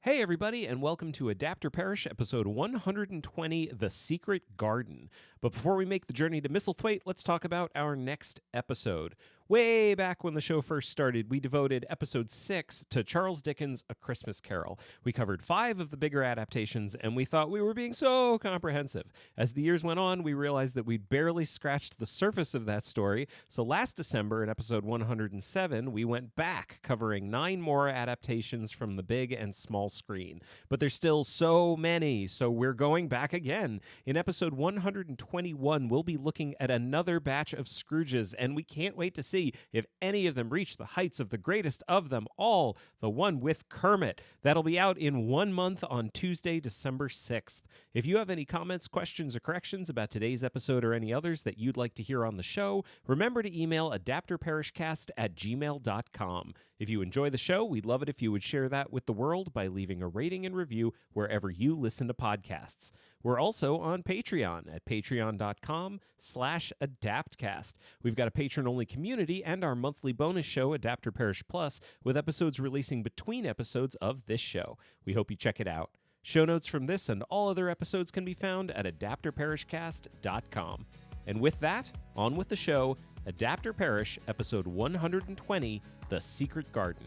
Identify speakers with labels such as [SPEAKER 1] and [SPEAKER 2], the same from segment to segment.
[SPEAKER 1] Hey, everybody, and welcome to Adapter Parish, episode 120, The Secret Garden. But before we make the journey to Misselthwaite, let's talk about our next episode. Way back when the show first started, we devoted episode 6 to Charles Dickens' A Christmas Carol. We covered 5 of the bigger adaptations, and we thought we were being so comprehensive. As the years went on, we realized that we'd barely scratched the surface of that story, so last December, in episode 107, we went back, covering 9 more adaptations from the big and small screen. But there's still so many, so we're going back again. In episode 121, we'll be looking at another batch of Scrooges, and we can't wait to see if any of them reach the heights of the greatest of them all, the one with Kermit. That'll be out in 1 month on Tuesday, December 6th. If you have any comments, questions, or corrections about today's episode or any others that you'd like to hear on the show, remember to email adapterparishcast@gmail.com. If you enjoy the show, we'd love it if you would share that with the world by leaving a rating and review wherever you listen to podcasts. We're also on Patreon at patreon.com/adaptcast. We've got a patron-only community and our monthly bonus show, Adapter Parish Plus, with episodes releasing between episodes of this show. We hope you check it out. Show notes from this and all other episodes can be found at adapterparishcast.com. And with that, on with the show, Adapter Parish, episode 120, The Secret Garden.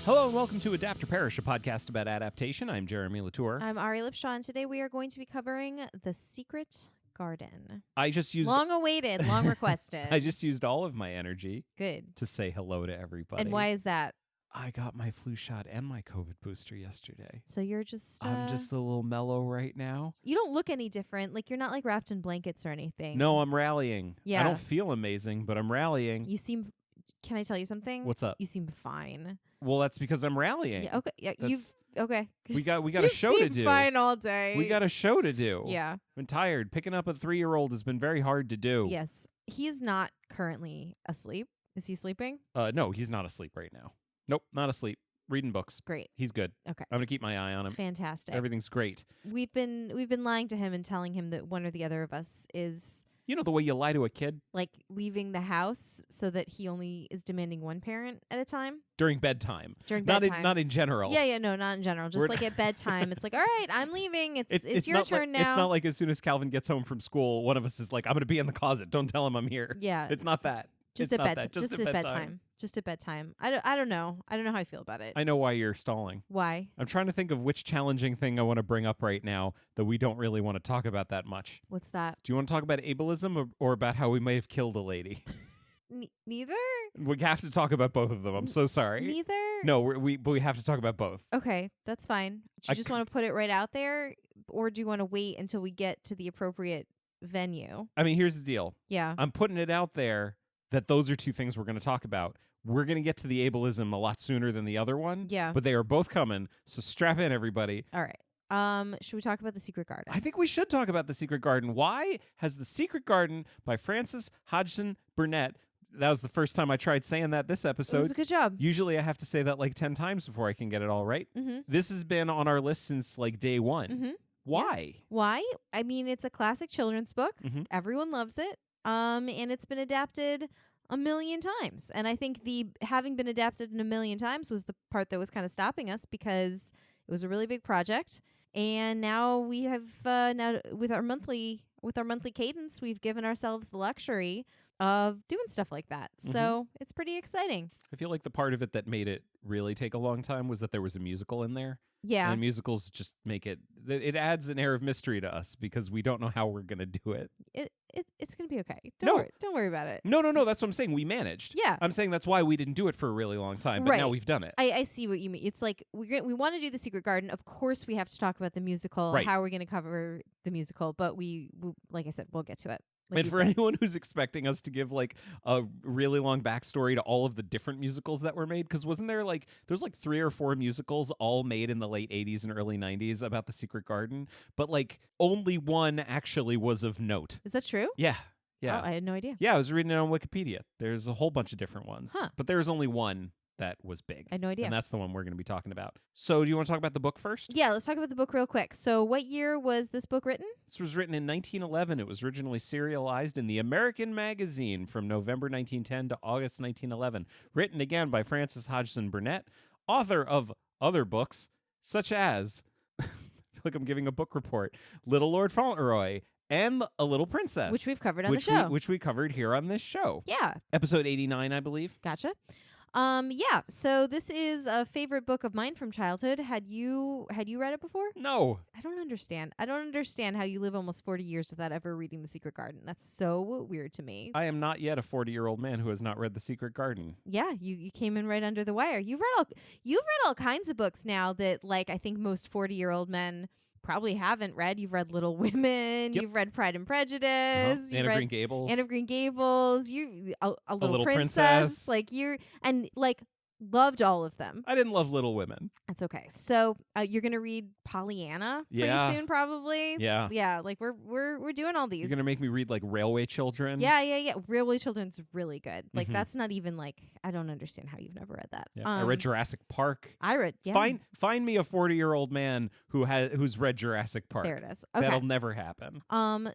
[SPEAKER 1] Hello and welcome to Adapter Parish, a podcast about adaptation. I'm Jeremy Latour.
[SPEAKER 2] I'm Ari Lipshaw. Today we are going to be covering The Secret Garden.
[SPEAKER 1] I just used
[SPEAKER 2] long awaited, long requested.
[SPEAKER 1] I just used all of my energy
[SPEAKER 2] Good.
[SPEAKER 1] to say hello to everybody.
[SPEAKER 2] And why is that?
[SPEAKER 1] I got my flu shot and my COVID booster yesterday.
[SPEAKER 2] So you're just
[SPEAKER 1] I'm just a little mellow right now.
[SPEAKER 2] You don't look any different. Like you're not like wrapped in blankets or anything.
[SPEAKER 1] No, I'm rallying.
[SPEAKER 2] Yeah.
[SPEAKER 1] I don't feel amazing, but I'm rallying.
[SPEAKER 2] You seem Can I tell you something?
[SPEAKER 1] What's up?
[SPEAKER 2] You seem fine.
[SPEAKER 1] Well, that's because I'm rallying.
[SPEAKER 2] Yeah, okay. Yeah,
[SPEAKER 1] That's-
[SPEAKER 2] okay.
[SPEAKER 1] We got
[SPEAKER 2] You
[SPEAKER 1] a show to
[SPEAKER 2] seem
[SPEAKER 1] do.
[SPEAKER 2] fine all day.
[SPEAKER 1] We got a show to do.
[SPEAKER 2] Yeah.
[SPEAKER 1] I'm tired. Picking up a 3-year-old has been very hard to do.
[SPEAKER 2] Yes. He's not currently asleep. Is he sleeping?
[SPEAKER 1] No, he's not asleep right now. Nope, not asleep. Reading books.
[SPEAKER 2] Great.
[SPEAKER 1] He's good.
[SPEAKER 2] Okay.
[SPEAKER 1] I'm gonna keep my eye on him.
[SPEAKER 2] Fantastic.
[SPEAKER 1] Everything's great.
[SPEAKER 2] We've been lying to him and telling him that one or the other of us is
[SPEAKER 1] You know the way you lie to a kid
[SPEAKER 2] like leaving the house so that he only is demanding one parent at a time
[SPEAKER 1] during bedtime.
[SPEAKER 2] during
[SPEAKER 1] Not
[SPEAKER 2] bedtime.
[SPEAKER 1] not in general.
[SPEAKER 2] Yeah, no, not in general. Just
[SPEAKER 1] We're
[SPEAKER 2] like at bedtime, it's like, all right, I'm leaving. It's your
[SPEAKER 1] not
[SPEAKER 2] turn
[SPEAKER 1] like,
[SPEAKER 2] now.
[SPEAKER 1] It's not like as soon as Calvin gets home from school, one of us is like, I'm going to be in the closet. Don't tell him I'm here.
[SPEAKER 2] Yeah.
[SPEAKER 1] It's not that.
[SPEAKER 2] just
[SPEAKER 1] It's
[SPEAKER 2] at
[SPEAKER 1] not
[SPEAKER 2] bedtime.
[SPEAKER 1] that.
[SPEAKER 2] Just at bedtime. Just at bedtime. I don't know. I don't know how I feel about it.
[SPEAKER 1] I know why you're stalling.
[SPEAKER 2] Why?
[SPEAKER 1] I'm trying to think of which challenging thing I want to bring up right now that we don't really want to talk about that much.
[SPEAKER 2] What's that?
[SPEAKER 1] Do you want to talk about ableism or about how we may have killed a lady?
[SPEAKER 2] Neither?
[SPEAKER 1] We have to talk about both of them. I'm so sorry.
[SPEAKER 2] Neither?
[SPEAKER 1] No, we have to talk about both.
[SPEAKER 2] Okay, that's fine. Do
[SPEAKER 1] I
[SPEAKER 2] you just
[SPEAKER 1] c-
[SPEAKER 2] want to put it right out there, or do you want to wait until we get to the appropriate venue?
[SPEAKER 1] I mean, here's the deal.
[SPEAKER 2] Yeah.
[SPEAKER 1] I'm putting it out there that those are two things we're going to talk about. We're going to get to the ableism a lot sooner than the other one.
[SPEAKER 2] Yeah.
[SPEAKER 1] But they are both coming, so strap in, everybody.
[SPEAKER 2] All right. Should we talk about The Secret Garden?
[SPEAKER 1] I think we should talk about The Secret Garden. Why has The Secret Garden by Frances Hodgson Burnett, that was the first time I tried saying that this
[SPEAKER 2] It
[SPEAKER 1] episode.
[SPEAKER 2] was a good job.
[SPEAKER 1] Usually I have to say that like 10 times before I can get it all right.
[SPEAKER 2] Mm-hmm.
[SPEAKER 1] This has been on our list since like day one.
[SPEAKER 2] Mm-hmm.
[SPEAKER 1] Why?
[SPEAKER 2] Why? I mean, it's a classic children's book.
[SPEAKER 1] Mhm.
[SPEAKER 2] Everyone loves it. And it's been adapted a million times. And I think the having been adapted a million times was the part that was kind of stopping us because it was a really big project. And now we have now with our monthly cadence, we've given ourselves the luxury of doing stuff like that. So it's pretty exciting.
[SPEAKER 1] I feel like the part of it that made it really take a long time was that there was a musical in there.
[SPEAKER 2] Yeah.
[SPEAKER 1] And musicals just make it adds an air of mystery to us because we don't know how we're going to do it.
[SPEAKER 2] It's going to be okay.
[SPEAKER 1] No.
[SPEAKER 2] Don't worry about it.
[SPEAKER 1] No, that's what I'm saying. We managed.
[SPEAKER 2] Yeah.
[SPEAKER 1] I'm saying that's why we didn't do it for a really long time, but now
[SPEAKER 2] Right.
[SPEAKER 1] we've done it.
[SPEAKER 2] I see what you mean. It's like we want to do The Secret Garden. Of course, we have to talk about the musical.
[SPEAKER 1] Right.
[SPEAKER 2] How we're going to cover the musical, but we like I said, we'll get to it. Like
[SPEAKER 1] And
[SPEAKER 2] you
[SPEAKER 1] for
[SPEAKER 2] said.
[SPEAKER 1] anyone who's expecting us to give like a really long backstory to all of the different musicals that were made, because wasn't there like there's like 3 or 4 musicals all made in the late 80s and early 90s about the Secret Garden, but like only one actually was of note.
[SPEAKER 2] Is that true?
[SPEAKER 1] Yeah. Yeah.
[SPEAKER 2] Oh, I had no idea.
[SPEAKER 1] Yeah, I was reading it on Wikipedia. There's a whole bunch of different ones,
[SPEAKER 2] Huh.
[SPEAKER 1] but there's only one that was big.
[SPEAKER 2] I had no idea.
[SPEAKER 1] And that's the one we're going to be talking about. So do you want to talk about the book first?
[SPEAKER 2] Yeah, let's talk about the book real quick. So what year was this book written?
[SPEAKER 1] This was written in 1911. It was originally serialized in the American Magazine from November 1910 to August 1911. Written again by Frances Hodgson Burnett, author of other books such as, I feel like I'm giving a book report, Little Lord Fauntleroy and A Little Princess.
[SPEAKER 2] Which we've covered on the show.
[SPEAKER 1] Which we covered here on this show.
[SPEAKER 2] Yeah.
[SPEAKER 1] Episode 89, I believe.
[SPEAKER 2] Gotcha. Yeah. So this is a favorite book of mine from childhood. Had you read it before?
[SPEAKER 1] No.
[SPEAKER 2] I don't understand. I don't understand how you live almost 40 years without ever reading The Secret Garden. That's so weird to me.
[SPEAKER 1] I am not yet a 40-year-old man who has not read The Secret Garden.
[SPEAKER 2] Yeah, you came in right under the wire. You've read all kinds of books now that like I think most 40-year-old men probably haven't read. You've read Little Women.
[SPEAKER 1] Yep.
[SPEAKER 2] You've read Pride and Prejudice.
[SPEAKER 1] Anne of Green Gables.
[SPEAKER 2] Anne of Green Gables. You a Little
[SPEAKER 1] Princess.
[SPEAKER 2] Like loved all of them.
[SPEAKER 1] I didn't love Little Women.
[SPEAKER 2] That's okay. So you're gonna read Pollyanna pretty soon, probably.
[SPEAKER 1] Yeah.
[SPEAKER 2] Yeah. Like we're doing all these.
[SPEAKER 1] You're gonna make me read like Railway Children.
[SPEAKER 2] Yeah. Railway Children's really good. Like
[SPEAKER 1] Mhm.
[SPEAKER 2] that's not even like I don't understand how you've never read that.
[SPEAKER 1] Yeah. I read Jurassic Park.
[SPEAKER 2] I read. Yeah.
[SPEAKER 1] Find me a 40-year-old man who's read Jurassic Park.
[SPEAKER 2] There it is. Okay.
[SPEAKER 1] That'll never happen.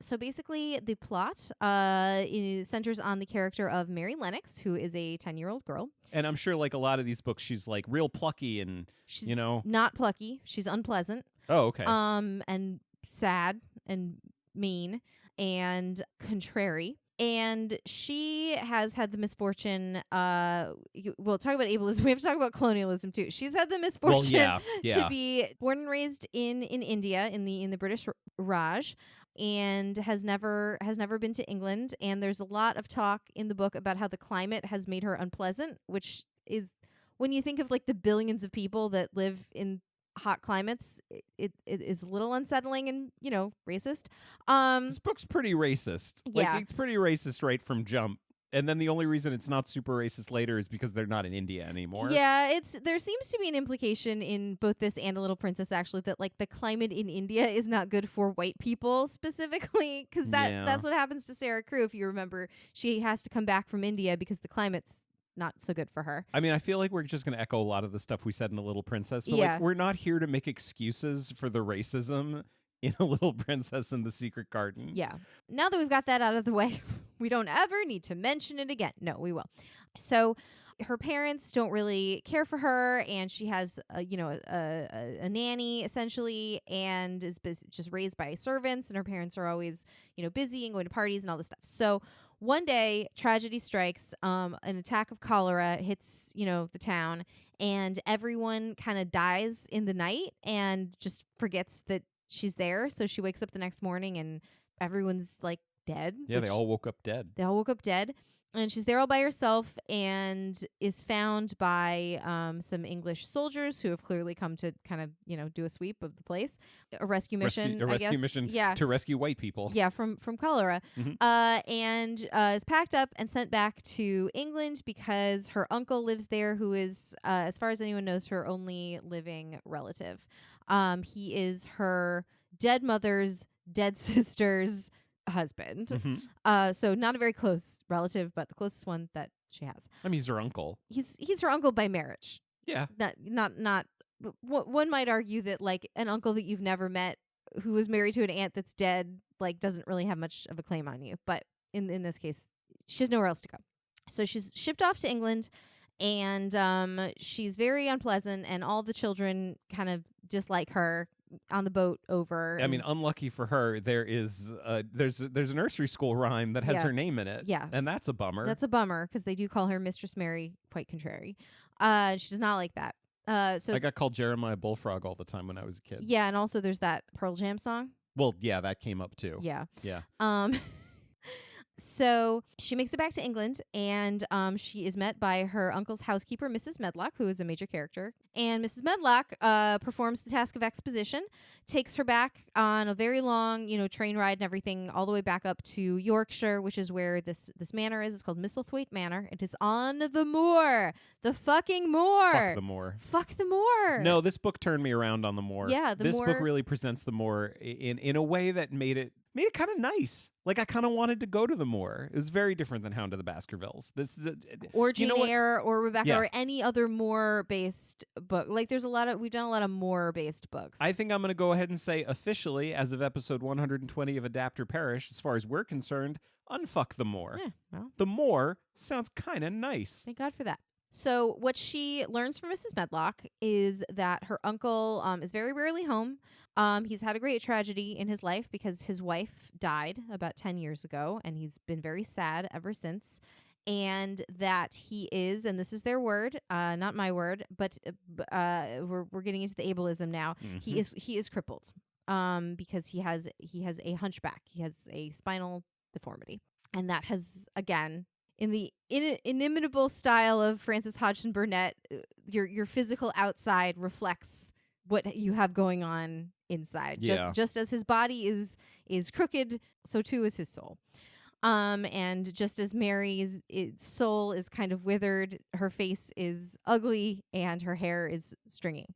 [SPEAKER 2] So basically, the plot centers on the character of Mary Lennox, who is a 10-year-old girl.
[SPEAKER 1] And I'm sure, like a lot of these books, she's like real plucky and
[SPEAKER 2] She's
[SPEAKER 1] not
[SPEAKER 2] plucky. She's unpleasant.
[SPEAKER 1] Oh, okay.
[SPEAKER 2] And sad and mean and contrary. And she has had the misfortune. We'll talk about ableism. We have to talk about colonialism too. She's had the misfortune to be born and raised in India in the British Raj, and has never been to England. And there's a lot of talk in the book about how the climate has made her unpleasant, which is when you think of like the billions of people that live in hot climates, it is a little unsettling and racist.
[SPEAKER 1] This book's pretty racist.
[SPEAKER 2] Yeah.
[SPEAKER 1] Like it's pretty racist right from jump. And then the only reason it's not super racist later is because they're not in India anymore.
[SPEAKER 2] Yeah, there seems to be an implication in both this and A Little Princess actually that like the climate in India is not good for white people specifically, because that's what happens to Sarah Crewe. If you remember, she has to come back from India because the climate's not so good for her.
[SPEAKER 1] I mean, I feel like we're just going to echo a lot of the stuff we said in A Little Princess, but like we're not here to make excuses for the racism in A Little Princess and The Secret Garden.
[SPEAKER 2] Yeah. Now that we've got that out of the way, we don't ever need to mention it again. No, we will. So her parents don't really care for her, and she has a nanny essentially, and is just raised by servants, and her parents are always busy and going to parties and all this stuff. So one day, tragedy strikes. An attack of cholera hits, the town, and everyone kind of dies in the night and just forgets that she's there. So she wakes up the next morning and everyone's like dead.
[SPEAKER 1] Yeah, they all woke up dead.
[SPEAKER 2] And she's there all by herself and is found by some English soldiers who have clearly come to kind of, do a sweep of the place. A rescue mission,
[SPEAKER 1] A rescue mission to rescue white people.
[SPEAKER 2] Yeah, from cholera.
[SPEAKER 1] Mhm.
[SPEAKER 2] And is packed up and sent back to England because her uncle lives there, who is, as far as anyone knows, her only living relative. He is her dead mother's dead sister's husband.
[SPEAKER 1] Mhm.
[SPEAKER 2] So not a very close relative, but the closest one that she has.
[SPEAKER 1] I mean, he's her uncle.
[SPEAKER 2] He's her uncle by marriage.
[SPEAKER 1] Yeah.
[SPEAKER 2] Not one might argue that like an uncle that you've never met who was married to an aunt that's dead like doesn't really have much of a claim on you. But in this case, she has nowhere else to go. So she's shipped off to England, and she's very unpleasant, and all the children kind of dislike her on the boat over.
[SPEAKER 1] I mean, unlucky for her, there's a nursery school rhyme that has her name in it.
[SPEAKER 2] Yeah.
[SPEAKER 1] And that's a bummer.
[SPEAKER 2] That's a bummer because they do call her Mistress Mary, quite contrary. She does not like that. So
[SPEAKER 1] I got called Jeremiah Bullfrog all the time when I was a kid.
[SPEAKER 2] yeah, and also there's that Pearl Jam song.
[SPEAKER 1] Well, yeah, that came up too.
[SPEAKER 2] Yeah.
[SPEAKER 1] Yeah.
[SPEAKER 2] So she makes it back to England, and she is met by her uncle's housekeeper, Mrs. Medlock, who is a major character. And Mrs. Medlock performs the task of exposition, takes her back on a very long, train ride and everything, all the way back up to Yorkshire, which is where this manor is. It's called Misselthwaite Manor. It is on the moor, the fucking moor.
[SPEAKER 1] Fuck the moor.
[SPEAKER 2] Fuck the moor.
[SPEAKER 1] No, this book turned me around on the moor.
[SPEAKER 2] Yeah,
[SPEAKER 1] this book really presents the moor in a way that made it made it kind of nice. Like I kind of wanted to go to the moor. It was very different than Hound of the Baskervilles.
[SPEAKER 2] Or
[SPEAKER 1] you
[SPEAKER 2] Jane
[SPEAKER 1] know what?
[SPEAKER 2] Eyre or Rebecca
[SPEAKER 1] Yeah.
[SPEAKER 2] or any other Moor-based book. Like we've done a lot of Moor-based books.
[SPEAKER 1] I think I'm going to go ahead and say officially, as of episode 120 of Adapter Parish, as far as we're concerned, unfuck the moor.
[SPEAKER 2] Yeah, well,
[SPEAKER 1] The moor sounds kind of nice.
[SPEAKER 2] thank God for that. So what she learns from Mrs. Medlock is that her uncle is very rarely home. He's had a great tragedy in his life because his wife died about 10 years ago, and he's been very sad ever since. And that he is, and this is their word, not my word, but we're getting into the ableism now. He is crippled because he has a hunchback. He has a spinal deformity, and that has, again, in the inimitable style of Frances Hodgson Burnett, your physical outside reflects what you have going on inside.
[SPEAKER 1] Yeah.
[SPEAKER 2] Just as his body is crooked, so too is his soul. And just as Mary's soul is kind of withered, her face is ugly and her hair is stringy.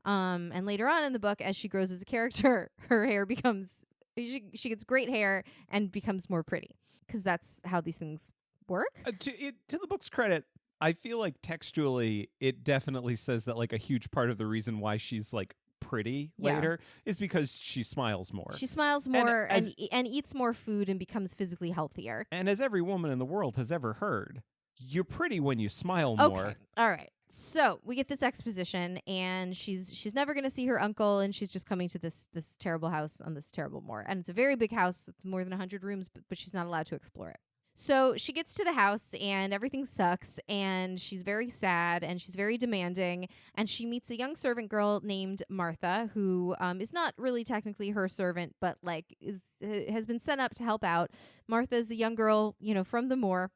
[SPEAKER 2] And later on in the book, as she grows as a character, her hair becomes she gets great hair and becomes more pretty, because that's how these things work.
[SPEAKER 1] To the book's credit, I feel like textually it definitely says that like a huge part of the reason why she's like pretty
[SPEAKER 2] Yeah.
[SPEAKER 1] later is because she smiles more.
[SPEAKER 2] She smiles more
[SPEAKER 1] as-
[SPEAKER 2] and eats more food and becomes physically healthier.
[SPEAKER 1] And as every woman in the world has ever heard, you're pretty when you smile more.
[SPEAKER 2] Okay. All right. So we get this exposition, and she's never going to see her uncle, and she's just coming to this terrible house on this terrible moor. And it's a very big house with more than 100 rooms, but she's not allowed to explore it. So she gets to the house, and everything sucks, and she's very sad, and she's very demanding, and she meets a young servant girl named Martha, who is not really technically her servant, but like has been sent up to help out. Martha's a young girl, from the moor.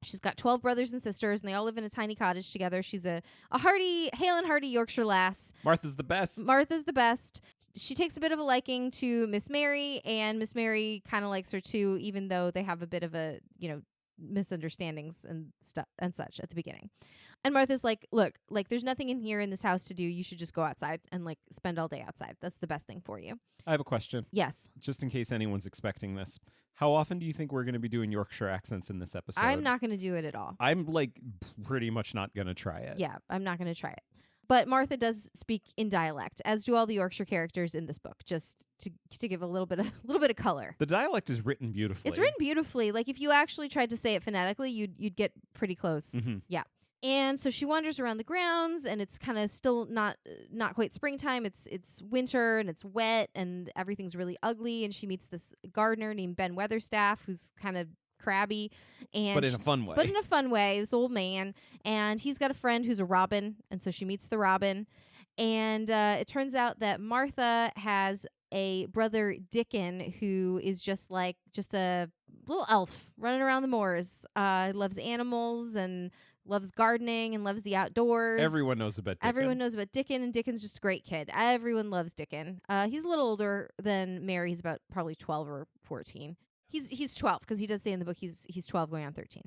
[SPEAKER 2] She's got 12 brothers and sisters, and they all live in a tiny cottage together. She's a hale and hearty Yorkshire lass.
[SPEAKER 1] Martha's the best.
[SPEAKER 2] Martha's the best. She takes a bit of a liking to Miss Mary, and Miss Mary kind of likes her too, even though they have a bit of a, misunderstandings and stuff and such at the beginning. And Martha's like, look, like there's nothing in here in this house to do. You should just go outside and like spend all day outside. That's the best thing for you.
[SPEAKER 1] I have a question,
[SPEAKER 2] Yes.
[SPEAKER 1] just in case anyone's expecting this. How often do you think we're going to be doing Yorkshire accents in this episode?
[SPEAKER 2] I'm not going to do it at all.
[SPEAKER 1] I'm like pretty much not going to try it.
[SPEAKER 2] Yeah, I'm not going to try it. But Martha does speak in dialect, as do all the Yorkshire characters in this book, just to give a little bit of color.
[SPEAKER 1] The dialect is written beautifully.
[SPEAKER 2] It's written beautifully. Like if you actually tried to say it phonetically, you'd get pretty close.
[SPEAKER 1] Mhm.
[SPEAKER 2] Yeah. And so she wanders around the grounds, and it's kind of still not quite springtime. It's winter, and it's wet, and everything's really ugly. And she meets this gardener named Ben Weatherstaff, who's kind of crabby, and
[SPEAKER 1] But in a fun way.
[SPEAKER 2] But in a fun way, this old man, and he's got a friend who's a robin, and so she meets the robin, and it turns out that Martha has a brother Dickon who is just a little elf running around the moors. Loves animals and loves gardening and loves the outdoors.
[SPEAKER 1] Everyone knows about Dickon.
[SPEAKER 2] Everyone knows about Dickon, and Dickon's just a great kid. Everyone loves Dickon. He's a little older than Mary. He's about probably 12 or 14. He's 12 because he does say in the book he's 12 going on 13.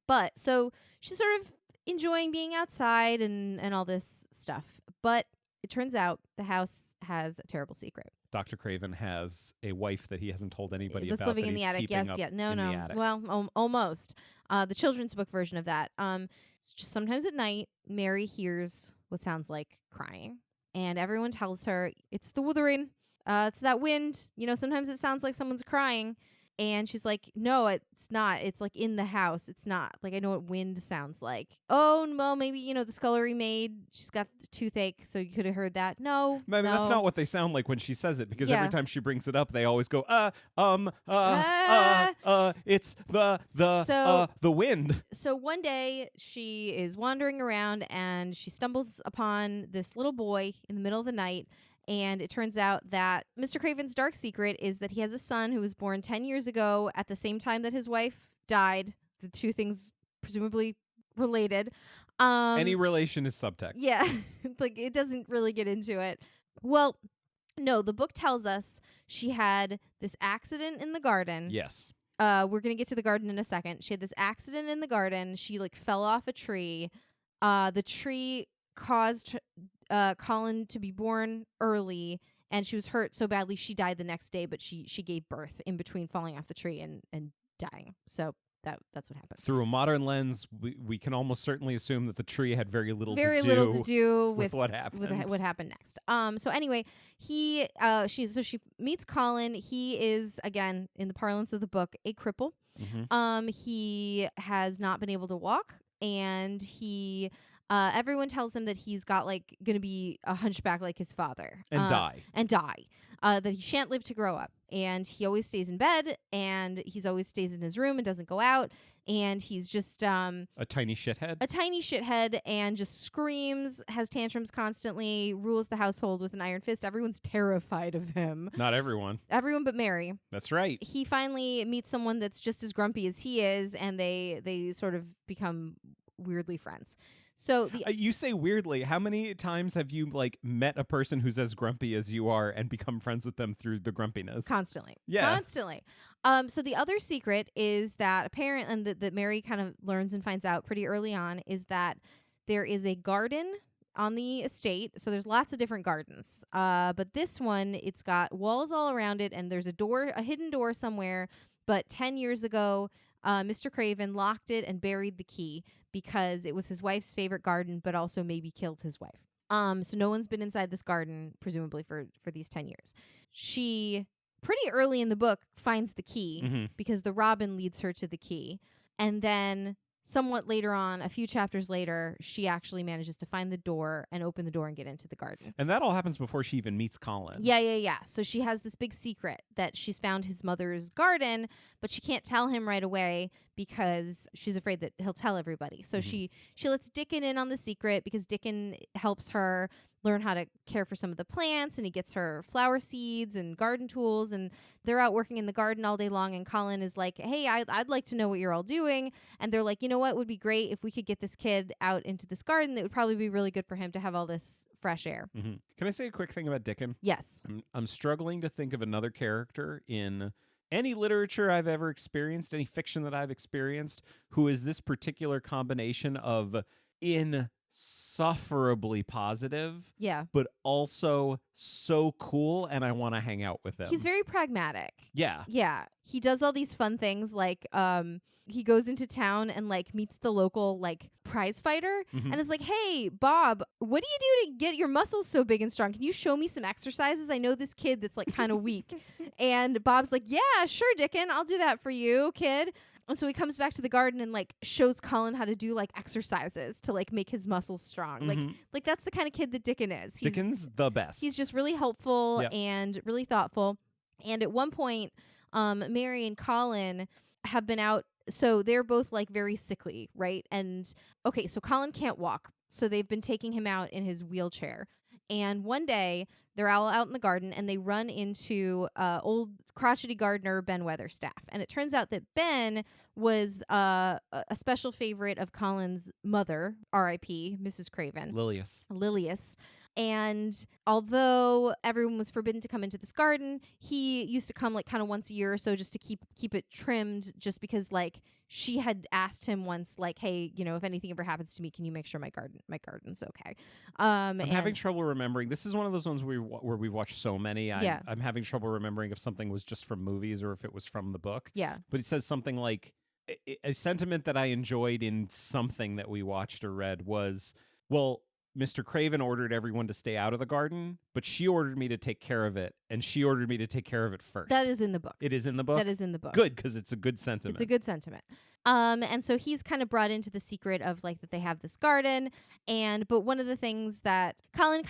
[SPEAKER 2] But so she's sort of enjoying being outside and all this stuff. But it turns out the house has a terrible secret.
[SPEAKER 1] Dr. Craven has a wife that he hasn't told anybody
[SPEAKER 2] That's
[SPEAKER 1] about.
[SPEAKER 2] living
[SPEAKER 1] that
[SPEAKER 2] in the
[SPEAKER 1] he's
[SPEAKER 2] attic.
[SPEAKER 1] keeping
[SPEAKER 2] Yes,
[SPEAKER 1] up
[SPEAKER 2] yeah. No,
[SPEAKER 1] in
[SPEAKER 2] no.
[SPEAKER 1] the attic.
[SPEAKER 2] Well, almost. The children's book version of that. It's just sometimes at night, Mary hears what sounds like crying, and everyone tells her it's the wuthering. It's that wind. Sometimes it sounds like someone's crying. And she's like, no, it's not. It's like in the house. It's not. Like, I know what wind sounds like. Oh, well, maybe, the scullery maid, she's got toothache, so you could have heard that. No,
[SPEAKER 1] I mean,
[SPEAKER 2] no.
[SPEAKER 1] that's not what they sound like when she says it, because
[SPEAKER 2] Yeah.
[SPEAKER 1] every time she brings it up, they always go, it's the wind.
[SPEAKER 2] So one day she is wandering around, and she stumbles upon this little boy in the middle of the night. And it turns out that Mr. Craven's dark secret is that he has a son who was born 10 years ago at the same time that his wife died. The two things presumably related.
[SPEAKER 1] Any relation is subtext.
[SPEAKER 2] Yeah. Like, it doesn't really get into it. Well, no, the book tells us she had this accident in the garden.
[SPEAKER 1] Yes.
[SPEAKER 2] We're going to get to the garden in a second. She had this accident in the garden. She fell off a tree. The tree caused Colin to be born early, and she was hurt so badly she died the next day, but she gave birth in between falling off the tree and dying. So that's what happened.
[SPEAKER 1] Through a modern lens, we can almost certainly assume that the tree had very little
[SPEAKER 2] to do
[SPEAKER 1] with what happened.
[SPEAKER 2] With what happened next. So anyway, she meets Colin. He is, again, in the parlance of the book, a cripple.
[SPEAKER 1] Mm-hmm.
[SPEAKER 2] He has not been able to walk, and he everyone tells him that he's got like going to be a hunchback like his father
[SPEAKER 1] And die.
[SPEAKER 2] That he shan't live to grow up, and he always stays in bed, and he's always stays in his room and doesn't go out, and he's just
[SPEAKER 1] a tiny shithead,
[SPEAKER 2] and just screams, has tantrums constantly, rules the household with an iron fist. Everyone's terrified of him.
[SPEAKER 1] Not everyone
[SPEAKER 2] But Mary.
[SPEAKER 1] That's right.
[SPEAKER 2] He finally meets someone that's just as grumpy as he is, and they sort of become weirdly friends. So
[SPEAKER 1] you say weirdly. How many times have you like met a person who's as grumpy as you are and become friends with them through the grumpiness?
[SPEAKER 2] Constantly.
[SPEAKER 1] Yeah.
[SPEAKER 2] Constantly. So the other secret is that apparently, and that Mary kind of learns and finds out pretty early on, is that there is a garden on the estate. So there's lots of different gardens. But this one, it's got walls all around it, and there's a hidden door somewhere. But 10 years ago, Mr. Craven locked it and buried the key because it was his wife's favorite garden, but also maybe killed his wife. So no one's been inside this garden, presumably for these 10 years. She, pretty early in the book, finds the key because the robin leads her to the key. And then somewhat later on, a few chapters later, she actually manages to find the door and open the door and get into the garden.
[SPEAKER 1] And that all happens before she even meets Colin.
[SPEAKER 2] Yeah. So she has this big secret that she's found his mother's garden, but she can't tell him right away because she's afraid that he'll tell everybody. So she lets Dickon in on the secret because Dickon helps her learn how to care for some of the plants, and he gets her flower seeds and garden tools, and they're out working in the garden all day long, and Colin is like, hey, I'd like to know what you're all doing. And they're like, you know what would be great if we could get this kid out into this garden. That would probably be really good for him to have all this fresh air.
[SPEAKER 1] Can I say a quick thing about Dickon?
[SPEAKER 2] Yes.
[SPEAKER 1] I'm struggling to think of another character in any literature I've ever experienced, any fiction that I've experienced, who is this particular combination of insufferably positive, but also so cool, and I want to hang out with him.
[SPEAKER 2] He's very pragmatic.
[SPEAKER 1] Yeah.
[SPEAKER 2] He does all these fun things, like he goes into town and like meets the local like prize fighter and is like, hey, Bob, what do you do to get your muscles so big and strong? Can you show me some exercises? I know this kid that's like kind of weak. And Bob's like, yeah, sure, Dickon, I'll do that for you, kid. And so he comes back to the garden and like shows Colin how to do like exercises to like make his muscles strong. Like that's the kind of kid that Dickon is.
[SPEAKER 1] Dickon's the best.
[SPEAKER 2] He's just really helpful and really thoughtful. And at one point, Mary and Colin have been out. So they're both like very sickly, right? And okay, so Colin can't walk. So they've been taking him out in his wheelchair. And one day they're all out in the garden and they run into old crotchety gardener Ben Weatherstaff. And it turns out that Ben was a special favorite of Colin's mother, R.I.P., Mrs. Craven. Lilius. And although everyone was forbidden to come into this garden, he used to come like kind of once a year or so just to keep it trimmed, just because like she had asked him once, like, hey, you know, if anything ever happens to me, can you make sure my garden's okay?
[SPEAKER 1] I'm having trouble remembering. This is one of those ones where we've watched so many. I'm having trouble remembering if something was just from movies or if it was from the book.
[SPEAKER 2] Yeah.
[SPEAKER 1] But he says something like, a sentiment that I enjoyed in something that we watched or read was, well, Mr. Craven ordered everyone to stay out of the garden, but she ordered me to take care of it, and she ordered me to take care of it first.
[SPEAKER 2] That is in the book.
[SPEAKER 1] It is in the book?
[SPEAKER 2] That is in the book.
[SPEAKER 1] Good, because it's a good sentiment.
[SPEAKER 2] It's a good sentiment. And so he's kind of brought into the secret of like that they have this garden, but one of the things that Colin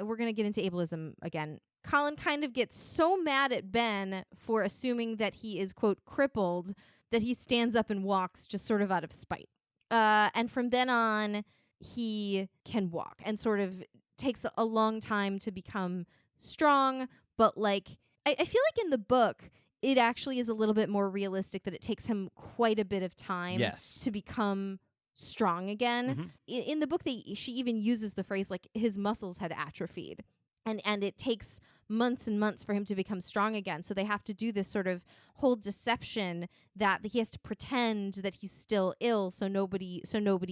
[SPEAKER 2] we're going to get into ableism again. Colin kind of gets so mad at Ben for assuming that he is, quote, crippled, that he stands up and walks just sort of out of spite. And from then on, he can walk and sort of takes a long time to become strong. But like, I feel like in the book, it actually is a little bit more realistic that it takes him quite a bit of time to become strong again. In the book, she even uses the phrase like his muscles had atrophied. And it takes months and months for him to become strong again. So they have to do this sort of whole deception that he has to pretend that he's still ill, so nobody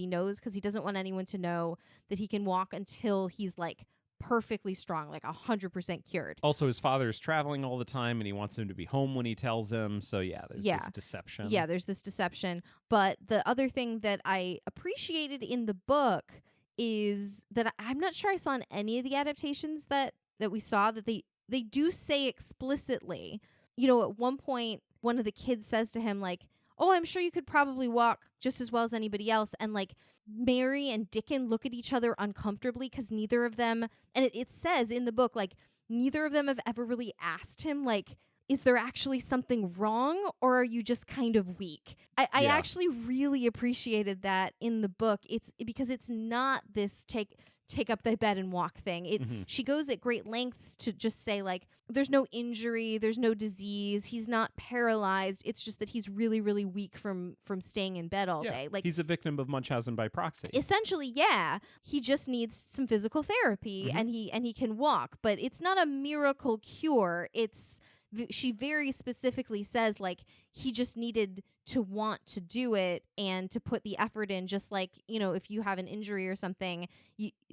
[SPEAKER 2] knows, because he doesn't want anyone to know that he can walk until he's like perfectly strong, like 100% cured.
[SPEAKER 1] Also, his father's traveling all the time, and he wants him to be home when he tells him. So there's this deception.
[SPEAKER 2] Yeah, there's this deception. But the other thing that I appreciated in the book is that I'm not sure I saw in any of the adaptations that we saw that they do say explicitly, at one point, one of the kids says to him, like, oh, I'm sure you could probably walk just as well as anybody else. And like Mary and Dickon look at each other uncomfortably because neither of them, and it says in the book, like, neither of them have ever really asked him, like, is there actually something wrong, or are you just kind of weak? I actually really appreciated that in the book. It's because it's not this take up thy bed and walk thing. She goes at great lengths to just say, like, there's no injury, there's no disease, he's not paralyzed. It's just that he's really, really weak from staying in bed all day. Like,
[SPEAKER 1] he's a victim of Munchausen by proxy.
[SPEAKER 2] Essentially, yeah. He just needs some physical therapy and he can walk, but it's not a miracle cure. She very specifically says, like, he just needed to want to do it and to put the effort in, just like, if you have an injury or something,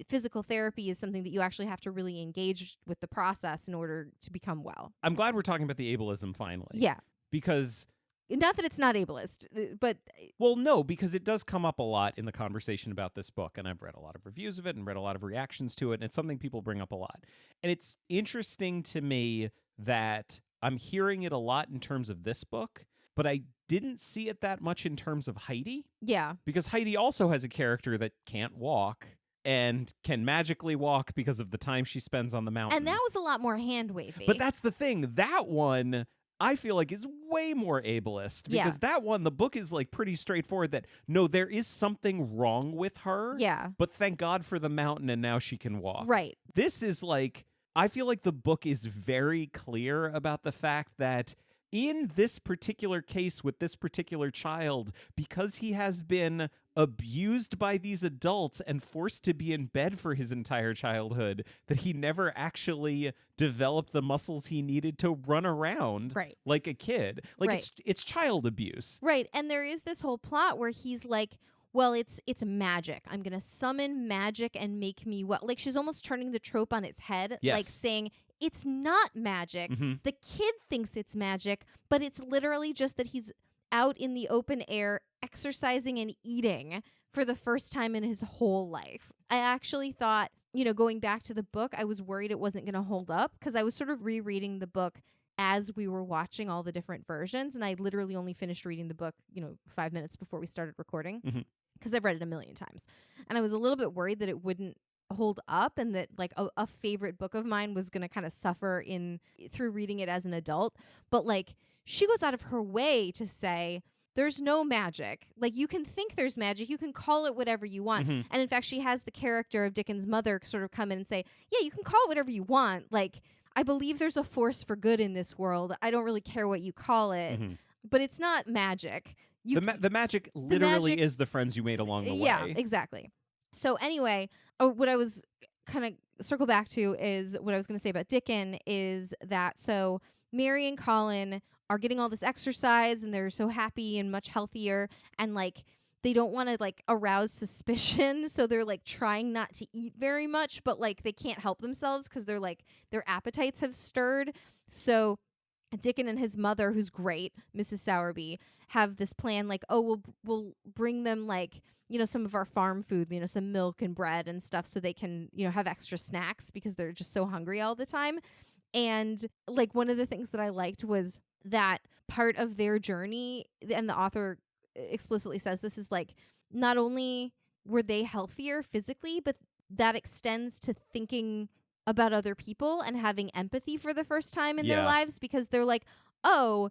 [SPEAKER 2] physical therapy is something that you actually have to really engage with the process in order to become well.
[SPEAKER 1] I'm glad we're talking about the ableism finally.
[SPEAKER 2] Yeah.
[SPEAKER 1] Because...
[SPEAKER 2] not that it's not ableist, but...
[SPEAKER 1] Well, no, because it does come up a lot in the conversation about this book, and I've read a lot of reviews of it and read a lot of reactions to it, and it's something people bring up a lot. And it's interesting to me that I'm hearing it a lot in terms of this book, but I didn't see it that much in terms of Heidi.
[SPEAKER 2] Yeah.
[SPEAKER 1] Because Heidi also has a character that can't walk and can magically walk because of the time she spends on the mountain.
[SPEAKER 2] And that was a lot more hand-wavy.
[SPEAKER 1] But that's the thing. That one, I feel like, is way more ableist. Because that one, the book is like pretty straightforward that, no, there is something wrong with her.
[SPEAKER 2] Yeah.
[SPEAKER 1] But thank God for the mountain, and now she can walk.
[SPEAKER 2] Right.
[SPEAKER 1] This is like... I feel like the book is very clear about the fact that in this particular case with this particular child, because he has been abused by these adults and forced to be in bed for his entire childhood, that he never actually developed the muscles he needed to run around like a kid. Like, it's child abuse.
[SPEAKER 2] Right. And there is this whole plot where he's like, well, it's magic. I'm going to summon magic and make me well. Like, she's almost turning the trope on its head, like saying it's not magic. The kid thinks it's magic, but it's literally just that he's out in the open air exercising and eating for the first time in his whole life. I actually thought, going back to the book, I was worried it wasn't going to hold up because I was sort of rereading the book as we were watching all the different versions. And I literally only finished reading the book, 5 minutes before we started recording. Because I've read it a million times. And I was a little bit worried that it wouldn't hold up and that like a favorite book of mine was going to kind of suffer through reading it as an adult. But like, she goes out of her way to say, there's no magic. Like, you can think there's magic. You can call it whatever you want. And in fact, she has the character of Dickon's mother sort of come in and say, yeah, you can call it whatever you want. Like, I believe there's a force for good in this world. I don't really care what you call it, but it's not magic.
[SPEAKER 1] The magic literally is the friends you made along the way.
[SPEAKER 2] Yeah, exactly. So anyway, what I was kind of circle back to is what I was going to say about Dickon is that so Mary and Colin are getting all this exercise and they're so happy and much healthier, and like they don't want to like arouse suspicion, so they're like trying not to eat very much, but like they can't help themselves because they're like their appetites have stirred. So Dickon and his mother, who's great, Mrs. Sowerby, have this plan like, oh, we'll bring them like, some of our farm food, some milk and bread and stuff so they can, have extra snacks because they're just so hungry all the time. And like one of the things that I liked was that part of their journey, and the author explicitly says this, is like not only were they healthier physically, but that extends to thinking about other people and having empathy for the first time in their lives, because they're like, oh,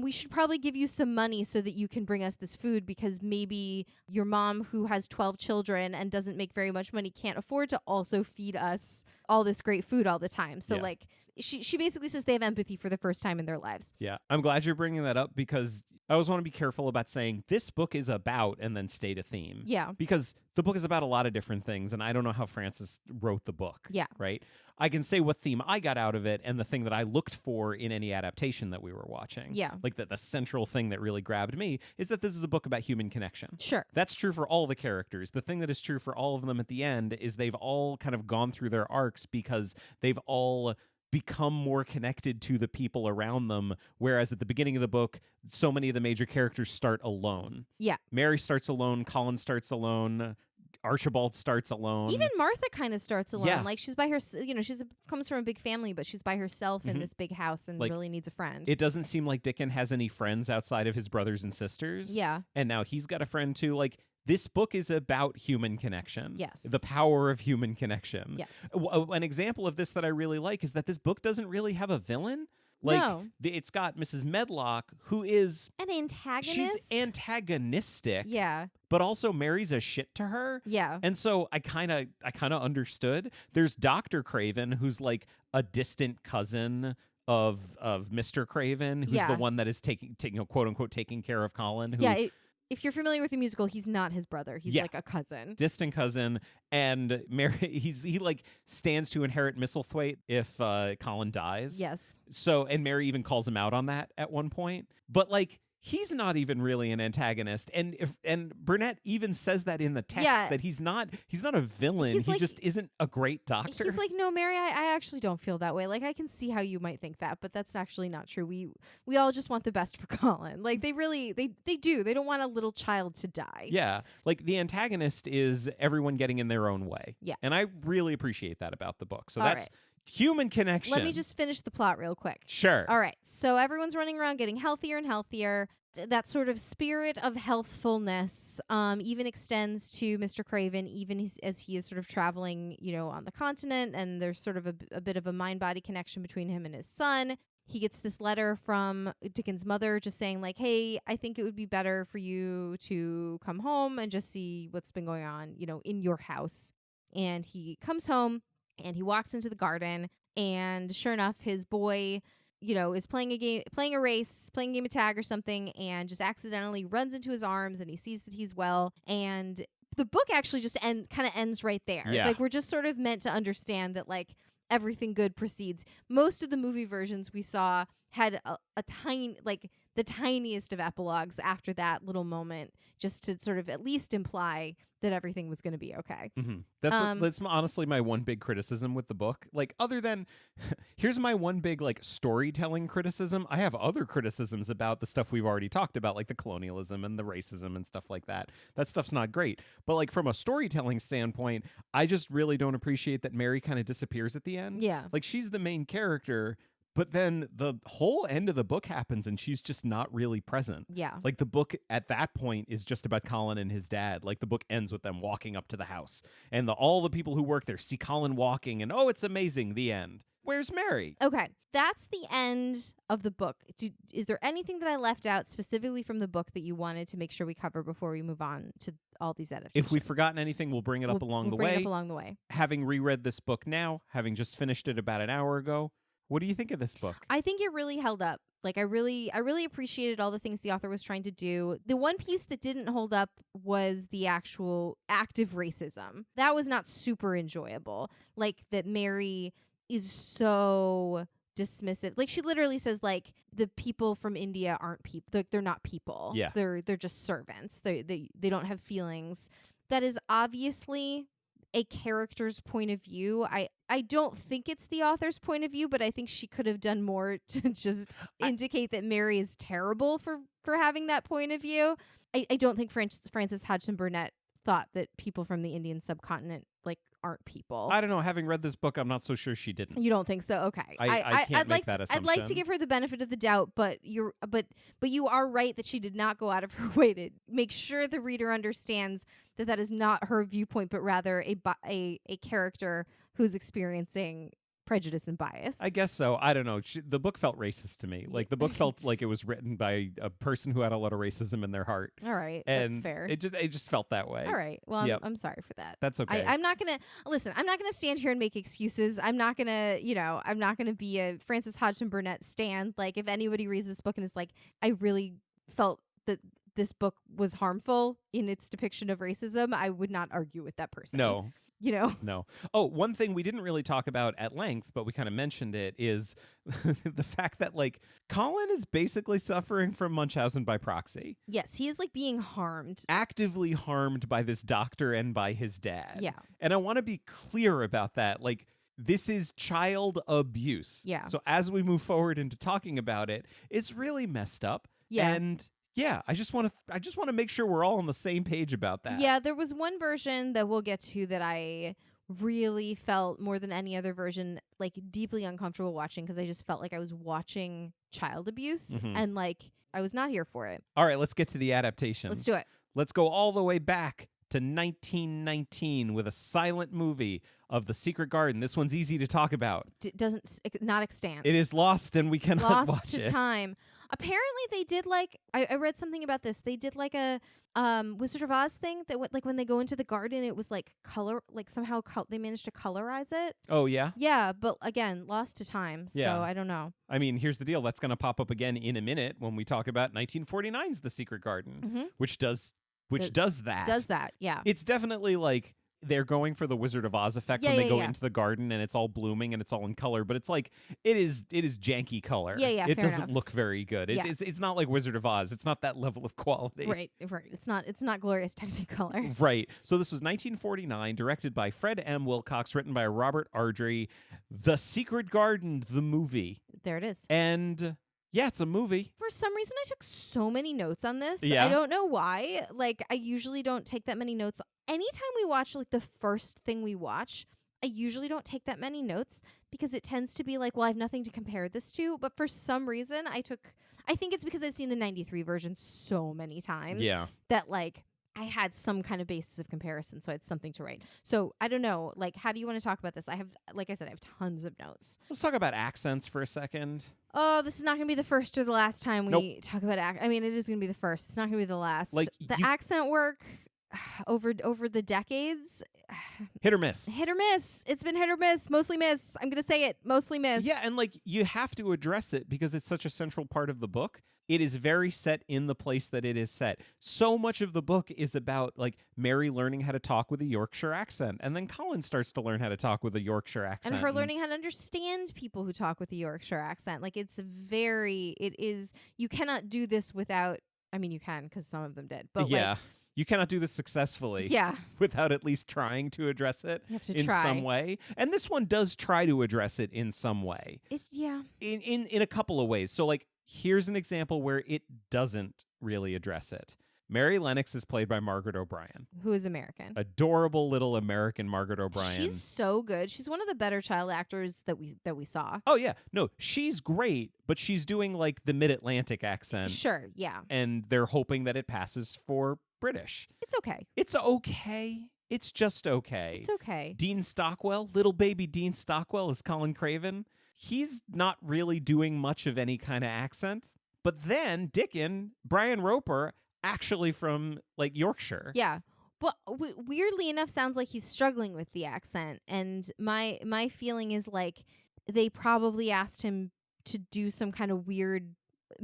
[SPEAKER 2] we should probably give you some money so that you can bring us this food, because maybe your mom, who has 12 children and doesn't make very much money, can't afford to also feed us all this great food all the time. So
[SPEAKER 1] Yeah.
[SPEAKER 2] like she basically says they have empathy for the first time in their lives.
[SPEAKER 1] Yeah. I'm glad you're bringing that up because I always want to be careful about saying this book is about and then state a theme.
[SPEAKER 2] Yeah.
[SPEAKER 1] Because the book is about a lot of different things, and I don't know how Frances wrote the book.
[SPEAKER 2] Yeah.
[SPEAKER 1] Right? I can say what theme I got out of it and the thing that I looked for in any adaptation that we were watching.
[SPEAKER 2] Yeah.
[SPEAKER 1] Like the central thing that really grabbed me is that this is a book about human connection.
[SPEAKER 2] Sure.
[SPEAKER 1] That's true for all the characters. The thing that is true for all of them at the end is they've all kind of gone through their arcs because they've all become more connected to the people around them, whereas at the beginning of the book, so many of the major characters start alone.
[SPEAKER 2] Yeah.
[SPEAKER 1] Mary starts alone, Colin starts alone, Archibald starts alone.
[SPEAKER 2] Even Martha kind of starts alone.
[SPEAKER 1] Yeah.
[SPEAKER 2] Like she's by her, she's comes from a big family, but she's by herself in
[SPEAKER 1] Mhm.
[SPEAKER 2] this big house and
[SPEAKER 1] Like,
[SPEAKER 2] really needs a friend.
[SPEAKER 1] It doesn't seem like Dickon has any friends outside of his brothers and sisters.
[SPEAKER 2] Yeah.
[SPEAKER 1] And now he's got a friend too. Like, this book is about human connection.
[SPEAKER 2] Yes.
[SPEAKER 1] The power of human connection.
[SPEAKER 2] Yes.
[SPEAKER 1] An example of this that I really like is that this book doesn't really have a villain. Like,
[SPEAKER 2] No.
[SPEAKER 1] it's got Mrs. Medlock, who is
[SPEAKER 2] An antagonist.
[SPEAKER 1] she's antagonistic,
[SPEAKER 2] Yeah.
[SPEAKER 1] but also Mary's a shit to her.
[SPEAKER 2] Yeah.
[SPEAKER 1] And so I kind of understood. There's Dr. Craven, who's like a distant cousin of Mr. Craven, who's
[SPEAKER 2] Yeah.
[SPEAKER 1] the one that is taking quote unquote taking care of Colin. Who,
[SPEAKER 2] Yeah. If you're familiar with the musical, he's not his brother. He's
[SPEAKER 1] Yeah.
[SPEAKER 2] like a cousin.
[SPEAKER 1] distant cousin, and Mary he like stands to inherit Misselthwaite if Colin dies.
[SPEAKER 2] Yes.
[SPEAKER 1] So, and Mary even calls him out on that at one point. But like, he's not even really an antagonist, and Burnett even says that in the text
[SPEAKER 2] Yeah.
[SPEAKER 1] that he's not a villain.
[SPEAKER 2] He's
[SPEAKER 1] he
[SPEAKER 2] like-
[SPEAKER 1] just isn't a great doctor.
[SPEAKER 2] He's like, no, Mary, I actually don't feel that way. Like, I can see how you might think that, but that's actually not true. We all just want the best for Colin. Like, they really, they do. They don't want a little child to die.
[SPEAKER 1] Yeah, like the antagonist is everyone getting in their own way.
[SPEAKER 2] Yeah.
[SPEAKER 1] And I really appreciate that about the book. So
[SPEAKER 2] All
[SPEAKER 1] that's human connection.
[SPEAKER 2] Let me just finish the plot real quick.
[SPEAKER 1] Sure.
[SPEAKER 2] All right. So everyone's running around getting healthier and healthier. That sort of spirit of healthfulness even extends to Mr. Craven, even as he is sort of traveling, on the continent, and there's sort of a bit of a mind-body connection between him and his son. He gets this letter from Dickon's mother just saying, like, hey, I think it would be better for you to come home and just see what's been going on, in your house. And he comes home and he walks into the garden, and sure enough, his boy, is playing a game of tag or something, and just accidentally runs into his arms, and he sees that he's well. And the book actually just kind of ends right there.
[SPEAKER 1] Yeah.
[SPEAKER 2] Like, we're just sort of meant to understand that, like, everything good proceeds. Most of the movie versions we saw had a tiny, like, the tiniest of epilogues after that little moment, just to sort of at least imply that everything was going to be okay.
[SPEAKER 1] Mm-hmm. That's honestly my one big criticism with the book. Like, other than, here's my one big like storytelling criticism. I have other criticisms about the stuff we've already talked about, like the colonialism and the racism and stuff like that. That stuff's not great. But like from a storytelling standpoint, I just really don't appreciate that Mary kind of disappears at the end.
[SPEAKER 2] Yeah.
[SPEAKER 1] Like, she's the main character, but then the whole end of the book happens and she's just not really present.
[SPEAKER 2] Yeah.
[SPEAKER 1] Like, the book at that point is just about Colin and his dad. Like, the book ends with them walking up to the house, and all the people who work there see Colin walking, and oh, it's amazing. The end. Where's Mary?
[SPEAKER 2] Okay, that's the end of the book. Is there anything that I left out specifically from the book that you wanted to make sure we cover before we move on to all these adaptations?
[SPEAKER 1] If we've forgotten anything, we'll bring it up along the
[SPEAKER 2] bring it
[SPEAKER 1] way.
[SPEAKER 2] up along the way.
[SPEAKER 1] Having reread this book now, having just finished it about an hour ago, what do you think of this book?
[SPEAKER 2] I think it really held up. Like, I really appreciated all the things the author was trying to do. The one piece that didn't hold up was the actual active racism. That was not super enjoyable. Like, that Mary is so dismissive. Like, she literally says, like, the people from India aren't people. They're not people.
[SPEAKER 1] Yeah.
[SPEAKER 2] They're just servants. They don't have feelings. That is obviously a character's point of view. I don't think it's the author's point of view, but I think she could have done more to just indicate that Mary is terrible for having that point of view. I don't think Frances Hodgson Burnett thought that people from the Indian subcontinent, like, aren't people.
[SPEAKER 1] I don't know. Having read this book, I'm not so sure she didn't.
[SPEAKER 2] You don't think so? Okay.
[SPEAKER 1] I can't make that
[SPEAKER 2] I'd like to
[SPEAKER 1] assumption.
[SPEAKER 2] give her the benefit of the doubt, but you are right that she did not go out of her way to make sure the reader understands that is not her viewpoint, but rather a character who's experiencing prejudice and bias.
[SPEAKER 1] I guess so. I don't know. The book felt racist to me. Like the book felt like it was written by a person who had a lot of racism in their heart.
[SPEAKER 2] All right,
[SPEAKER 1] And
[SPEAKER 2] that's fair.
[SPEAKER 1] it just felt that way.
[SPEAKER 2] All right. Well,
[SPEAKER 1] Yep.
[SPEAKER 2] I'm sorry for that.
[SPEAKER 1] That's okay.
[SPEAKER 2] I'm not gonna listen. I'm not gonna stand here and make excuses. I'm not gonna, I'm not gonna be a Frances Hodgson Burnett stan. Like, if anybody reads this book and is like, I really felt that this book was harmful in its depiction of racism, I would not argue with that person.
[SPEAKER 1] No.
[SPEAKER 2] No.
[SPEAKER 1] Oh, one thing we didn't really talk about at length, but we kind of mentioned it, is the fact that like Colin is basically suffering from Munchausen by proxy.
[SPEAKER 2] Yes, he is like being harmed.
[SPEAKER 1] Actively harmed by this doctor and by his dad.
[SPEAKER 2] Yeah.
[SPEAKER 1] And I want to be clear about that. Like, this is child abuse.
[SPEAKER 2] Yeah.
[SPEAKER 1] So as we move forward into talking about it, it's really messed up.
[SPEAKER 2] Yeah.
[SPEAKER 1] And yeah, I just want to make sure we're all on the same page about that.
[SPEAKER 2] Yeah, there was one version that we'll get to that I really felt more than any other version like deeply uncomfortable watching, because I just felt like I was watching child abuse
[SPEAKER 1] Mhm.
[SPEAKER 2] and like I was not here for it.
[SPEAKER 1] All right, let's get to the adaptations.
[SPEAKER 2] Let's do it.
[SPEAKER 1] Let's go all the way back to 1919 with a silent movie of The Secret Garden. This one's easy to talk about.
[SPEAKER 2] Not extant.
[SPEAKER 1] It is lost and we cannot
[SPEAKER 2] Lost
[SPEAKER 1] watch
[SPEAKER 2] to
[SPEAKER 1] it.
[SPEAKER 2] time. Apparently they did like I read something about this. They did like a Wizard of Oz thing that like when they go into the garden, it was like color, like somehow they managed to colorize it.
[SPEAKER 1] Oh, yeah?
[SPEAKER 2] Yeah, but again, lost to time.
[SPEAKER 1] Yeah.
[SPEAKER 2] So I don't know.
[SPEAKER 1] I mean, here's the deal. That's going to pop up again in a minute when we talk about 1949's The Secret Garden,
[SPEAKER 2] Mm-hmm.
[SPEAKER 1] which does that.
[SPEAKER 2] Does that? Yeah.
[SPEAKER 1] It's definitely like they're going for the Wizard of Oz effect when they go into the garden and it's all blooming and it's all in color, but it's like it is janky color.
[SPEAKER 2] Yeah,
[SPEAKER 1] It
[SPEAKER 2] fair
[SPEAKER 1] doesn't
[SPEAKER 2] enough.
[SPEAKER 1] look very good. It's not like Wizard of Oz. It's not that level of quality.
[SPEAKER 2] Right. It's not glorious Technicolor.
[SPEAKER 1] Right. So this was 1949, directed by Fred M. Wilcox, written by Robert Ardrey. The Secret Garden, the movie.
[SPEAKER 2] There it is.
[SPEAKER 1] And yeah, it's a movie.
[SPEAKER 2] For some reason, I took so many notes on this.
[SPEAKER 1] Yeah.
[SPEAKER 2] I don't know why. Like, I usually don't take that many notes. Anytime we watch, like, the first thing we watch, I usually don't take that many notes because it tends to be like, well, I have nothing to compare this to. But for some reason, I think it's because I've seen the 93 version so many times
[SPEAKER 1] Yeah.
[SPEAKER 2] that, like, I had some kind of basis of comparison, so I had something to write. So I don't know, like, how do you want to talk about this? I have, like I said, I have tons of notes.
[SPEAKER 1] Let's talk about accents for a second.
[SPEAKER 2] Oh, this is not going to be the first or the last time we talk about I mean, it is going to be the first. It's not going to be the last.
[SPEAKER 1] Like,
[SPEAKER 2] the accent work over the decades,
[SPEAKER 1] Hit or miss.
[SPEAKER 2] hit or miss. It's been hit or miss, mostly miss. I'm going to say it, mostly miss.
[SPEAKER 1] Yeah, and like you have to address it because it's such a central part of the book. It is very set in the place that it is set. So much of the book is about like Mary learning how to talk with a Yorkshire accent, and then Colin starts to learn how to talk with a Yorkshire accent.
[SPEAKER 2] And her learning how to understand people who talk with a Yorkshire accent. Like, it is, you cannot do this without, I mean, you can because some of them did. But
[SPEAKER 1] yeah.
[SPEAKER 2] like,
[SPEAKER 1] You cannot do this successfully
[SPEAKER 2] yeah,
[SPEAKER 1] without at least trying to address it
[SPEAKER 2] you have to
[SPEAKER 1] in
[SPEAKER 2] try.
[SPEAKER 1] some way. And this one does try to address it in some way.
[SPEAKER 2] Yeah.
[SPEAKER 1] In a couple of ways. So like here's an example where it doesn't really address it. Mary Lennox is played by Margaret O'Brien.
[SPEAKER 2] Who is American.
[SPEAKER 1] Adorable little American Margaret O'Brien.
[SPEAKER 2] She's so good. She's one of the better child actors that we saw.
[SPEAKER 1] Oh yeah. No, she's great, but she's doing like the mid-Atlantic accent.
[SPEAKER 2] Sure, yeah.
[SPEAKER 1] And they're hoping that it passes for British.
[SPEAKER 2] It's okay.
[SPEAKER 1] It's okay. It's just okay.
[SPEAKER 2] It's okay.
[SPEAKER 1] Dean Stockwell, little baby Dean Stockwell is Colin Craven. He's not really doing much of any kind of accent. But then Dickon, Brian Roper, actually from like Yorkshire.
[SPEAKER 2] Yeah. Well, weirdly enough, sounds like he's struggling with the accent. And my feeling is like they probably asked him to do some kind of weird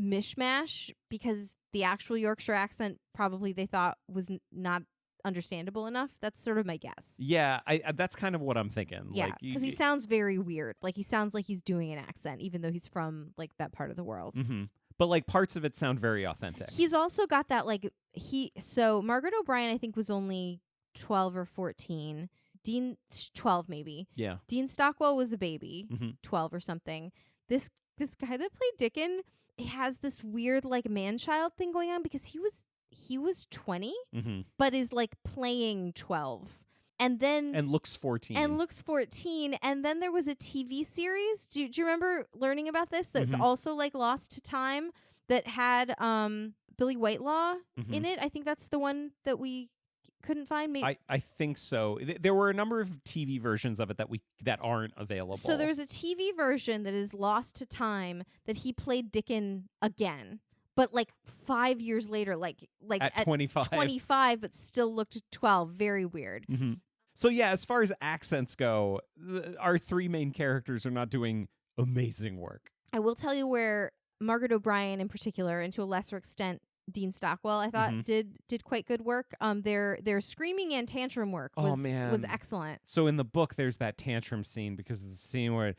[SPEAKER 2] mishmash because the actual Yorkshire accent probably they thought was not understandable enough. That's sort of my guess.
[SPEAKER 1] Yeah, I that's kind of what I'm thinking.
[SPEAKER 2] Yeah,
[SPEAKER 1] Like,
[SPEAKER 2] because he sounds very weird. Like, he sounds like he's doing an accent, even though he's from like that part of the world.
[SPEAKER 1] Mm-hmm. But like parts of it sound very authentic.
[SPEAKER 2] He's also got that like so Margaret O'Brien I think was only 12 or 14. Dean 12 maybe.
[SPEAKER 1] Yeah.
[SPEAKER 2] Dean Stockwell was a baby,
[SPEAKER 1] Mhm.
[SPEAKER 2] 12 or something. This guy that played Dickon has this weird like man-child thing going on because he was 20
[SPEAKER 1] Mm-hmm.
[SPEAKER 2] but is like playing 12. And then
[SPEAKER 1] And looks 14.
[SPEAKER 2] and looks 14. And then there was a TV series. Do you remember learning about this? That's
[SPEAKER 1] Mhm.
[SPEAKER 2] also like lost to time that had Billy Whitelaw
[SPEAKER 1] Mhm.
[SPEAKER 2] in it. I think that's the one that we couldn't find? Maybe.
[SPEAKER 1] I think so. There were a number of TV versions of it that aren't available.
[SPEAKER 2] So there's a TV version that is lost to time that he played Dickon again, but like 5 years later, like
[SPEAKER 1] at 25.
[SPEAKER 2] 25, but still looked 12. Very weird.
[SPEAKER 1] Mm-hmm. So yeah, as far as accents go, our three main characters are not doing amazing work.
[SPEAKER 2] I will tell you where Margaret O'Brien in particular, and to a lesser extent Dean Stockwell, I thought did quite good work. Their screaming and tantrum work was excellent.
[SPEAKER 1] So in the book, there's that tantrum scene because it's the scene where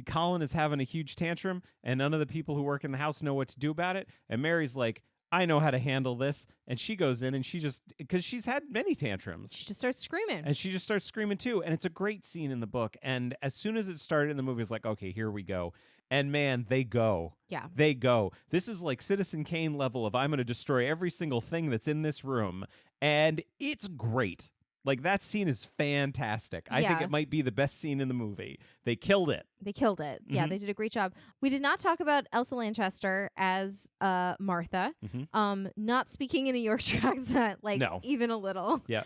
[SPEAKER 1] Colin is having a huge tantrum and none of the people who work in the house know what to do about it. And Mary's like, I know how to handle this. And she goes in and she just, because she's had many tantrums.
[SPEAKER 2] She just starts screaming.
[SPEAKER 1] And she just starts screaming too. And it's a great scene in the book. And as soon as it started in the movie, it's like, okay, here we go. And man, they go.
[SPEAKER 2] Yeah.
[SPEAKER 1] They go. This is like Citizen Kane level of I'm going to destroy every single thing that's in this room. And it's great. Like, that scene is fantastic. I think it might be the best scene in the movie. They killed it.
[SPEAKER 2] Yeah, they did a great job. We did not talk about Elsa Lanchester as Martha. Not speaking in a Yorkshire accent, even a little.
[SPEAKER 1] Yeah.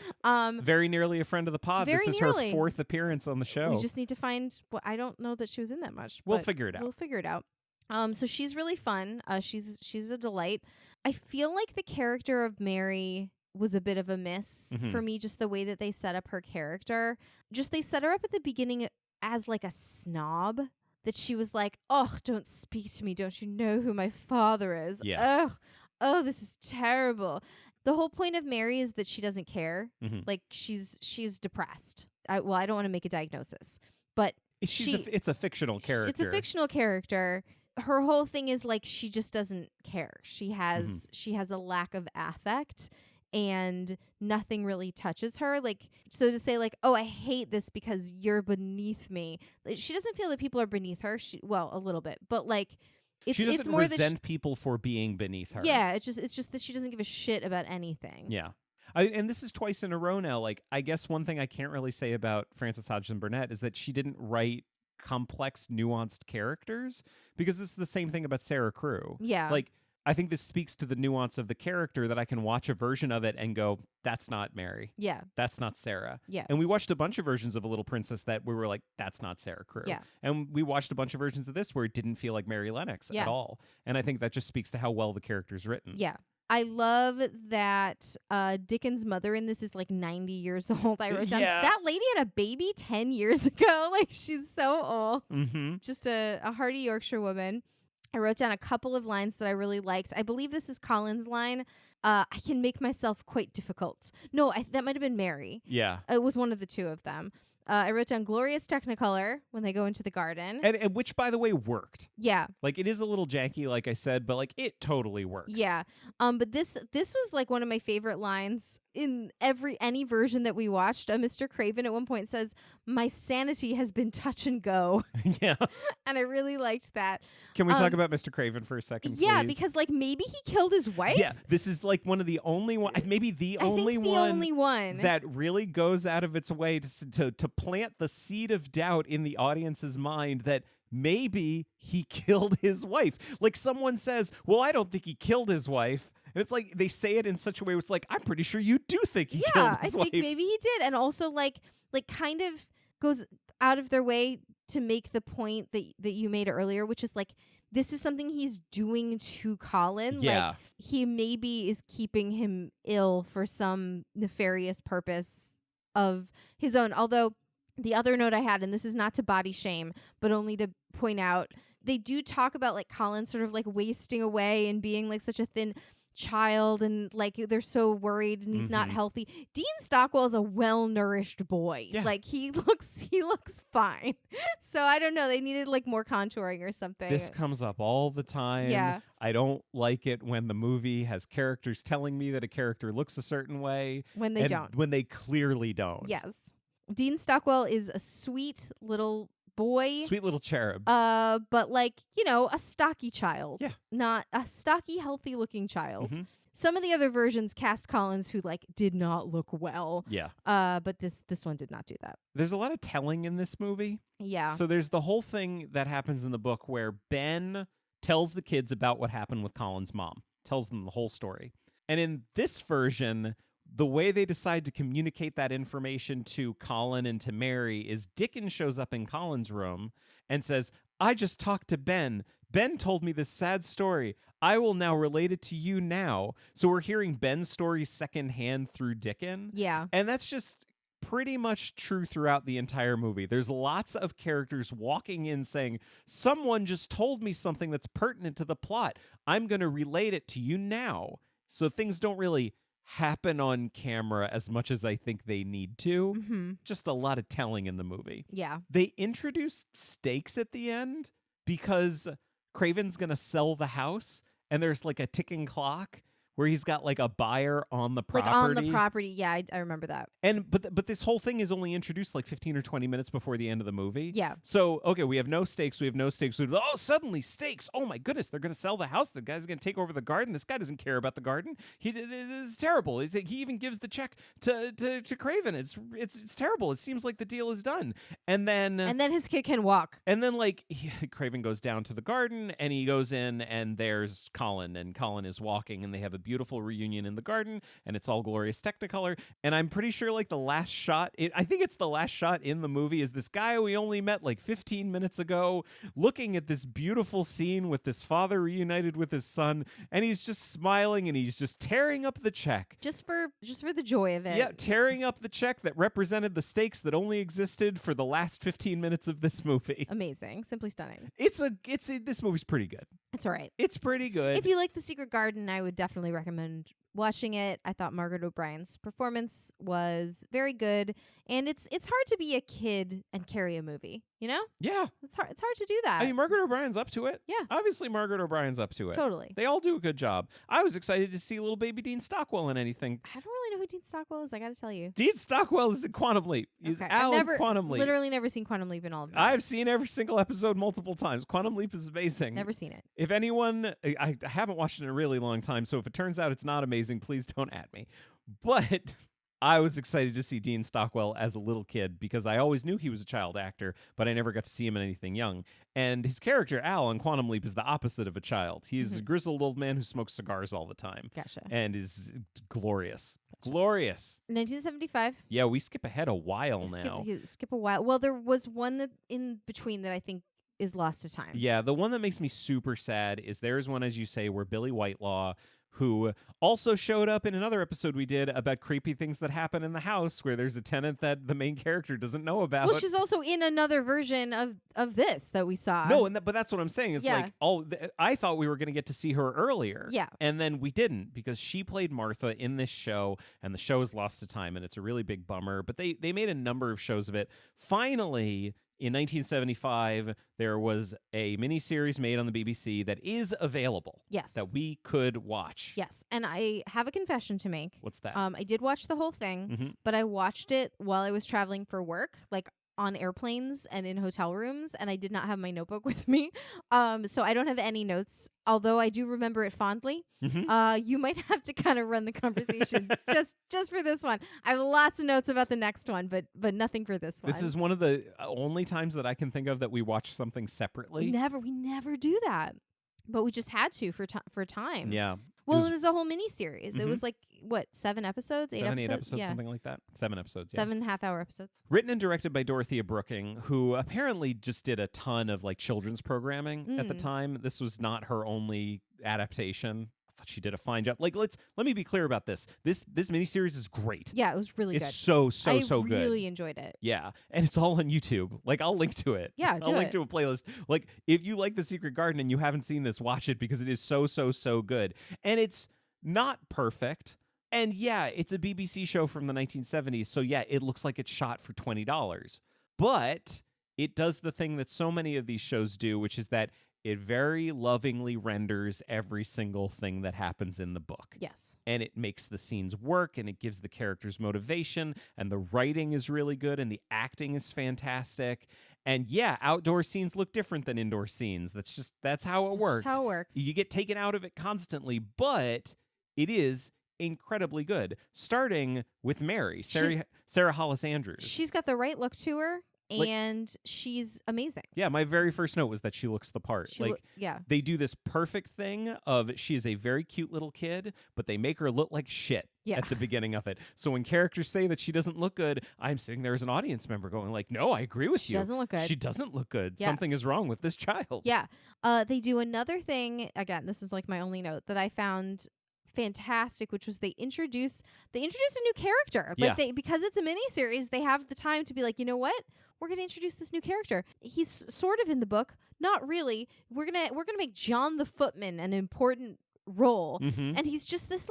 [SPEAKER 1] Very nearly a friend of the pod. This is her fourth appearance on the show.
[SPEAKER 2] We just need to find. Well, I don't know that she was in that much.
[SPEAKER 1] We'll figure it out.
[SPEAKER 2] We'll figure it out. So she's really fun. She's a delight. I feel like the character of Mary was a bit of a miss for me, just the way that they set up her character. Just they set her up at the beginning as like a snob, that she was like, oh, don't speak to me. Don't you know who my father is?
[SPEAKER 1] Yeah.
[SPEAKER 2] Oh, this is terrible. The whole point of Mary is that she doesn't care. Like she's depressed. I don't want to make a diagnosis, but
[SPEAKER 1] it's a fictional character.
[SPEAKER 2] It's a fictional character. Her whole thing is like she just doesn't care. She has a lack of affect. And nothing really touches her. Like, so to say like, oh, I hate this because you're beneath me. She doesn't feel that people are beneath her. Well, a little bit, but like,
[SPEAKER 1] she doesn't
[SPEAKER 2] it's more
[SPEAKER 1] resent people for being beneath her.
[SPEAKER 2] Yeah, it's just that she doesn't give a shit about anything.
[SPEAKER 1] Yeah. And this is twice in a row now. Like, I guess one thing I can't really say about Frances Hodgson Burnett is that she didn't write complex, nuanced characters, because this is the same thing about Sarah Crew.
[SPEAKER 2] Yeah.
[SPEAKER 1] Like, I think this speaks to the nuance of the character, that I can watch a version of it and go, that's not Mary.
[SPEAKER 2] Yeah.
[SPEAKER 1] That's not Sarah.
[SPEAKER 2] Yeah.
[SPEAKER 1] And we watched a bunch of versions of A Little Princess that we were like, that's not Sarah Crew.
[SPEAKER 2] Yeah.
[SPEAKER 1] And we watched a bunch of versions of this where it didn't feel like Mary Lennox at all. And I think that just speaks to how well the character's written.
[SPEAKER 2] Yeah. I love that Dickon's mother in this is like 90 years old. I wrote down, that lady had a baby 10 years ago. Like, she's so old. Just a hearty Yorkshire woman. I wrote down a couple of lines that I really liked. I believe this is Colin's line. I can make myself quite difficult. No, that might have been Mary.
[SPEAKER 1] Yeah.
[SPEAKER 2] It was one of the two of them. I wrote down glorious Technicolor when they go into the garden.
[SPEAKER 1] And which, by the way, worked.
[SPEAKER 2] Yeah.
[SPEAKER 1] Like, it is a little janky, like I said, but like it totally works.
[SPEAKER 2] Yeah. But this was like one of my favorite lines in any version that we watched. Mr. Craven at one point says, "My sanity has been touch and go."
[SPEAKER 1] Yeah.
[SPEAKER 2] And I really liked that.
[SPEAKER 1] Can we talk about Mr. Craven for a second,
[SPEAKER 2] yeah,
[SPEAKER 1] please?
[SPEAKER 2] Because like maybe he killed his wife.
[SPEAKER 1] Yeah, this is like one of the only one, maybe the only one that really goes out of its way to plant the seed of doubt in the audience's mind that maybe he killed his wife. Like, someone says, well, I don't think he killed his wife. And it's like they say it in such a way where it's like, I'm pretty sure you do think he killed his wife.
[SPEAKER 2] I think maybe he did. And also like kind of goes out of their way to make the point that you made earlier, which is like, this is something he's doing to Colin.
[SPEAKER 1] Yeah.
[SPEAKER 2] Like, he maybe is keeping him ill for some nefarious purpose of his own. Although the other note I had, and this is not to body shame, but only to point out, they do talk about like Colin sort of like wasting away and being like such a thin child, and like they're so worried and he's not healthy. Dean Stockwell is a well-nourished boy.
[SPEAKER 1] Yeah.
[SPEAKER 2] Like, he looks fine. So I don't know, they needed like more contouring or something.
[SPEAKER 1] This comes up all the time.
[SPEAKER 2] Yeah.
[SPEAKER 1] I don't like it when the movie has characters telling me that a character looks a certain way
[SPEAKER 2] when they don't.
[SPEAKER 1] When they clearly don't.
[SPEAKER 2] Yes. Dean Stockwell is a sweet little boy.
[SPEAKER 1] Sweet little cherub.
[SPEAKER 2] But like, a stocky child.
[SPEAKER 1] Yeah.
[SPEAKER 2] Not a stocky, healthy looking child. Some of the other versions cast Collins who like did not look well.
[SPEAKER 1] Yeah.
[SPEAKER 2] But this one did not do that.
[SPEAKER 1] There's a lot of telling in this movie.
[SPEAKER 2] Yeah.
[SPEAKER 1] So there's the whole thing that happens in the book where Ben tells the kids about what happened with Colin's mom. Tells them the whole story. And in this version, the way they decide to communicate that information to Colin and to Mary is Dickens shows up in Colin's room and says, I just talked to Ben. Ben told me this sad story. I will now relate it to you now. So we're hearing Ben's story secondhand through Dickens.
[SPEAKER 2] Yeah.
[SPEAKER 1] And that's just pretty much true throughout the entire movie. There's lots of characters walking in saying, someone just told me something that's pertinent to the plot. I'm going to relate it to you now. So things don't really happen on camera as much as I think they need to.
[SPEAKER 2] Mm-hmm.
[SPEAKER 1] Just a lot of telling in the movie.
[SPEAKER 2] Yeah.
[SPEAKER 1] They introduced stakes at the end because Craven's going to sell the house and there's like a ticking clock where he's got like a buyer on the property.
[SPEAKER 2] Like on the property. Yeah, I remember that.
[SPEAKER 1] And but this whole thing is only introduced like 15 or 20 minutes before the end of the movie.
[SPEAKER 2] Yeah.
[SPEAKER 1] So, okay, we have no stakes. Oh, suddenly stakes. Oh my goodness, they're going to sell the house. The guy's going to take over the garden. This guy doesn't care about the garden. It is terrible. He even gives the check to Craven. It's terrible. It seems like the deal is done. And then
[SPEAKER 2] his kid can walk.
[SPEAKER 1] And then like Craven goes down to the garden and he goes in and there's Colin, and Colin is walking and they have a beautiful reunion in the garden and it's all glorious Technicolor. And I'm pretty sure like the last shot, I think it's the last shot in the movie, is this guy we only met like 15 minutes ago looking at this beautiful scene with this father reunited with his son, and he's just smiling and he's just tearing up the check.
[SPEAKER 2] Just for the joy of it.
[SPEAKER 1] Yeah, tearing up the check that represented the stakes that only existed for the last 15 minutes of this movie.
[SPEAKER 2] Amazing. Simply stunning.
[SPEAKER 1] This movie's pretty good.
[SPEAKER 2] It's all right.
[SPEAKER 1] It's pretty good.
[SPEAKER 2] If you like The Secret Garden, I would definitely recommend watching it. I thought Margaret O'Brien's performance was very good, and it's hard to be a kid and carry a movie, you know?
[SPEAKER 1] Yeah.
[SPEAKER 2] It's hard to do that.
[SPEAKER 1] I mean, Margaret O'Brien's up to it.
[SPEAKER 2] Yeah.
[SPEAKER 1] Obviously, Margaret O'Brien's up to it.
[SPEAKER 2] Totally.
[SPEAKER 1] They all do a good job. I was excited to see little baby Dean Stockwell in anything.
[SPEAKER 2] I don't really know who Dean Stockwell is, I gotta tell you.
[SPEAKER 1] Dean Stockwell is in Quantum Leap. He's
[SPEAKER 2] Okay.
[SPEAKER 1] Al
[SPEAKER 2] I've
[SPEAKER 1] in Quantum Leap.
[SPEAKER 2] literally never seen Quantum Leap in all of them.
[SPEAKER 1] I've seen every single episode multiple times. Quantum Leap is amazing.
[SPEAKER 2] Never seen it.
[SPEAKER 1] If anyone, I haven't watched it in a really long time, so if it turns out it's not amazing, please don't at me. But I was excited to see Dean Stockwell as a little kid because I always knew he was a child actor, but I never got to see him in anything young. And his character, Al, in Quantum Leap is the opposite of a child. He's a grizzled old man who smokes cigars all the time.
[SPEAKER 2] Gotcha.
[SPEAKER 1] And is glorious. Glorious.
[SPEAKER 2] 1975.
[SPEAKER 1] Yeah, we skip ahead a while now.
[SPEAKER 2] Skip a while. Well, there was one that in between that I think is lost to time.
[SPEAKER 1] Yeah, the one that makes me super sad is there's one, as you say, where Billy Whitelaw, who also showed up in another episode we did about creepy things that happen in the house where there's a tenant that the main character doesn't know about.
[SPEAKER 2] Well, she's also in another version of this that we saw.
[SPEAKER 1] No, but that's what I'm saying. It's
[SPEAKER 2] Yeah.
[SPEAKER 1] like, I thought we were going to get to see her earlier.
[SPEAKER 2] Yeah.
[SPEAKER 1] And then we didn't because she played Martha in this show, and the show is lost to time, and it's a really big bummer. But they made a number of shows of it. Finally, in 1975, there was a miniseries made on the BBC that is available.
[SPEAKER 2] Yes.
[SPEAKER 1] That we could watch.
[SPEAKER 2] Yes. And I have a confession to make.
[SPEAKER 1] What's that?
[SPEAKER 2] I did watch the whole thing,
[SPEAKER 1] Mhm.
[SPEAKER 2] but I watched it while I was traveling for work, like on airplanes and in hotel rooms, and I did not have my notebook with me. So I don't have any notes, although I do remember it fondly.
[SPEAKER 1] Mhm.
[SPEAKER 2] You might have to kind of run the conversation just for this one. I have lots of notes about the next one, but nothing for this one.
[SPEAKER 1] This is one of the only times that I can think of that we watch something separately.
[SPEAKER 2] we never do that, but we just had to for time.
[SPEAKER 1] Yeah.
[SPEAKER 2] Well, it was a whole mini series. It
[SPEAKER 1] Mhm.
[SPEAKER 2] was like what, 7 episodes, 8
[SPEAKER 1] 7,
[SPEAKER 2] episodes,
[SPEAKER 1] 8 episodes,
[SPEAKER 2] yeah,
[SPEAKER 1] something like that. 7 episodes. Yeah.
[SPEAKER 2] 7 half-hour episodes.
[SPEAKER 1] Written and directed by Dorothea Brooking, who apparently just did a ton of like children's programming at the time. This was not her only adaptation. I thought she did a fine job. Like, let me be clear about this. This miniseries is great.
[SPEAKER 2] Yeah, it was really
[SPEAKER 1] It's
[SPEAKER 2] good.
[SPEAKER 1] so
[SPEAKER 2] I
[SPEAKER 1] good.
[SPEAKER 2] really enjoyed it.
[SPEAKER 1] Yeah, and it's all on YouTube. Like, I'll link to it.
[SPEAKER 2] Yeah,
[SPEAKER 1] I'll link to a playlist. Like, if you like The Secret Garden and you haven't seen this, watch it because it is so good. And it's not perfect. And yeah, it's a BBC show from the 1970s. So yeah, it looks like it's shot for $20. But it does the thing that so many of these shows do, which is that it very lovingly renders every single thing that happens in the book.
[SPEAKER 2] Yes.
[SPEAKER 1] And it makes the scenes work, and it gives the characters motivation, and the writing is really good, and the acting is fantastic. And yeah, outdoor scenes look different than indoor scenes. That's how it works.
[SPEAKER 2] That's how it works.
[SPEAKER 1] You get taken out of it constantly, but it is incredibly good. Starting with Mary, Sarah Hollis Andrews.
[SPEAKER 2] She's got the right look to her, and she's amazing.
[SPEAKER 1] Yeah, my very first note was that she looks the part.
[SPEAKER 2] Yeah.
[SPEAKER 1] They do this perfect thing of she is a very cute little kid, but they make her look like shit
[SPEAKER 2] Yeah.
[SPEAKER 1] at the beginning of it. So when characters say that she doesn't look good, I'm sitting there as an audience member going like, no, I agree with
[SPEAKER 2] She
[SPEAKER 1] you.
[SPEAKER 2] doesn't look good.
[SPEAKER 1] She doesn't look good.
[SPEAKER 2] Yeah.
[SPEAKER 1] Something is wrong with this child.
[SPEAKER 2] Yeah. They do another thing, again, this is like my only note, that I found fantastic, which was they introduce a new character.
[SPEAKER 1] Yeah.
[SPEAKER 2] Because it's a miniseries, they have the time to be like, you know what? We're gonna introduce this new character. He's sort of in the book, not really. We're gonna make John the Footman an important role.
[SPEAKER 1] Mhm.
[SPEAKER 2] And he's just this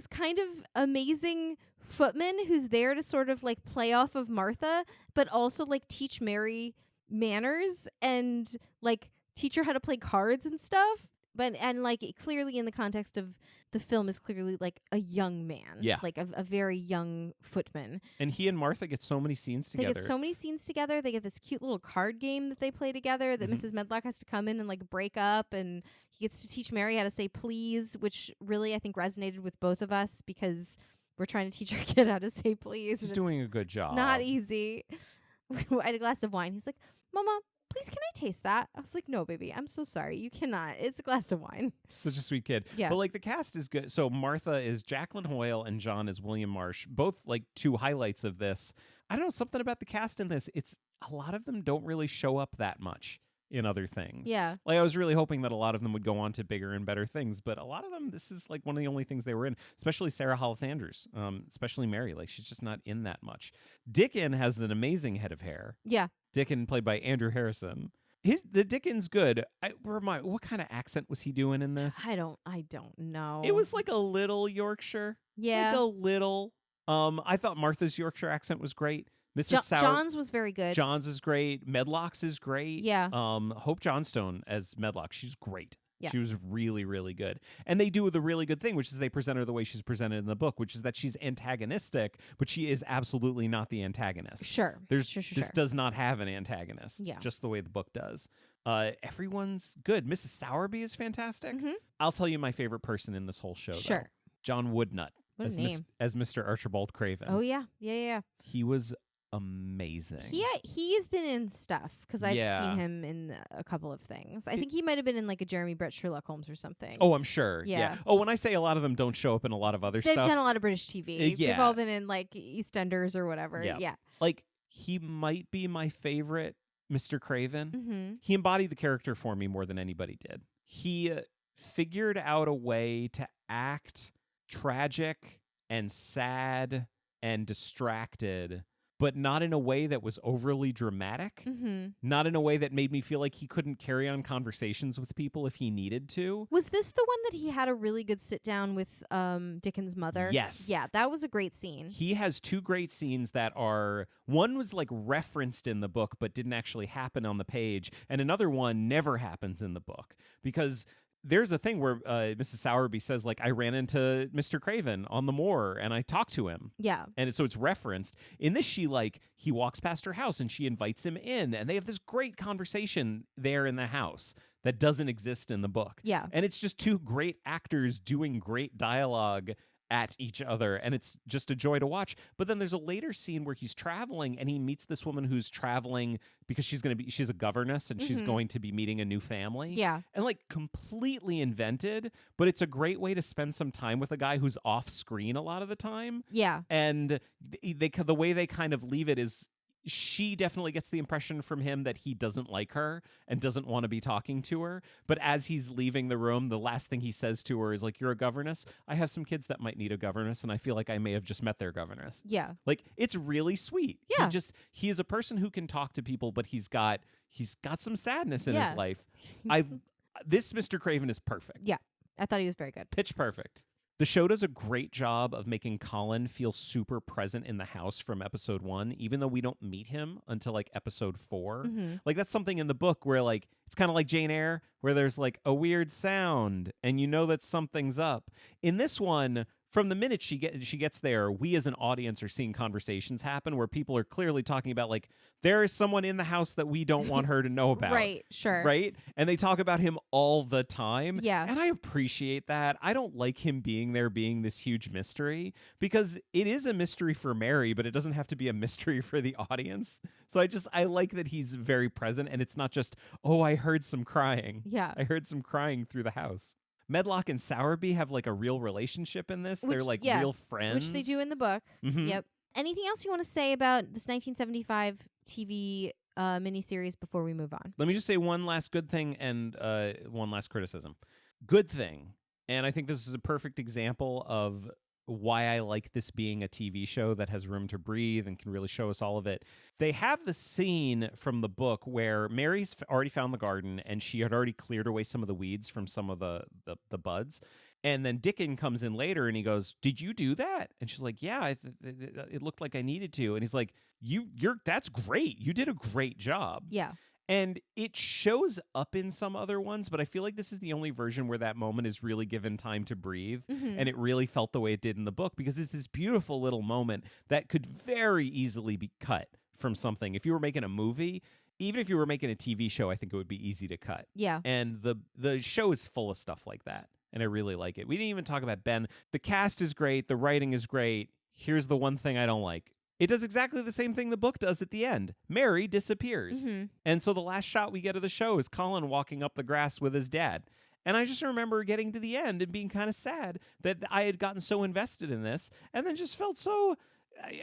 [SPEAKER 2] kind of amazing footman who's there to sort of like play off of Martha, but also like teach Mary manners and like teach her how to play cards and stuff. And like clearly in the context of the film is clearly like a young man.
[SPEAKER 1] Yeah.
[SPEAKER 2] Like a very young footman.
[SPEAKER 1] And he and Martha get so many scenes together.
[SPEAKER 2] They get so many scenes together. They get this cute little card game that they play together that
[SPEAKER 1] Mhm.
[SPEAKER 2] Mrs. Medlock has to come in and like break up, and he gets to teach Mary how to say please, which really I think resonated with both of us because we're trying to teach our kid how to say please.
[SPEAKER 1] He's
[SPEAKER 2] and
[SPEAKER 1] doing a good job.
[SPEAKER 2] it's not easy. I had a glass of wine. He's like, Mama, please can I taste that? I was like, no, baby, I'm so sorry. You cannot. It's a glass of wine.
[SPEAKER 1] Such a sweet kid.
[SPEAKER 2] Yeah.
[SPEAKER 1] But like the cast is good. So Martha is Jacqueline Hoyle and John is William Marsh. Both like two highlights of this. I don't know, something about the cast in this. It's a lot of them don't really show up that much in other things.
[SPEAKER 2] Yeah.
[SPEAKER 1] Like I was really hoping that a lot of them would go on to bigger and better things, but a lot of them, this is like one of the only things they were in, especially Sarah Hollis Andrews, especially Mary. Like she's just not in that much. Dickon has an amazing head of hair.
[SPEAKER 2] Yeah.
[SPEAKER 1] Dickon played by Andrew Harrison. The Dickon's good. What kind of accent was he doing in this?
[SPEAKER 2] I don't know.
[SPEAKER 1] It was like a little Yorkshire.
[SPEAKER 2] yeah.
[SPEAKER 1] Like a little. I thought Martha's Yorkshire accent was great. Mrs.
[SPEAKER 2] John's was very good.
[SPEAKER 1] John's is great. Medlock's is great.
[SPEAKER 2] Yeah.
[SPEAKER 1] Hope Johnstone as Medlock, she's great.
[SPEAKER 2] Yeah.
[SPEAKER 1] She was really, really good. And they do the really good thing, which is they present her the way she's presented in the book, which is that she's antagonistic, but she is absolutely not the antagonist.
[SPEAKER 2] Sure.
[SPEAKER 1] This
[SPEAKER 2] Sure.
[SPEAKER 1] does not have an antagonist.
[SPEAKER 2] Yeah.
[SPEAKER 1] Just the way the book does. Everyone's good. Mrs. Sowerby is fantastic.
[SPEAKER 2] Mhm.
[SPEAKER 1] I'll tell you my favorite person in this whole show.
[SPEAKER 2] Sure.
[SPEAKER 1] Though. John Woodnutt
[SPEAKER 2] What a
[SPEAKER 1] as,
[SPEAKER 2] name.
[SPEAKER 1] as Mr. Archibald Craven.
[SPEAKER 2] Oh yeah. Yeah.
[SPEAKER 1] He was amazing.
[SPEAKER 2] He's been in stuff because I've
[SPEAKER 1] Yeah.
[SPEAKER 2] seen him in a couple of things. I think he might have been in like a Jeremy Brett Sherlock Holmes or something.
[SPEAKER 1] Oh, I'm sure.
[SPEAKER 2] Yeah.
[SPEAKER 1] Oh, when I say a lot of them don't show up in a lot of other
[SPEAKER 2] They've
[SPEAKER 1] stuff,
[SPEAKER 2] done a lot of British TV. They've
[SPEAKER 1] yeah.
[SPEAKER 2] all been in like EastEnders or whatever.
[SPEAKER 1] Yeah.
[SPEAKER 2] Yeah.
[SPEAKER 1] like he might be my favorite Mr. Craven.
[SPEAKER 2] Mm-hmm.
[SPEAKER 1] He embodied the character for me more than anybody did. He figured out a way to act tragic and sad and distracted, but not in a way that was overly dramatic.
[SPEAKER 2] Mm-hmm.
[SPEAKER 1] Not in a way that made me feel like he couldn't carry on conversations with people if he needed to.
[SPEAKER 2] Was this the one that he had a really good sit down with Dickon's mother?
[SPEAKER 1] Yes.
[SPEAKER 2] Yeah, that was a great scene.
[SPEAKER 1] He has two great scenes that are, one was like referenced in the book but didn't actually happen on the page, and another one never happens in the book because there's a thing where Mrs. Sowerby says, like, I ran into Mr. Craven on the moor and I talked to him.
[SPEAKER 2] Yeah.
[SPEAKER 1] And so it's referenced. In this, he walks past her house and she invites him in and they have this great conversation there in the house that doesn't exist in the book.
[SPEAKER 2] Yeah.
[SPEAKER 1] And it's just two great actors doing great dialogue at each other, and it's just a joy to watch. But then there's a later scene where he's traveling and he meets this woman who's traveling because she's a governess and she's
[SPEAKER 2] Mhm.
[SPEAKER 1] going to be meeting a new family.
[SPEAKER 2] Yeah.
[SPEAKER 1] And like completely invented, but it's a great way to spend some time with a guy who's off screen a lot of the time.
[SPEAKER 2] Yeah.
[SPEAKER 1] And the way they kind of leave it is she definitely gets the impression from him that he doesn't like her and doesn't want to be talking to her. But as he's leaving the room, the last thing he says to her is like, "You're a governess? I have some kids that might need a governess, and I feel like I may have just met their governess."
[SPEAKER 2] Yeah.
[SPEAKER 1] Like, it's really sweet.
[SPEAKER 2] Yeah.
[SPEAKER 1] He is a person who can talk to people, but he's got some sadness in
[SPEAKER 2] Yeah.
[SPEAKER 1] his life.
[SPEAKER 2] He's-
[SPEAKER 1] This Mr. Craven is perfect.
[SPEAKER 2] Yeah. I thought he was very good.
[SPEAKER 1] Pitch perfect. The show does a great job of making Colin feel super present in the house from episode 1, even though we don't meet him until like episode 4.
[SPEAKER 2] Mhm.
[SPEAKER 1] Like, that's something in the book where like it's kind of like Jane Eyre, where there's like a weird sound and you know that something's up. In this one, from the minute she gets there, we as an audience are seeing conversations happen where people are clearly talking about, like, there is someone in the house that we don't want her to know about.
[SPEAKER 2] Right, sure.
[SPEAKER 1] Right? And they talk about him all the time.
[SPEAKER 2] Yeah.
[SPEAKER 1] And I appreciate that. I don't like him being there being this huge mystery, because it is a mystery for Mary, but it doesn't have to be a mystery for the audience. So I like that he's very present, and it's not just, oh, I heard some crying.
[SPEAKER 2] Yeah.
[SPEAKER 1] I heard some crying through the house. Medlock and Sowerby have like a real relationship in this. They're like real friends.
[SPEAKER 2] Which they do in the book.
[SPEAKER 1] Mhm.
[SPEAKER 2] Yep. Anything else you want to say about this 1975 TV miniseries before we move on?
[SPEAKER 1] Let me just say one last good thing and one last criticism. Good thing, and I think this is a perfect example of why I like this being a TV show that has room to breathe and can really show us all of it. They have the scene from the book where Mary's already found the garden, and she had already cleared away some of the weeds from some of the buds. And then Dickon comes in later and he goes, "Did you do that?" And she's like, "Yeah, it looked like I needed to." And he's like, that's great. You did a great job."
[SPEAKER 2] Yeah.
[SPEAKER 1] And it shows up in some other ones, but I feel like this is the only version where that moment is really given time to breathe.
[SPEAKER 2] Mhm.
[SPEAKER 1] And it really felt the way it did in the book, because it's this beautiful little moment that could very easily be cut from something. If you were making a movie, even if you were making a TV show, I think it would be easy to cut.
[SPEAKER 2] Yeah.
[SPEAKER 1] And the show is full of stuff like that. And I really like it. We didn't even talk about Ben. The cast is great. The writing is great. Here's the one thing I don't like. It does exactly the same thing the book does at the end. Mary disappears.
[SPEAKER 2] Mhm.
[SPEAKER 1] And so the last shot we get of the show is Colin walking up the grass with his dad. And I just remember getting to the end and being kind of sad that I had gotten so invested in this, and then just felt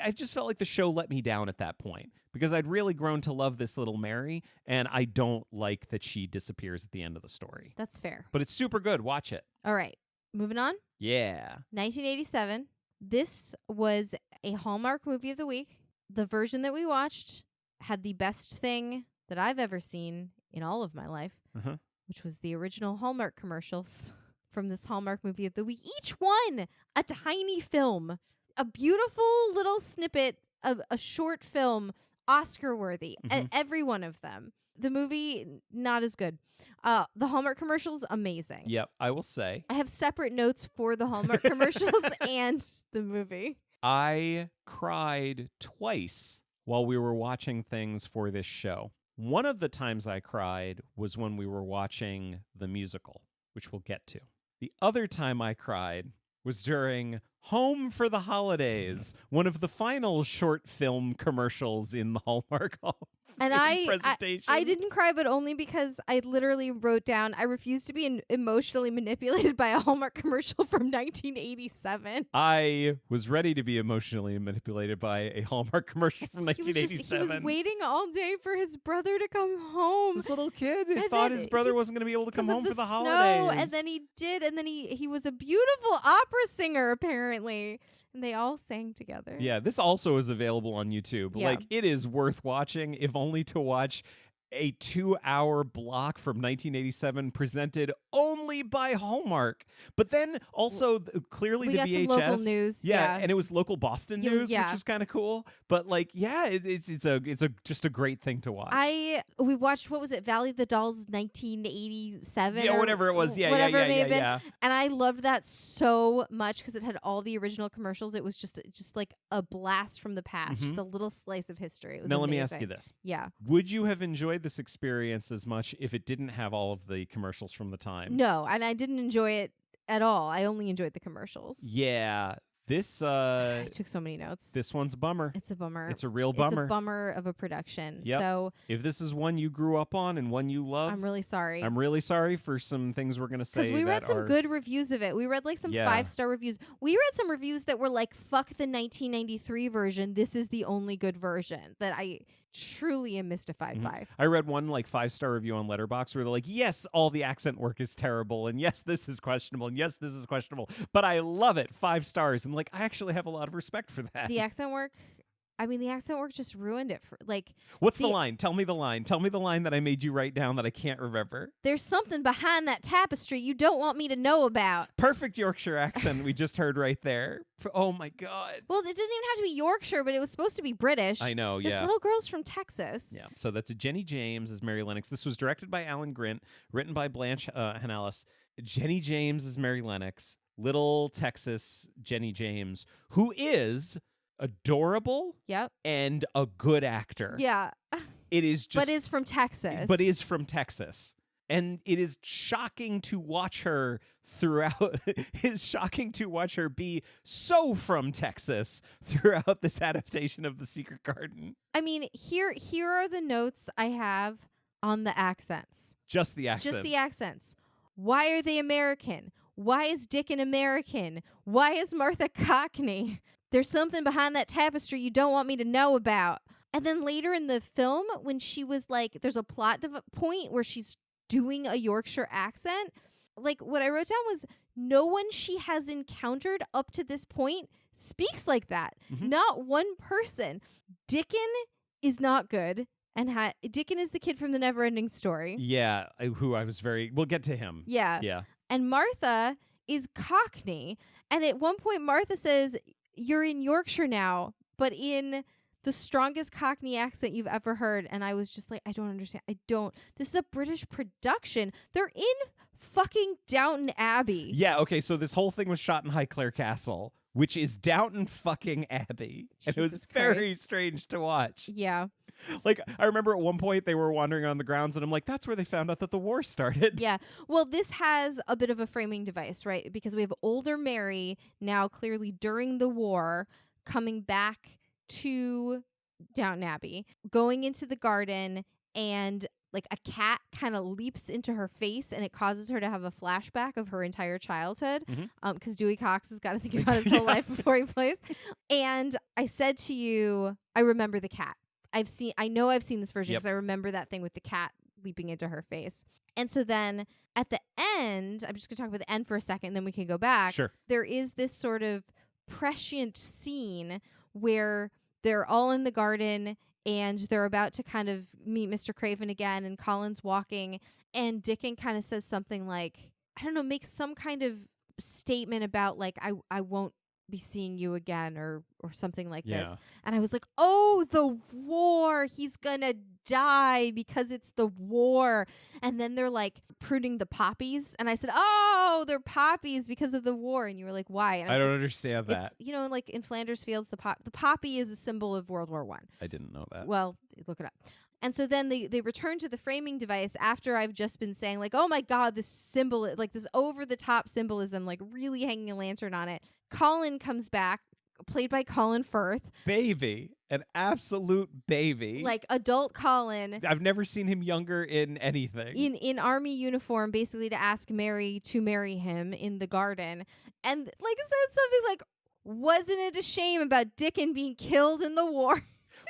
[SPEAKER 1] I just felt like the show let me down at that point, because I'd really grown to love this little Mary, and I don't like that she disappears at the end of the story.
[SPEAKER 2] That's fair.
[SPEAKER 1] But it's super good. Watch it.
[SPEAKER 2] All right. Moving on.
[SPEAKER 1] Yeah.
[SPEAKER 2] 1987. This was a Hallmark movie of the week. The version that we watched had the best thing that I've ever seen in all of my life,
[SPEAKER 1] Uh-huh.
[SPEAKER 2] which was the original Hallmark commercials from this Hallmark movie of the week. Each one a tiny film, a beautiful little snippet of a short film, Oscar worthy.
[SPEAKER 1] Mhm.
[SPEAKER 2] Every one of them. The movie, not as good. The Hallmark commercials, amazing.
[SPEAKER 1] Yep, I will say.
[SPEAKER 2] I have separate notes for the Hallmark commercials and the movie.
[SPEAKER 1] I cried twice while we were watching things for this show. One of the times I cried was when we were watching the musical, which we'll get to. The other time I cried was during Home for the Holidays, one of the final short film commercials in the Hallmark Hall
[SPEAKER 2] And
[SPEAKER 1] presentation.
[SPEAKER 2] I didn't cry, but only because I literally wrote down, I refuse to be emotionally manipulated by a Hallmark commercial from 1987.
[SPEAKER 1] I was ready to be emotionally manipulated by a Hallmark commercial from
[SPEAKER 2] He was
[SPEAKER 1] 1987.
[SPEAKER 2] waiting all day for his brother to come home.
[SPEAKER 1] This little kid
[SPEAKER 2] And
[SPEAKER 1] thought
[SPEAKER 2] then
[SPEAKER 1] his brother
[SPEAKER 2] he-
[SPEAKER 1] wasn't going to be able to come
[SPEAKER 2] because
[SPEAKER 1] home
[SPEAKER 2] of
[SPEAKER 1] for the
[SPEAKER 2] snow,
[SPEAKER 1] holidays.
[SPEAKER 2] and then he did, and then he was a beautiful opera singer, apparently. And they all sang together.
[SPEAKER 1] Yeah, this also is available on YouTube.
[SPEAKER 2] Yeah.
[SPEAKER 1] Like, it is worth watching, if only to watch a 2-hour block from 1987 presented only by Hallmark. But then also clearly
[SPEAKER 2] We
[SPEAKER 1] the
[SPEAKER 2] got
[SPEAKER 1] VHS.
[SPEAKER 2] some local news.
[SPEAKER 1] Yeah, and it was local Boston
[SPEAKER 2] Yeah,
[SPEAKER 1] news,
[SPEAKER 2] yeah.
[SPEAKER 1] which is kind of cool. But like, yeah, it's just a great thing to watch.
[SPEAKER 2] We watched, what was it, Valley of the Dolls 1987?
[SPEAKER 1] yeah,
[SPEAKER 2] or
[SPEAKER 1] whatever it was. Yeah,
[SPEAKER 2] whatever
[SPEAKER 1] yeah,
[SPEAKER 2] it may
[SPEAKER 1] yeah,
[SPEAKER 2] have been.
[SPEAKER 1] yeah.
[SPEAKER 2] And I loved that so much because it had all the original commercials. It was just like a blast from the past, just a little slice of history. It was
[SPEAKER 1] Now let me ask
[SPEAKER 2] amazing.
[SPEAKER 1] you this.
[SPEAKER 2] Yeah.
[SPEAKER 1] Would you have enjoyed this experience as much if it didn't have all of the commercials from the time?
[SPEAKER 2] No, and I didn't enjoy it at all. I only enjoyed the commercials.
[SPEAKER 1] Yeah. This
[SPEAKER 2] I took so many notes.
[SPEAKER 1] this one's a bummer.
[SPEAKER 2] It's a bummer.
[SPEAKER 1] It's a real
[SPEAKER 2] It's
[SPEAKER 1] bummer.
[SPEAKER 2] a bummer of a production.
[SPEAKER 1] Yep.
[SPEAKER 2] So
[SPEAKER 1] If this is one you grew up on and one you love,
[SPEAKER 2] I'm really sorry.
[SPEAKER 1] I'm really sorry for some things we're going to say.
[SPEAKER 2] Because we read
[SPEAKER 1] that
[SPEAKER 2] some
[SPEAKER 1] are-
[SPEAKER 2] good reviews of it. We read like some
[SPEAKER 1] Yeah.
[SPEAKER 2] 5-star reviews. We read some reviews that were like, fuck the 1993 version. This is the only good version that I truly am mystified
[SPEAKER 1] Mhm.
[SPEAKER 2] by.
[SPEAKER 1] I read one like 5-star review on Letterboxd where they're like, yes, all the accent work is terrible, and yes, this is questionable, and yes, this is questionable, but I love it. 5 stars. And like, I actually have a lot of respect for that.
[SPEAKER 2] The accent work, I mean, the accent work just ruined it. For like,
[SPEAKER 1] What's the
[SPEAKER 2] the-
[SPEAKER 1] line? Tell me the line. Tell me the line that I made you write down that I can't remember.
[SPEAKER 2] there's something behind that tapestry you don't want me to know about.
[SPEAKER 1] Perfect Yorkshire accent we just heard right there. Oh my God.
[SPEAKER 2] Well, it doesn't even have to be Yorkshire, but it was supposed to be British.
[SPEAKER 1] I know,
[SPEAKER 2] This
[SPEAKER 1] yeah.
[SPEAKER 2] little girl's from Texas.
[SPEAKER 1] Yeah, so that's Jenny James as Mary Lennox. This was directed by Alan Grint, written by Blanche Hanalis. Jenny James as Mary Lennox. little Texas Jenny James, who is adorable
[SPEAKER 2] Yep.
[SPEAKER 1] and a good actor.
[SPEAKER 2] Yeah.
[SPEAKER 1] It is just
[SPEAKER 2] But is from Texas.
[SPEAKER 1] but is from Texas. And it is shocking to watch her throughout. It's shocking to watch her be so from Texas throughout this adaptation of The Secret Garden.
[SPEAKER 2] I mean, here are the notes I have on the accents.
[SPEAKER 1] Just the accent.
[SPEAKER 2] Just the accents. Why are they American? Why is Dickon American? Why is Martha Cockney? There's something behind that tapestry you don't want me to know about. And then later in the film, when she was like, there's a plot point where she's doing a Yorkshire accent. Like, what I wrote down was no one she has encountered up to this point speaks like that.
[SPEAKER 1] Mhm.
[SPEAKER 2] Not one person. Dickon is not good. And Dickon is the kid from the Neverending Story.
[SPEAKER 1] Yeah, who I was very... We'll get to him.
[SPEAKER 2] Yeah.
[SPEAKER 1] Yeah.
[SPEAKER 2] And Martha is Cockney. And at one point, Martha says, you're in Yorkshire now, but in the strongest Cockney accent you've ever heard. And I was just like, I don't understand. This is a British production. They're in fucking Downton Abbey.
[SPEAKER 1] Yeah, okay, so this whole thing was shot in Highclere Castle, which is Downton fucking Abbey. And it was
[SPEAKER 2] Jesus
[SPEAKER 1] very
[SPEAKER 2] Christ.
[SPEAKER 1] strange to watch.
[SPEAKER 2] Yeah.
[SPEAKER 1] Like, I remember at one point they were wandering on the grounds, and I'm like, that's where they found out that the war started.
[SPEAKER 2] Yeah. Well, this has a bit of a framing device, right? Because we have older Mary now clearly during the war coming back to Downton Abbey, going into the garden, and like a cat kind of leaps into her face, and it causes her to have a flashback of her entire childhood.
[SPEAKER 1] Mhm.
[SPEAKER 2] Because Dewey Cox has got to think about his whole life before he plays. And I said to you, I remember the cat. I know I've seen this version
[SPEAKER 1] Yep.
[SPEAKER 2] because I remember that thing with the cat leaping into her face. And so then at the end, I'm just going to talk about the end for a second, then we can go back.
[SPEAKER 1] Sure.
[SPEAKER 2] There is this sort of prescient scene where they're all in the garden and they're about to kind of meet Mr. Craven again, and Colin's walking, and Dickon kind of says something like, I don't know, makes some kind of statement about like, I won't be seeing you again, or something like
[SPEAKER 1] Yeah.
[SPEAKER 2] this. And I was like, oh, the war, he's gonna die because it's the war. And then they're like pruning the poppies, and I said, oh, they're poppies because of the war. And you were like, why? And
[SPEAKER 1] I
[SPEAKER 2] was
[SPEAKER 1] don't
[SPEAKER 2] like,
[SPEAKER 1] understand that.
[SPEAKER 2] it's, like in Flanders Fields, the poppy is a symbol of World War One.
[SPEAKER 1] I didn't know that.
[SPEAKER 2] Well, look it up. And so then they return to the framing device after I've just been saying like, oh my God, this symbol, like this over the top symbolism, like really hanging a lantern on it. Colin comes back, played by Colin Firth.
[SPEAKER 1] Baby. An absolute baby.
[SPEAKER 2] Like adult Colin.
[SPEAKER 1] I've never seen him younger in anything.
[SPEAKER 2] In army uniform, basically to ask Mary to marry him in the garden. And like said something like, wasn't it a shame about Dickon being killed in the war?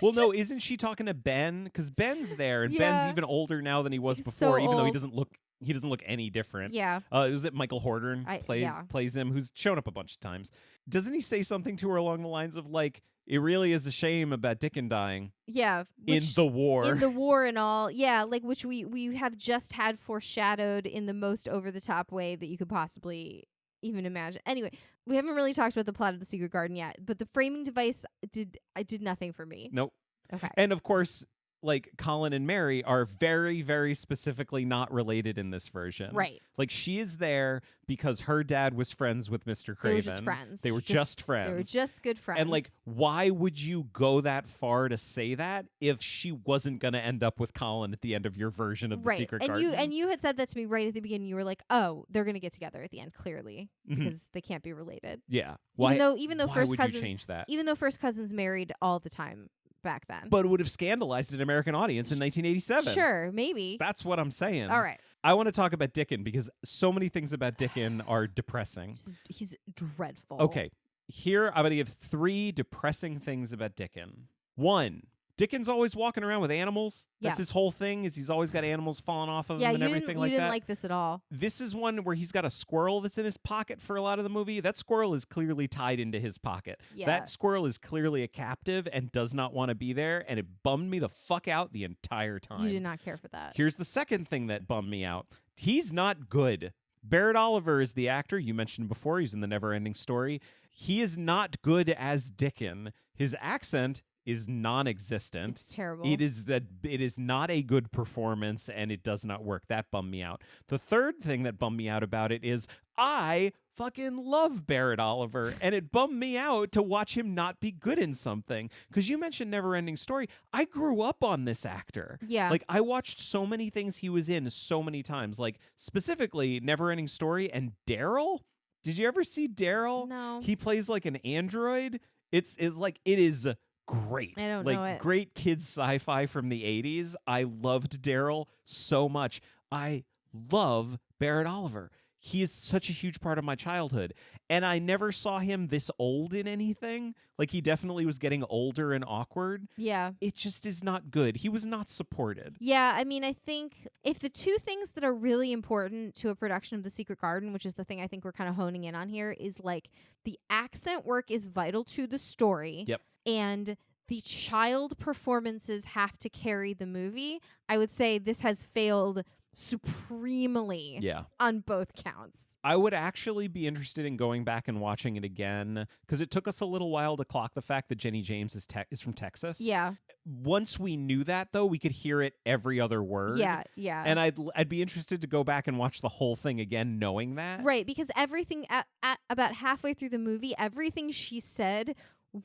[SPEAKER 1] Well, no, isn't she talking to Ben? Because Ben's there, and
[SPEAKER 2] Yeah.
[SPEAKER 1] Ben's even older now than he was
[SPEAKER 2] He's
[SPEAKER 1] before,
[SPEAKER 2] so
[SPEAKER 1] even though he
[SPEAKER 2] old.
[SPEAKER 1] doesn't look any different.
[SPEAKER 2] Yeah.
[SPEAKER 1] Was it Michael Hordern
[SPEAKER 2] Yeah.
[SPEAKER 1] plays him, who's shown up a bunch of times? Doesn't he say something to her along the lines of like, it really is a shame about Dickon dying
[SPEAKER 2] Yeah.
[SPEAKER 1] in the war?
[SPEAKER 2] In the war and all. Yeah, like which we have just had foreshadowed in the most over the top way that you could possibly even imagine. Anyway, we haven't really talked about the plot of The Secret Garden yet, but the framing device did nothing for me.
[SPEAKER 1] Nope.
[SPEAKER 2] Okay.
[SPEAKER 1] And of course, like Colin and Mary are very, very specifically not related in this version.
[SPEAKER 2] Right.
[SPEAKER 1] Like she is there because her dad was friends with Mr. Craven.
[SPEAKER 2] They were just friends.
[SPEAKER 1] They were just friends.
[SPEAKER 2] They were just good friends.
[SPEAKER 1] And like, why would you go that far to say that if she wasn't going to end up with Colin at the end of your version of The
[SPEAKER 2] right.
[SPEAKER 1] Secret
[SPEAKER 2] and
[SPEAKER 1] Garden?
[SPEAKER 2] you had said that to me right at the beginning. You were like, "Oh, they're going to get together at the end, clearly,
[SPEAKER 1] Mhm.
[SPEAKER 2] because they can't be related."
[SPEAKER 1] Yeah. Why?
[SPEAKER 2] Even though
[SPEAKER 1] why
[SPEAKER 2] first
[SPEAKER 1] would
[SPEAKER 2] cousins,
[SPEAKER 1] you change that?
[SPEAKER 2] even though first cousins married all the time back then.
[SPEAKER 1] But it would have scandalized an American audience in 1987.
[SPEAKER 2] Sure, maybe.
[SPEAKER 1] That's what I'm saying.
[SPEAKER 2] All right.
[SPEAKER 1] I want to talk about Dickon because so many things about Dickon are depressing.
[SPEAKER 2] He's dreadful.
[SPEAKER 1] Okay, here I'm going to give 3 depressing things about Dickon. 1, Dickon's always walking around with animals. That's
[SPEAKER 2] Yeah.
[SPEAKER 1] his whole thing, is he's always got animals falling off of
[SPEAKER 2] Yeah,
[SPEAKER 1] him and
[SPEAKER 2] you
[SPEAKER 1] everything
[SPEAKER 2] didn't
[SPEAKER 1] like
[SPEAKER 2] you didn't
[SPEAKER 1] that.
[SPEAKER 2] like this at all.
[SPEAKER 1] This is one where he's got a squirrel that's in his pocket for a lot of the movie. That squirrel is clearly tied into his pocket.
[SPEAKER 2] Yeah.
[SPEAKER 1] That squirrel is clearly a captive and does not want to be there, and it bummed me the fuck out the entire time.
[SPEAKER 2] You did not care for that.
[SPEAKER 1] Here's the second thing that bummed me out. He's not good. Barrett Oliver is the actor you mentioned before. He's in The Neverending Story. He is not good as Dickon. His accent is non-existent.
[SPEAKER 2] It's terrible.
[SPEAKER 1] It is not a good performance, and it does not work. That bummed me out. The third thing that bummed me out about it is I fucking love Barrett Oliver, and it bummed me out to watch him not be good in something. Because you mentioned Neverending Story. I grew up on this actor.
[SPEAKER 2] Yeah.
[SPEAKER 1] Like, I watched so many things he was in so many times. Like, specifically Neverending Story and Daryl. Did you ever see Daryl?
[SPEAKER 2] No.
[SPEAKER 1] He plays like an android. It is great.
[SPEAKER 2] I don't
[SPEAKER 1] like,
[SPEAKER 2] know it.
[SPEAKER 1] Great kids sci-fi from the 80s. I loved Daryl so much. I love Barrett Oliver. He is such a huge part of my childhood. And I never saw him this old in anything. Like, he definitely was getting older and awkward.
[SPEAKER 2] Yeah.
[SPEAKER 1] It just is not good. He was not supported.
[SPEAKER 2] Yeah, I mean, I think if the two things that are really important to a production of The Secret Garden, which is the thing I think we're kind of honing in on here, is like the accent work is vital to the story.
[SPEAKER 1] Yep.
[SPEAKER 2] And the child performances have to carry the movie. I would say this has failed supremely
[SPEAKER 1] Yeah.
[SPEAKER 2] on both counts.
[SPEAKER 1] I would actually be interested in going back and watching it again because it took us a little while to clock the fact that Jenny James is from Texas.
[SPEAKER 2] Yeah.
[SPEAKER 1] Once we knew that, though, we could hear it every other word.
[SPEAKER 2] Yeah, yeah.
[SPEAKER 1] And I'd be interested to go back and watch the whole thing again, knowing that.
[SPEAKER 2] Right, because everything at about halfway through the movie, everything she said,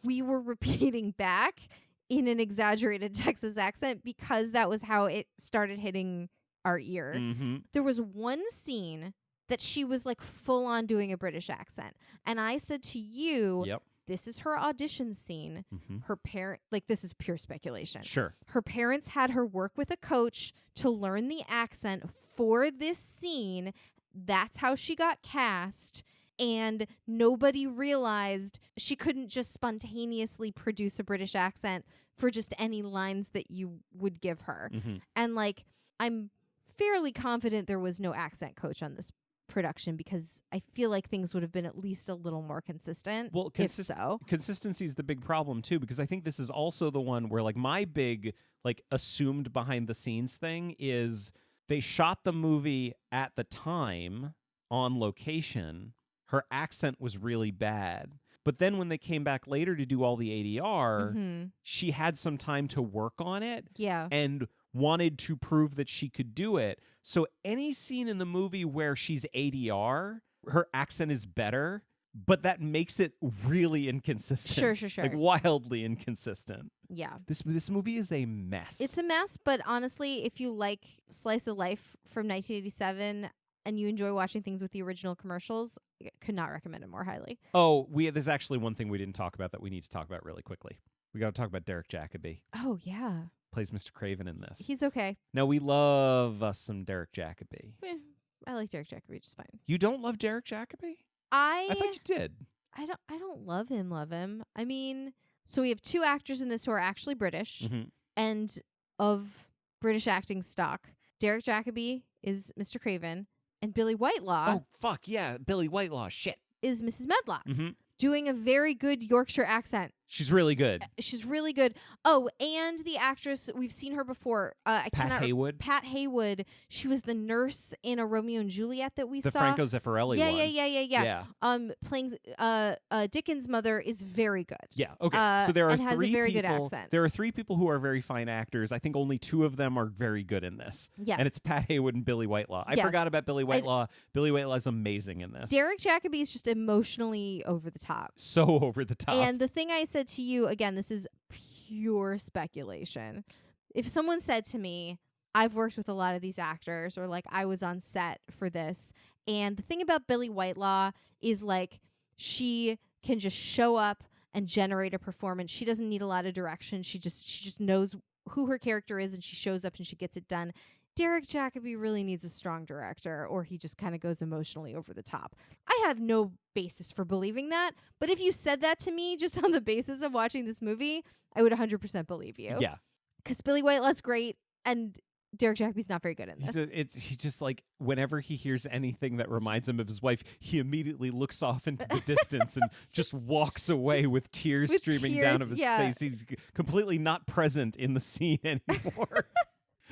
[SPEAKER 2] we were repeating back in an exaggerated Texas accent because that was how it started hitting our ear.
[SPEAKER 1] Mm-hmm.
[SPEAKER 2] There was one scene that she was like full on doing a British accent. And I said to you,
[SPEAKER 1] Yep.
[SPEAKER 2] this is her audition scene.
[SPEAKER 1] Mm-hmm.
[SPEAKER 2] Her parent, like, this is pure speculation.
[SPEAKER 1] Sure.
[SPEAKER 2] Her parents had her work with a coach to learn the accent for this scene. That's how she got cast. And nobody realized she couldn't just spontaneously produce a British accent for just any lines that you would give her.
[SPEAKER 1] Mm-hmm.
[SPEAKER 2] And like, I'm fairly confident there was no accent coach on this production because I feel like things would have been at least a little more consistent.
[SPEAKER 1] Well,
[SPEAKER 2] if so.
[SPEAKER 1] Consistency is the big problem too, because I think this is also the one where like my big like assumed behind the scenes thing is they shot the movie at the time on location. Her accent was really bad. But then when they came back later to do all the ADR,
[SPEAKER 2] Mm-hmm.
[SPEAKER 1] she had some time to work on it
[SPEAKER 2] Yeah.
[SPEAKER 1] and wanted to prove that she could do it. So any scene in the movie where she's ADR, her accent is better, but that makes it really inconsistent.
[SPEAKER 2] Sure.
[SPEAKER 1] Like wildly inconsistent.
[SPEAKER 2] Yeah.
[SPEAKER 1] This movie is a mess.
[SPEAKER 2] It's a mess, but honestly, if you like Slice of Life from 1987 and you enjoy watching things with the original commercials, I could not recommend it more highly.
[SPEAKER 1] There's actually one thing we didn't talk about that we need to talk about really quickly. We got to talk about Derek Jacobi.
[SPEAKER 2] Oh, yeah.
[SPEAKER 1] Plays Mr. Craven in this.
[SPEAKER 2] He's okay.
[SPEAKER 1] Now, we love us some Derek Jacobi.
[SPEAKER 2] I like Derek Jacobi just fine.
[SPEAKER 1] You don't love Derek Jacobi? I thought you did.
[SPEAKER 2] I don't love him. I mean, so we have two actors in this who are actually British
[SPEAKER 1] Mm-hmm.
[SPEAKER 2] and of British acting stock. Derek Jacobi is Mr. Craven and Billy Whitelaw
[SPEAKER 1] Oh, fuck, yeah. Billy Whitelaw. Shit.
[SPEAKER 2] is Mrs. Medlock,
[SPEAKER 1] Mm-hmm.
[SPEAKER 2] doing a very good Yorkshire accent.
[SPEAKER 1] She's really good.
[SPEAKER 2] She's really good. Oh, and the actress, we've seen her before.
[SPEAKER 1] Pat Haywood.
[SPEAKER 2] Pat Haywood. She was the nurse in a Romeo and Juliet that we
[SPEAKER 1] The
[SPEAKER 2] saw.
[SPEAKER 1] Franco Zeffirelli
[SPEAKER 2] yeah,
[SPEAKER 1] one.
[SPEAKER 2] yeah. Playing Dickens' mother is very good.
[SPEAKER 1] Yeah. Okay. So there are
[SPEAKER 2] and has a
[SPEAKER 1] three
[SPEAKER 2] very good
[SPEAKER 1] people.
[SPEAKER 2] accent.
[SPEAKER 1] There are three people who are very fine actors. I think only two of them are very good in this.
[SPEAKER 2] Yes.
[SPEAKER 1] And it's Pat Haywood and Billy Whitelaw. I
[SPEAKER 2] Yes.
[SPEAKER 1] forgot about Billy Whitelaw. Billy Whitelaw is amazing in this.
[SPEAKER 2] Derek Jacobi is just emotionally over the top.
[SPEAKER 1] So over the top.
[SPEAKER 2] And the thing I said to you, again, this is pure speculation. If someone said to me, I've worked with a lot of these actors, or like I was on set for this, and the thing about Billy Whitelaw is like she can just show up and generate a performance. She doesn't need a lot of direction. She just knows who her character is and she shows up and she gets it done. Derek Jacobi really needs a strong director, or he just kind of goes emotionally over the top. I have no basis for believing that, but if you said that to me just on the basis of watching this movie, I would 100% believe you.
[SPEAKER 1] Yeah.
[SPEAKER 2] Because Billy Whitelaw's great, and Derek Jacobi's not very good in this.
[SPEAKER 1] He's just like, whenever he hears anything that reminds him of his wife, he immediately looks off into the distance and just walks away with tears streaming down of his face. He's completely not present in the scene anymore.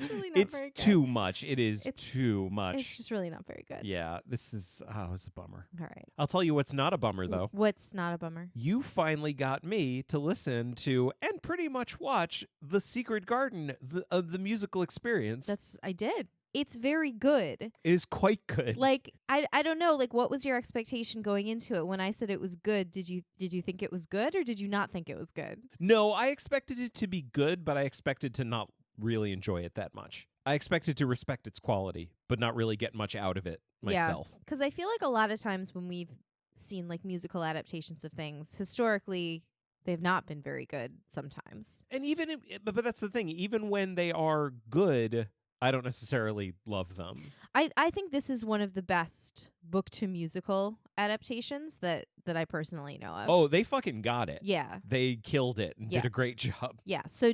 [SPEAKER 2] It's really not
[SPEAKER 1] It's
[SPEAKER 2] very good.
[SPEAKER 1] too much. It is
[SPEAKER 2] It's-
[SPEAKER 1] too much.
[SPEAKER 2] It's just really not very good.
[SPEAKER 1] Yeah, this is it's a bummer.
[SPEAKER 2] All right.
[SPEAKER 1] I'll tell you what's not a bummer though.
[SPEAKER 2] What's not a bummer?
[SPEAKER 1] You finally got me to listen to and pretty much watch The Secret Garden of the musical experience.
[SPEAKER 2] I did. It's very good.
[SPEAKER 1] It is quite good.
[SPEAKER 2] Like I don't know, like what was your expectation going into it? When I said it was good, did you think it was good or did you not think it was good?
[SPEAKER 1] No, I expected it to be good, but I expected to not really enjoy it that much. I expected to respect its quality, but not really get much out of it myself.
[SPEAKER 2] Because I feel like a lot of times when we've seen like musical adaptations of things, historically they've not been very good sometimes.
[SPEAKER 1] And even but that's the thing, even when they are good, I don't necessarily love them.
[SPEAKER 2] I think this is one of the best book to musical adaptations that I personally know of.
[SPEAKER 1] Oh, they fucking got it.
[SPEAKER 2] Yeah.
[SPEAKER 1] They killed it and
[SPEAKER 2] Yeah.
[SPEAKER 1] did a great job.
[SPEAKER 2] Yeah. So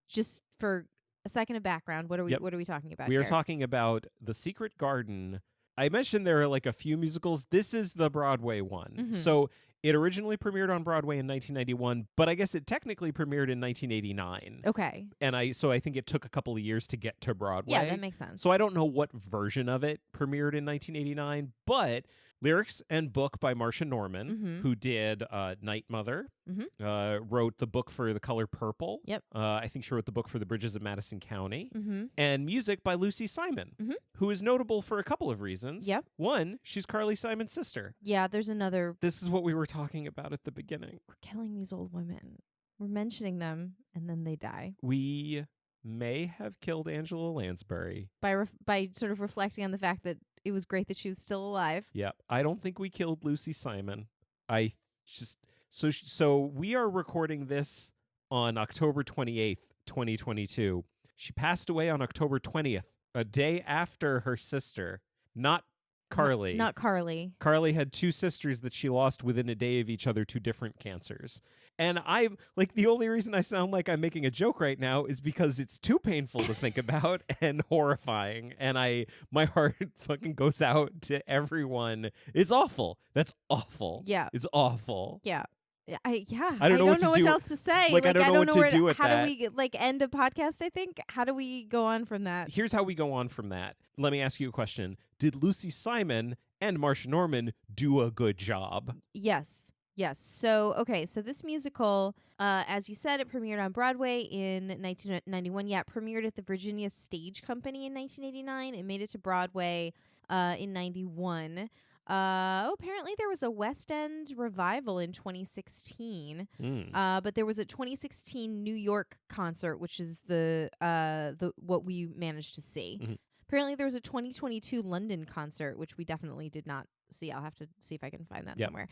[SPEAKER 2] just for a second of background, what are we
[SPEAKER 1] Yep.
[SPEAKER 2] what are we talking about
[SPEAKER 1] We are
[SPEAKER 2] here?
[SPEAKER 1] talking about The Secret Garden. I mentioned there are like a few musicals. This is the Broadway one.
[SPEAKER 2] Mhm.
[SPEAKER 1] So it originally premiered on Broadway in 1991, but I guess it technically premiered in 1989.
[SPEAKER 2] Okay.
[SPEAKER 1] And I think it took a couple of years to get to Broadway.
[SPEAKER 2] Yeah, that makes sense.
[SPEAKER 1] So I don't know what version of it premiered in 1989, but lyrics and book by Marcia Norman,
[SPEAKER 2] Mhm.
[SPEAKER 1] who did Night Mother, wrote the book for The Color Purple.
[SPEAKER 2] Yep.
[SPEAKER 1] I think she wrote the book for The Bridges of Madison County.
[SPEAKER 2] Mm-hmm.
[SPEAKER 1] And music by Lucy Simon,
[SPEAKER 2] Mhm.
[SPEAKER 1] who is notable for a couple of reasons.
[SPEAKER 2] Yep.
[SPEAKER 1] One, she's Carly Simon's sister.
[SPEAKER 2] Yeah, there's another.
[SPEAKER 1] This is what we were talking about at the beginning.
[SPEAKER 2] We're killing these old women. We're mentioning them, and then they die.
[SPEAKER 1] We may have killed Angela Lansbury.
[SPEAKER 2] By sort of reflecting on the fact that it was great that she was still alive.
[SPEAKER 1] Yep. I don't think we killed Lucy Simon. I just so we are recording this on October 28th, 2022. She passed away on October 20th, a day after her sister, not Carly.
[SPEAKER 2] Not Carly.
[SPEAKER 1] Carly had two sisters that she lost within a day of each other to different cancers. And I'm like, the only reason I sound like I'm making a joke right now is because it's too painful to think about and horrifying. And my heart fucking goes out to everyone. It's awful. That's awful.
[SPEAKER 2] Yeah.
[SPEAKER 1] It's awful.
[SPEAKER 2] Yeah. I
[SPEAKER 1] I don't know what to
[SPEAKER 2] know
[SPEAKER 1] do.
[SPEAKER 2] what else to say.
[SPEAKER 1] Like, I don't know what to
[SPEAKER 2] where
[SPEAKER 1] do with
[SPEAKER 2] how
[SPEAKER 1] that.
[SPEAKER 2] do we like end a podcast, I think? How do we go on from that?
[SPEAKER 1] Here's how we go on from that. Let me ask you a question. Did Lucy Simon and Marcia Norman do a good job?
[SPEAKER 2] Yes. Yes. So, okay. So this musical, as you said, it premiered on Broadway in 1991. Yeah, it premiered at the Virginia Stage Company in 1989. It made it to Broadway in 91. Apparently there was a West End revival in 2016. But there was a 2016 New York concert, which is the what we managed to see.
[SPEAKER 1] Mhm.
[SPEAKER 2] Apparently there was a 2022 London concert, which we definitely did not see. I'll have to see if I can find that
[SPEAKER 1] Yep.
[SPEAKER 2] somewhere.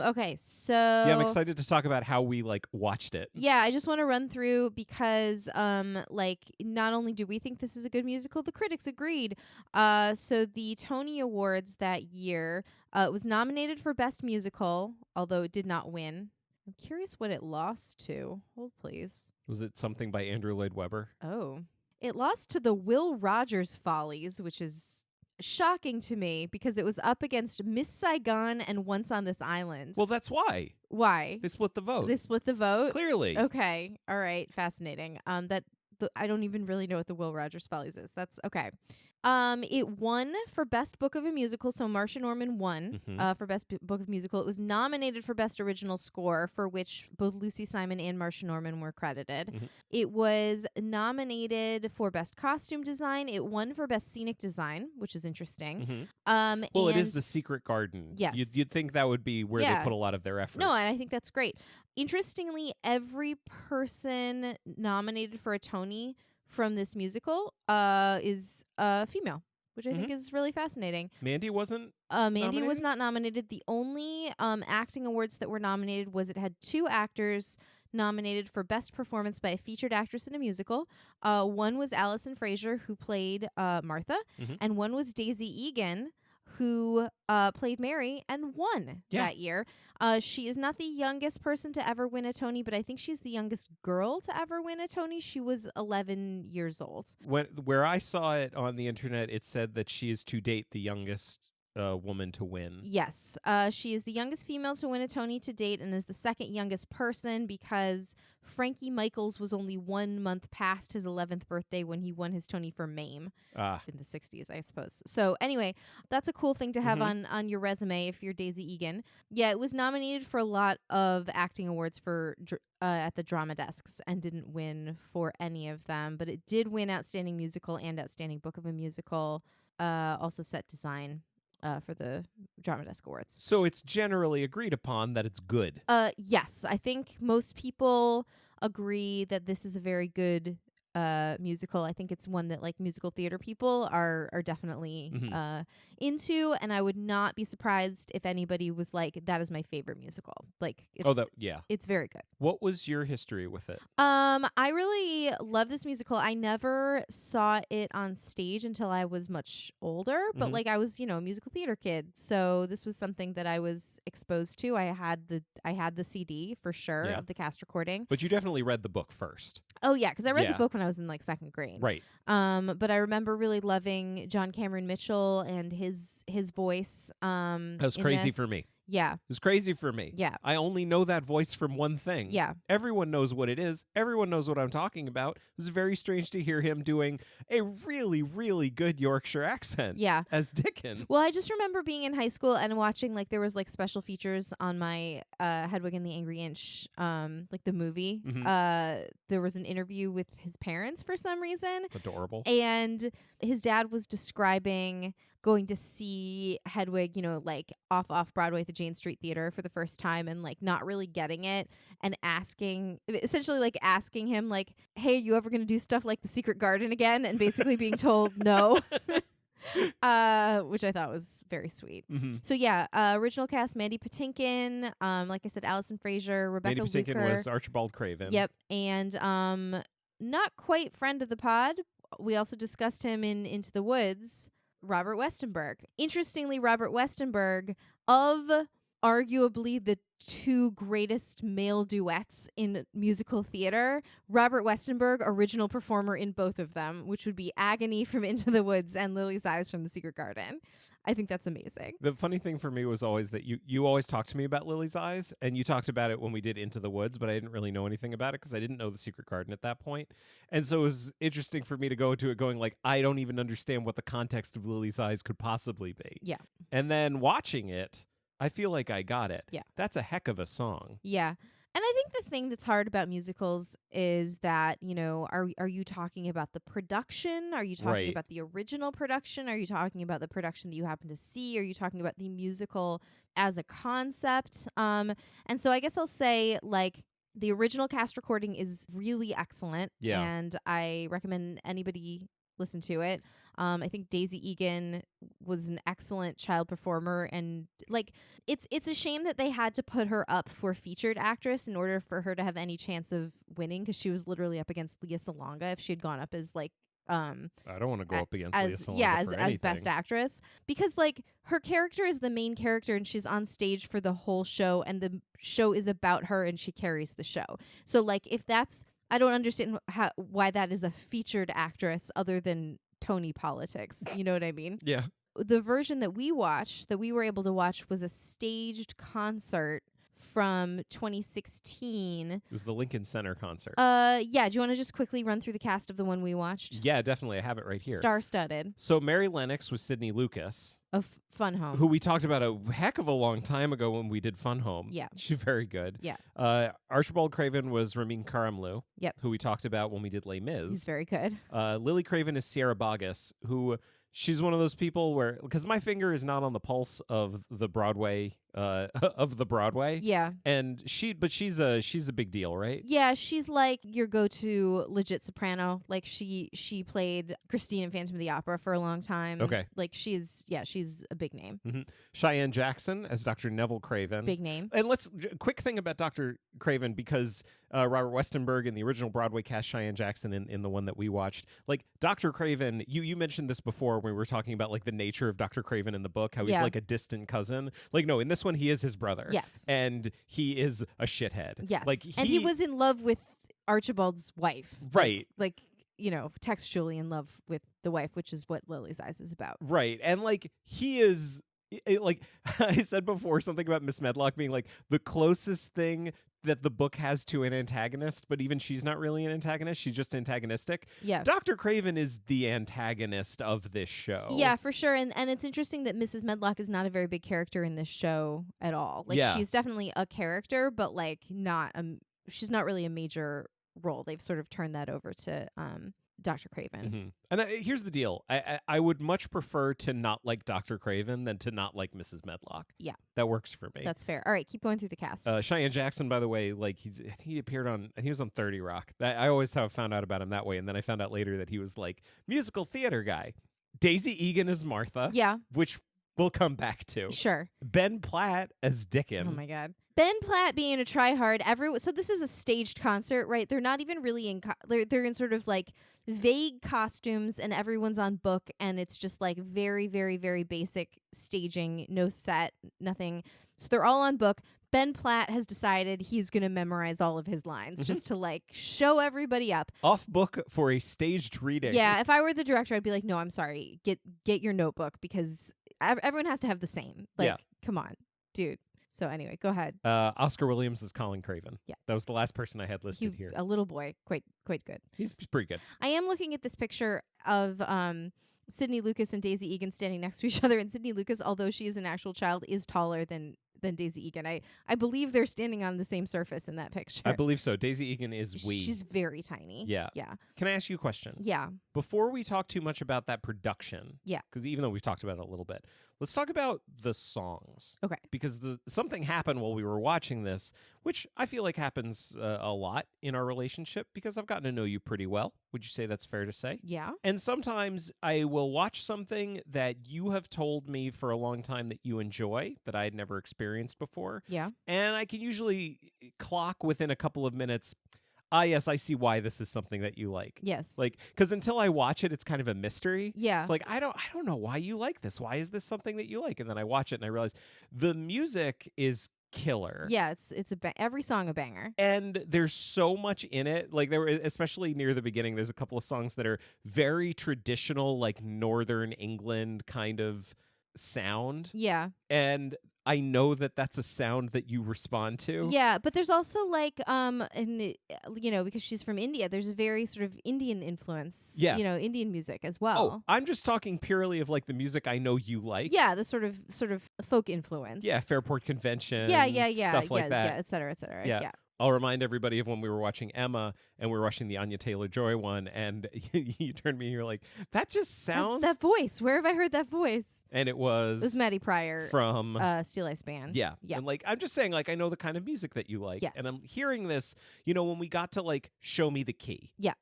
[SPEAKER 2] Okay, so
[SPEAKER 1] Yeah, I'm excited to talk about how we watched it.
[SPEAKER 2] yeah, I just want to run through because not only do we think this is a good musical, the critics agreed. So the Tony Awards that year, it was nominated for Best Musical, although it did not win. I'm curious what it lost to. Hold please.
[SPEAKER 1] Was it something by Andrew Lloyd Webber?
[SPEAKER 2] Oh. It lost to the Will Rogers Follies, which is shocking to me because it was up against Miss Saigon and Once on This Island.
[SPEAKER 1] Well, that's why.
[SPEAKER 2] Why?
[SPEAKER 1] They split the vote.
[SPEAKER 2] They split the vote?
[SPEAKER 1] Clearly.
[SPEAKER 2] Okay. All right. Fascinating. I don't even really know what the Will Rogers Follies is. That's okay. It won for Best Book of a Musical, so Marcia Norman won for Best Book of Musical. It was nominated for Best Original Score, for which both Lucy Simon and Marcia Norman were credited.
[SPEAKER 1] Mhm.
[SPEAKER 2] It was nominated for Best Costume Design. It won for Best Scenic Design, which is interesting.
[SPEAKER 1] Mhm. Well, it is
[SPEAKER 2] and-
[SPEAKER 1] the Secret Garden.
[SPEAKER 2] Yes.
[SPEAKER 1] You'd think that would be where
[SPEAKER 2] Yeah.
[SPEAKER 1] they put a lot of their effort.
[SPEAKER 2] No, and I think that's great. Interestingly, every person nominated for a Tony from this musical is female, which I think is really fascinating.
[SPEAKER 1] Mandy wasn't?
[SPEAKER 2] Mandy was
[SPEAKER 1] Nominated?
[SPEAKER 2] not nominated. The only acting awards that were nominated was it had two actors nominated for Best Performance by a Featured Actress in a Musical. One was Allison Fraser, who played Martha,
[SPEAKER 1] Mhm.
[SPEAKER 2] and one was Daisy Egan, who played Mary and won
[SPEAKER 1] Yeah.
[SPEAKER 2] that year. She is not the youngest person to ever win a Tony, but I think she's the youngest girl to ever win a Tony. She was 11 years old.
[SPEAKER 1] Where I saw it on the internet, it said that she is to date the youngest woman to win.
[SPEAKER 2] Yes. She is the youngest female to win a Tony to date and is the second youngest person because Frankie Michaels was only 1 month past his 11th birthday when he won his Tony for Mame in the 60s, I suppose. So anyway, that's a cool thing to have on your resume if you're Daisy Egan. Yeah, it was nominated for a lot of acting awards for at the drama desks and didn't win for any of them, but it did win Outstanding Musical and Outstanding Book of a Musical, also set design. For the Drama Desk Awards.
[SPEAKER 1] So it's generally agreed upon that it's good.
[SPEAKER 2] Yes, I think most people agree that this is a very good musical. I think it's one that like musical theater people are definitely into, and I would not be surprised if anybody was like, that is my favorite musical. Like it's very good.
[SPEAKER 1] What was your history with it?
[SPEAKER 2] I really love this musical. I never saw it on stage until I was much older, but like I was, a musical theater kid. So this was something that I was exposed to. I had the CD for sure of the cast recording.
[SPEAKER 1] But you definitely read the book first.
[SPEAKER 2] Oh yeah, because I read the book when I was in like second grade.
[SPEAKER 1] Right.
[SPEAKER 2] But I remember really loving John Cameron Mitchell and his voice. That
[SPEAKER 1] was crazy for me.
[SPEAKER 2] Yeah.
[SPEAKER 1] It was crazy for me.
[SPEAKER 2] Yeah.
[SPEAKER 1] I only know that voice from one thing.
[SPEAKER 2] Yeah.
[SPEAKER 1] Everyone knows what it is. Everyone knows what I'm talking about. It was very strange to hear him doing a really, really good Yorkshire accent.
[SPEAKER 2] Yeah.
[SPEAKER 1] As Dickon.
[SPEAKER 2] Well, I just remember being in high school and watching like there was like special features on my Hedwig and the Angry Inch, like the movie. There was an interview with his parents for some reason.
[SPEAKER 1] Adorable.
[SPEAKER 2] And his dad was describing going to see Hedwig, like off Broadway at the Jane Street Theater for the first time and like not really getting it and essentially asking him like, hey, are you ever going to do stuff like The Secret Garden again? And basically being told no. Which I thought was very sweet. So yeah, original cast: Mandy Patinkin, like I said, Allison Fraser, Rebecca
[SPEAKER 1] Mandy Patinkin
[SPEAKER 2] Luker.
[SPEAKER 1] was Archibald Craven.
[SPEAKER 2] Yep, and not quite friend of the pod. We also discussed him in Into the Woods. Robert Westenberg. Interestingly, Robert Westenberg, of arguably the two greatest male duets in musical theater, Robert Westenberg, original performer in both of them, which would be Agony from Into the Woods and Lily's Eyes from The Secret Garden. I think that's amazing.
[SPEAKER 1] The funny thing for me was always that you always talked to me about Lily's Eyes, and you talked about it when we did Into the Woods, but I didn't really know anything about it because I didn't know The Secret Garden at that point. And so it was interesting for me to go into it going like, I don't even understand what the context of Lily's Eyes could possibly be.
[SPEAKER 2] Yeah.
[SPEAKER 1] And then watching it, I feel like I got it.
[SPEAKER 2] Yeah.
[SPEAKER 1] That's a heck of a song.
[SPEAKER 2] Yeah. And I think the thing that's hard about musicals is that, are you talking about the production? Are you talking about the original production? Are you talking about the production that you happen to see? Are you talking about the musical as a concept? And so I guess I'll say, like, the original cast recording is really excellent.
[SPEAKER 1] Yeah.
[SPEAKER 2] And I recommend anybody listen to it. I think Daisy Egan was an excellent child performer, and like it's a shame that they had to put her up for featured actress in order for her to have any chance of winning, because she was literally up against Lea Salonga if she had gone up as like
[SPEAKER 1] I don't want to go up against Lea Salonga
[SPEAKER 2] as best actress, because like her character is the main character and she's on stage for the whole show and the show is about her and she carries the show. So like if that's, I don't understand why that is a featured actress other than Tony politics. You know what I mean?
[SPEAKER 1] Yeah.
[SPEAKER 2] The version that we were able to watch, was a staged concert from 2016.
[SPEAKER 1] It was the Lincoln Center concert.
[SPEAKER 2] Yeah. Do you want to just quickly run through the cast of the one we watched?
[SPEAKER 1] Yeah, definitely. I have it right here.
[SPEAKER 2] Star-studded.
[SPEAKER 1] So Mary Lennox was Sidney Lucas.
[SPEAKER 2] Of Fun Home.
[SPEAKER 1] Who we talked about a heck of a long time ago when we did Fun Home.
[SPEAKER 2] Yeah.
[SPEAKER 1] She's very good.
[SPEAKER 2] Yeah.
[SPEAKER 1] Archibald Craven was Ramin Karimloo.
[SPEAKER 2] Yep.
[SPEAKER 1] Who we talked about when we did Les Mis.
[SPEAKER 2] He's very good.
[SPEAKER 1] Lily Craven is Sierra Boggess, who she's one of those people where, because my finger is not on the pulse of the Broadway,
[SPEAKER 2] Yeah.
[SPEAKER 1] And she's a big deal, right?
[SPEAKER 2] Yeah, she's like your go-to legit soprano. Like she played Christine in Phantom of the Opera for a long time.
[SPEAKER 1] Okay.
[SPEAKER 2] Like she's a big name.
[SPEAKER 1] Mm-hmm. Cheyenne Jackson as Dr. Neville Craven.
[SPEAKER 2] Big name.
[SPEAKER 1] And quick thing about Dr. Craven, because Robert Westenberg in the original Broadway cast Cheyenne Jackson in the one that we watched. Like Dr. Craven, you mentioned this before when we were talking about like the nature of Dr. Craven in the book, how he's like a distant cousin. Like no, in this one he is his brother.
[SPEAKER 2] Yes.
[SPEAKER 1] And he is a shithead.
[SPEAKER 2] Yes.
[SPEAKER 1] Like
[SPEAKER 2] and he was in love with Archibald's wife.
[SPEAKER 1] Right.
[SPEAKER 2] Like textually in love with the wife, which is what Lily's Eyes is about.
[SPEAKER 1] Right. And like he is like I said before, something about Miss Medlock being like the closest thing that the book has to an antagonist, but even she's not really an antagonist. She's just antagonistic.
[SPEAKER 2] Yeah.
[SPEAKER 1] Dr. Craven is the antagonist of this show.
[SPEAKER 2] Yeah, for sure. And it's interesting that Mrs. Medlock is not a very big character in this show at all. Like,
[SPEAKER 1] Yeah.
[SPEAKER 2] she's definitely a character, but like she's not really a major role. They've sort of turned that over to Dr. Craven.
[SPEAKER 1] Mhm. And here's the deal. I would much prefer to not like Dr. Craven than to not like Mrs. Medlock.
[SPEAKER 2] Yeah.
[SPEAKER 1] That works for me.
[SPEAKER 2] That's fair. All right, keep going through the cast.
[SPEAKER 1] Cheyenne Jackson, by the way, like he appeared on, he was on 30 Rock. I always have found out about him that way, and then I found out later that he was like musical theater guy. Daisy Egan as Martha,
[SPEAKER 2] Yeah,
[SPEAKER 1] which we'll come back to.
[SPEAKER 2] sure.
[SPEAKER 1] Ben Platt as Dickon.
[SPEAKER 2] Oh my God. Ben Platt being a tryhard. So this is a staged concert, right? They're not even really in. They're in sort of like vague costumes, and everyone's on book, and it's just like very, very, very basic staging, no set, nothing. So they're all on book. Ben Platt has decided he's going to memorize all of his lines just to like show everybody up.
[SPEAKER 1] Off book for a staged reading.
[SPEAKER 2] Yeah, if I were the director, I'd be like, no, I'm sorry. Get your notebook because everyone has to have the same. Like,
[SPEAKER 1] Yeah.
[SPEAKER 2] come on, dude. So anyway, go ahead.
[SPEAKER 1] Oscar Williams is Colin Craven.
[SPEAKER 2] Yeah.
[SPEAKER 1] That was the last person I had listed here.
[SPEAKER 2] A little boy, quite good.
[SPEAKER 1] He's pretty good.
[SPEAKER 2] I am looking at this picture of Sydney Lucas and Daisy Egan standing next to each other, and Sydney Lucas, although she is an actual child, is taller than Daisy Egan. I believe they're standing on the same surface in that picture.
[SPEAKER 1] I believe so. Daisy Egan is wee.
[SPEAKER 2] She's very tiny.
[SPEAKER 1] Yeah.
[SPEAKER 2] Yeah.
[SPEAKER 1] Can I ask you a question?
[SPEAKER 2] Yeah.
[SPEAKER 1] Before we talk too much about that production,
[SPEAKER 2] Yeah.
[SPEAKER 1] because even though we've talked about it a little bit, let's talk about the songs.
[SPEAKER 2] Okay.
[SPEAKER 1] Because something happened while we were watching this, which I feel like happens a lot in our relationship because I've gotten to know you pretty well. Would you say that's fair to say?
[SPEAKER 2] Yeah.
[SPEAKER 1] And sometimes I will watch something that you have told me for a long time that you enjoy, that I had never experienced before.
[SPEAKER 2] Yeah.
[SPEAKER 1] And I can usually clock within a couple of minutes, yes, I see why this is something that you like.
[SPEAKER 2] Yes.
[SPEAKER 1] Like, because until I watch it, it's kind of a mystery.
[SPEAKER 2] Yeah.
[SPEAKER 1] It's like, I don't know why you like this. Why is this something that you like? And then I watch it and I realize the music is killer.
[SPEAKER 2] Yeah, it's every song a banger.
[SPEAKER 1] And there's so much in it. Like there were, especially near the beginning, there's a couple of songs that are very traditional, like Northern England kind of sound.
[SPEAKER 2] Yeah.
[SPEAKER 1] And I know that that's a sound that you respond to.
[SPEAKER 2] Yeah, but there's also like because she's from India, there's a very sort of Indian influence.
[SPEAKER 1] Yeah.
[SPEAKER 2] Indian music as
[SPEAKER 1] Oh,
[SPEAKER 2] well.
[SPEAKER 1] I'm just talking purely of like the music I know you like.
[SPEAKER 2] Yeah, the sort of folk influence.
[SPEAKER 1] Yeah, Fairport Convention.
[SPEAKER 2] Yeah,
[SPEAKER 1] Stuff like that.
[SPEAKER 2] Yeah, et cetera, et cetera.
[SPEAKER 1] Yeah.
[SPEAKER 2] Yeah.
[SPEAKER 1] I'll remind everybody of when we were watching Emma and we were watching the Anya Taylor-Joy one, and you turned to me and you're like, that just sounds...
[SPEAKER 2] That voice. Where have I heard that voice?
[SPEAKER 1] And it was...
[SPEAKER 2] It was Maddie Pryor
[SPEAKER 1] from...
[SPEAKER 2] Steel Ice Band.
[SPEAKER 1] Yeah.
[SPEAKER 2] Yeah.
[SPEAKER 1] And like, I'm just saying, like, I know the kind of music that you like.
[SPEAKER 2] Yes.
[SPEAKER 1] And I'm hearing this, when we got to like Show Me the Key.
[SPEAKER 2] Yeah.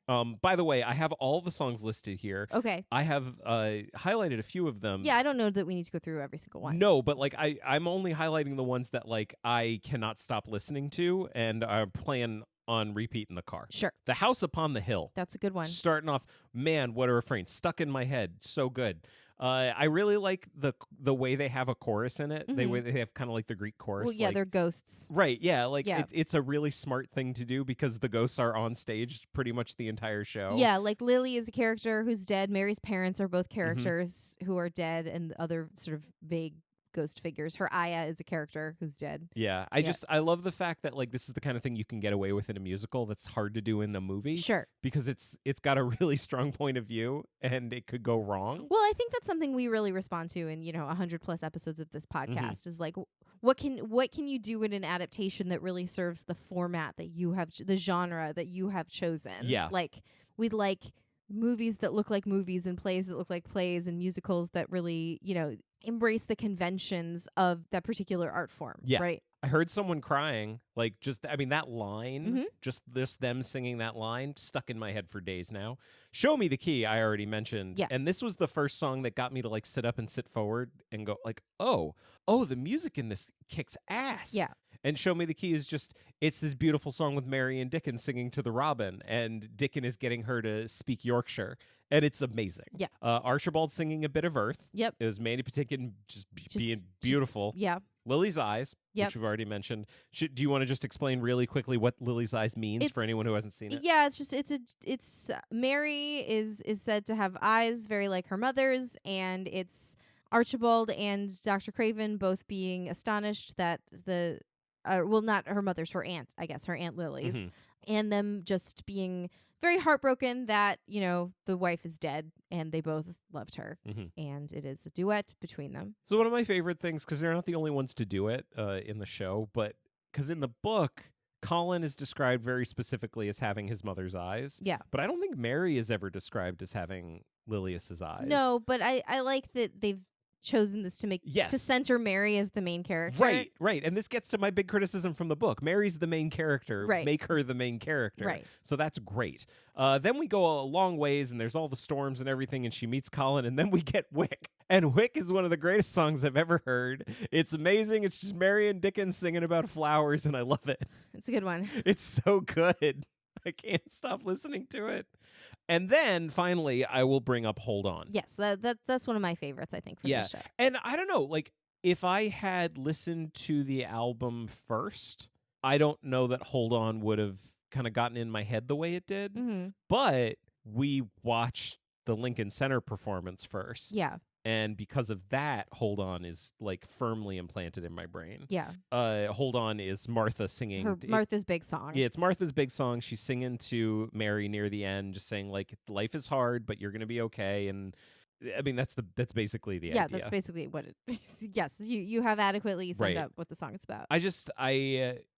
[SPEAKER 1] By the way, I have all the songs listed here.
[SPEAKER 2] Okay.
[SPEAKER 1] I have highlighted a few of them.
[SPEAKER 2] Yeah, I don't know that we need to go through every single one.
[SPEAKER 1] No, but like I'm only highlighting the ones that like I cannot stop listening to and are playing on repeat in the car.
[SPEAKER 2] Sure.
[SPEAKER 1] The House Upon the Hill.
[SPEAKER 2] That's a good one.
[SPEAKER 1] Starting off, man, what a refrain. Stuck in my head. So good. I really like the way they have a chorus in it. The way they have kind of like the Greek chorus.
[SPEAKER 2] Well, yeah,
[SPEAKER 1] like,
[SPEAKER 2] they're ghosts.
[SPEAKER 1] right. Yeah. Like
[SPEAKER 2] Yeah.
[SPEAKER 1] it's a really smart thing to do because the ghosts are on stage pretty much the entire show.
[SPEAKER 2] Yeah, like Lily is a character who's dead. Mary's parents are both
[SPEAKER 1] Mm-hmm.
[SPEAKER 2] characters who are dead, and other sort of vague ghost figures. Her Aya is a character who's dead.
[SPEAKER 1] Yeah. I love the fact that like this is the kind of thing you can get away with in a musical that's hard to do in a movie.
[SPEAKER 2] Sure.
[SPEAKER 1] Because it's got a really strong point of view and it could go wrong.
[SPEAKER 2] Well, I think that's something we really respond to in 100+ episodes of this
[SPEAKER 1] Mm-hmm.
[SPEAKER 2] podcast is like what can you do in an adaptation that really serves the format that you have, the genre that you have chosen.
[SPEAKER 1] Yeah.
[SPEAKER 2] Like we'd like movies that look like movies and plays that look like plays and musicals that really embrace the conventions of that particular art form.
[SPEAKER 1] Yeah.
[SPEAKER 2] Right.
[SPEAKER 1] I heard someone crying, like that line,
[SPEAKER 2] Mhm.
[SPEAKER 1] just them singing that line stuck in my head for days now. Show Me the Key, I already mentioned.
[SPEAKER 2] Yeah.
[SPEAKER 1] And this was the first song that got me to like sit up and sit forward and go like, oh, the music in this kicks ass.
[SPEAKER 2] Yeah.
[SPEAKER 1] And Show Me the Key is it's this beautiful song with Mary and Dickon singing to the Robin, and Dickon is getting her to speak Yorkshire, and it's amazing.
[SPEAKER 2] Yeah.
[SPEAKER 1] Archibald singing a bit of Earth.
[SPEAKER 2] Yep.
[SPEAKER 1] It was Mandy Patinkin being
[SPEAKER 2] just-
[SPEAKER 1] beautiful.
[SPEAKER 2] Yeah.
[SPEAKER 1] Lily's Eyes,
[SPEAKER 2] Yep.
[SPEAKER 1] which we've already mentioned. Do you want to just explain really quickly what Lily's Eyes means for
[SPEAKER 2] It's-
[SPEAKER 1] anyone who hasn't seen it?
[SPEAKER 2] Yeah, it's Mary is said to have eyes very like her mother's, and it's Archibald and Dr. Craven both being astonished that not her mother's, her aunt, I guess, her Aunt Lily's,
[SPEAKER 1] Mhm.
[SPEAKER 2] and them just being very heartbroken that, the wife is dead and they both loved her.
[SPEAKER 1] Mhm.
[SPEAKER 2] And it is a duet between them.
[SPEAKER 1] So one of my favorite things, because they're not the only ones to do it in the show, but because in the book, Colin is described very specifically as having his mother's eyes.
[SPEAKER 2] Yeah.
[SPEAKER 1] But I don't think Mary is ever described as having Lilius's eyes.
[SPEAKER 2] No, but I like that they've chosen this to
[SPEAKER 1] Yes.
[SPEAKER 2] to center Mary as the main character.
[SPEAKER 1] Right. And this gets to my big criticism from the book. Mary's the main character.
[SPEAKER 2] Right.
[SPEAKER 1] Make her the main character.
[SPEAKER 2] Right.
[SPEAKER 1] So that's great. Then we go a long ways, and there's all the storms and everything, and she meets Colin, and then we get Wick. And Wick is one of the greatest songs I've ever heard. It's amazing. It's just Marion Dickens singing about flowers, and I love it.
[SPEAKER 2] It's a good one.
[SPEAKER 1] It's so good. I can't stop listening to it. And then finally, I will bring up Hold On.
[SPEAKER 2] Yes, that's one of my favorites, I think, for
[SPEAKER 1] Yeah.
[SPEAKER 2] this show.
[SPEAKER 1] And I don't know, like, if I had listened to the album first, I don't know that Hold On would have kind of gotten in my head the way it did.
[SPEAKER 2] Mm-hmm.
[SPEAKER 1] But we watched the Lincoln Center performance first.
[SPEAKER 2] Yeah,
[SPEAKER 1] And because of that, Hold On is like firmly implanted in my brain.
[SPEAKER 2] yeah.
[SPEAKER 1] Hold On is Martha singing.
[SPEAKER 2] Martha's big song.
[SPEAKER 1] Yeah, it's Martha's big song. She's singing to Mary near the end, just saying like life is hard, but you're gonna be okay. And I mean that's basically the idea.
[SPEAKER 2] That's basically what it. Yes, you have adequately summed
[SPEAKER 1] Right.
[SPEAKER 2] up what the song is about.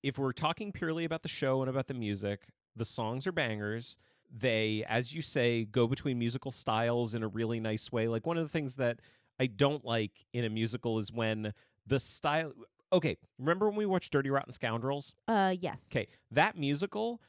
[SPEAKER 1] If we're talking purely about the show and about the music, the songs are bangers. They, as you say, go between musical styles in a really nice way. Like one of the things that I don't like in a musical is when the style. Okay, remember when we watched Dirty Rotten Scoundrels?
[SPEAKER 2] Yes.
[SPEAKER 1] Okay, that musical,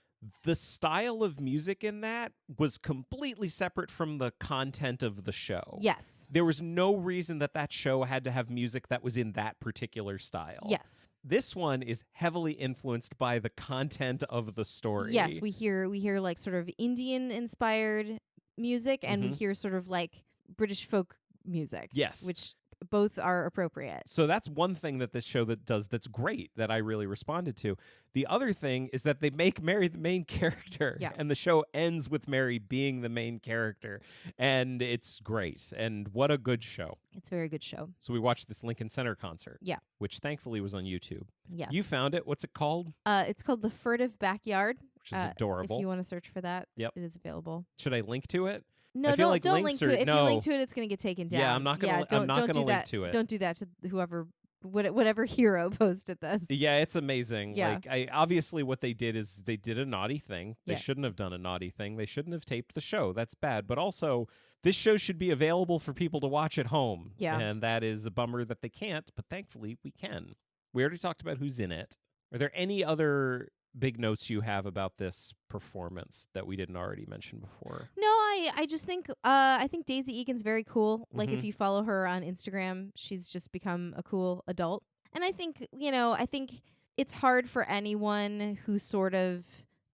[SPEAKER 1] the style of music in that was completely separate from the content of the show.
[SPEAKER 2] Yes.
[SPEAKER 1] There was no reason that show had to have music that was in that particular style.
[SPEAKER 2] Yes.
[SPEAKER 1] This one is heavily influenced by the content of the story.
[SPEAKER 2] Yes, we hear like sort of Indian inspired music, and we
[SPEAKER 1] Mhm.
[SPEAKER 2] hear sort of like British folk music.
[SPEAKER 1] Yes.
[SPEAKER 2] Which both are appropriate.
[SPEAKER 1] So that's one thing that this show that's great that I really responded to. The other thing is that they make Mary the main character.
[SPEAKER 2] Yeah.
[SPEAKER 1] And the show ends with Mary being the main character. And it's great. And what a good show.
[SPEAKER 2] It's a very good show.
[SPEAKER 1] So we watched this Lincoln Center concert.
[SPEAKER 2] Yeah.
[SPEAKER 1] Which thankfully was on YouTube.
[SPEAKER 2] Yes.
[SPEAKER 1] You found it. What's it called?
[SPEAKER 2] It's called The Furtive Backyard.
[SPEAKER 1] Which is adorable.
[SPEAKER 2] If you want to search for that,
[SPEAKER 1] Yep.
[SPEAKER 2] it is available.
[SPEAKER 1] Should I link to it?
[SPEAKER 2] No,
[SPEAKER 1] I feel
[SPEAKER 2] don't
[SPEAKER 1] like
[SPEAKER 2] don't
[SPEAKER 1] links
[SPEAKER 2] link to
[SPEAKER 1] are-
[SPEAKER 2] it. If
[SPEAKER 1] no.
[SPEAKER 2] you link to it, it's going to get taken down.
[SPEAKER 1] Yeah, I'm not gonna- I'm
[SPEAKER 2] Don't,
[SPEAKER 1] not
[SPEAKER 2] don't
[SPEAKER 1] gonna
[SPEAKER 2] do
[SPEAKER 1] link
[SPEAKER 2] that.
[SPEAKER 1] to it.
[SPEAKER 2] Don't do that to whoever, whatever hero posted this.
[SPEAKER 1] Yeah, it's amazing.
[SPEAKER 2] Yeah.
[SPEAKER 1] Like, obviously what they did is they did a naughty thing. They
[SPEAKER 2] Yeah.
[SPEAKER 1] shouldn't have done a naughty thing. They shouldn't have taped the show. That's bad. But also, this show should be available for people to watch at home.
[SPEAKER 2] Yeah.
[SPEAKER 1] And that is a bummer that they can't, but thankfully we can. We already talked about who's in it. Are there any other big notes you have about this performance that we didn't already mention before?
[SPEAKER 2] No, I just think I think Daisy Egan's very cool. Like
[SPEAKER 1] Mhm.
[SPEAKER 2] if you follow her on Instagram, she's just become a cool adult. And I think, I think it's hard for anyone who sort of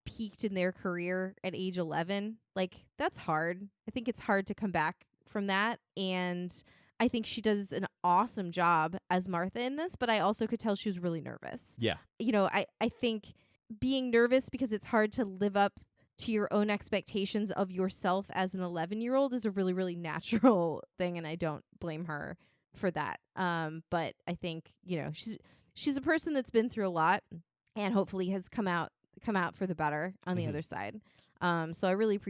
[SPEAKER 2] peaked in their career at age 11. Like that's hard. I think it's hard to come back from that, and I think she does an awesome job as Martha in this, but I also could tell she was really nervous.
[SPEAKER 1] Yeah.
[SPEAKER 2] I think being nervous because it's hard to live up to your own expectations of yourself as an 11-year-old is a really, really natural thing, and I don't blame her for that. But I think, she's a person that's been through a lot and hopefully has come out for the better on the
[SPEAKER 1] Mhm.
[SPEAKER 2] other side. So I really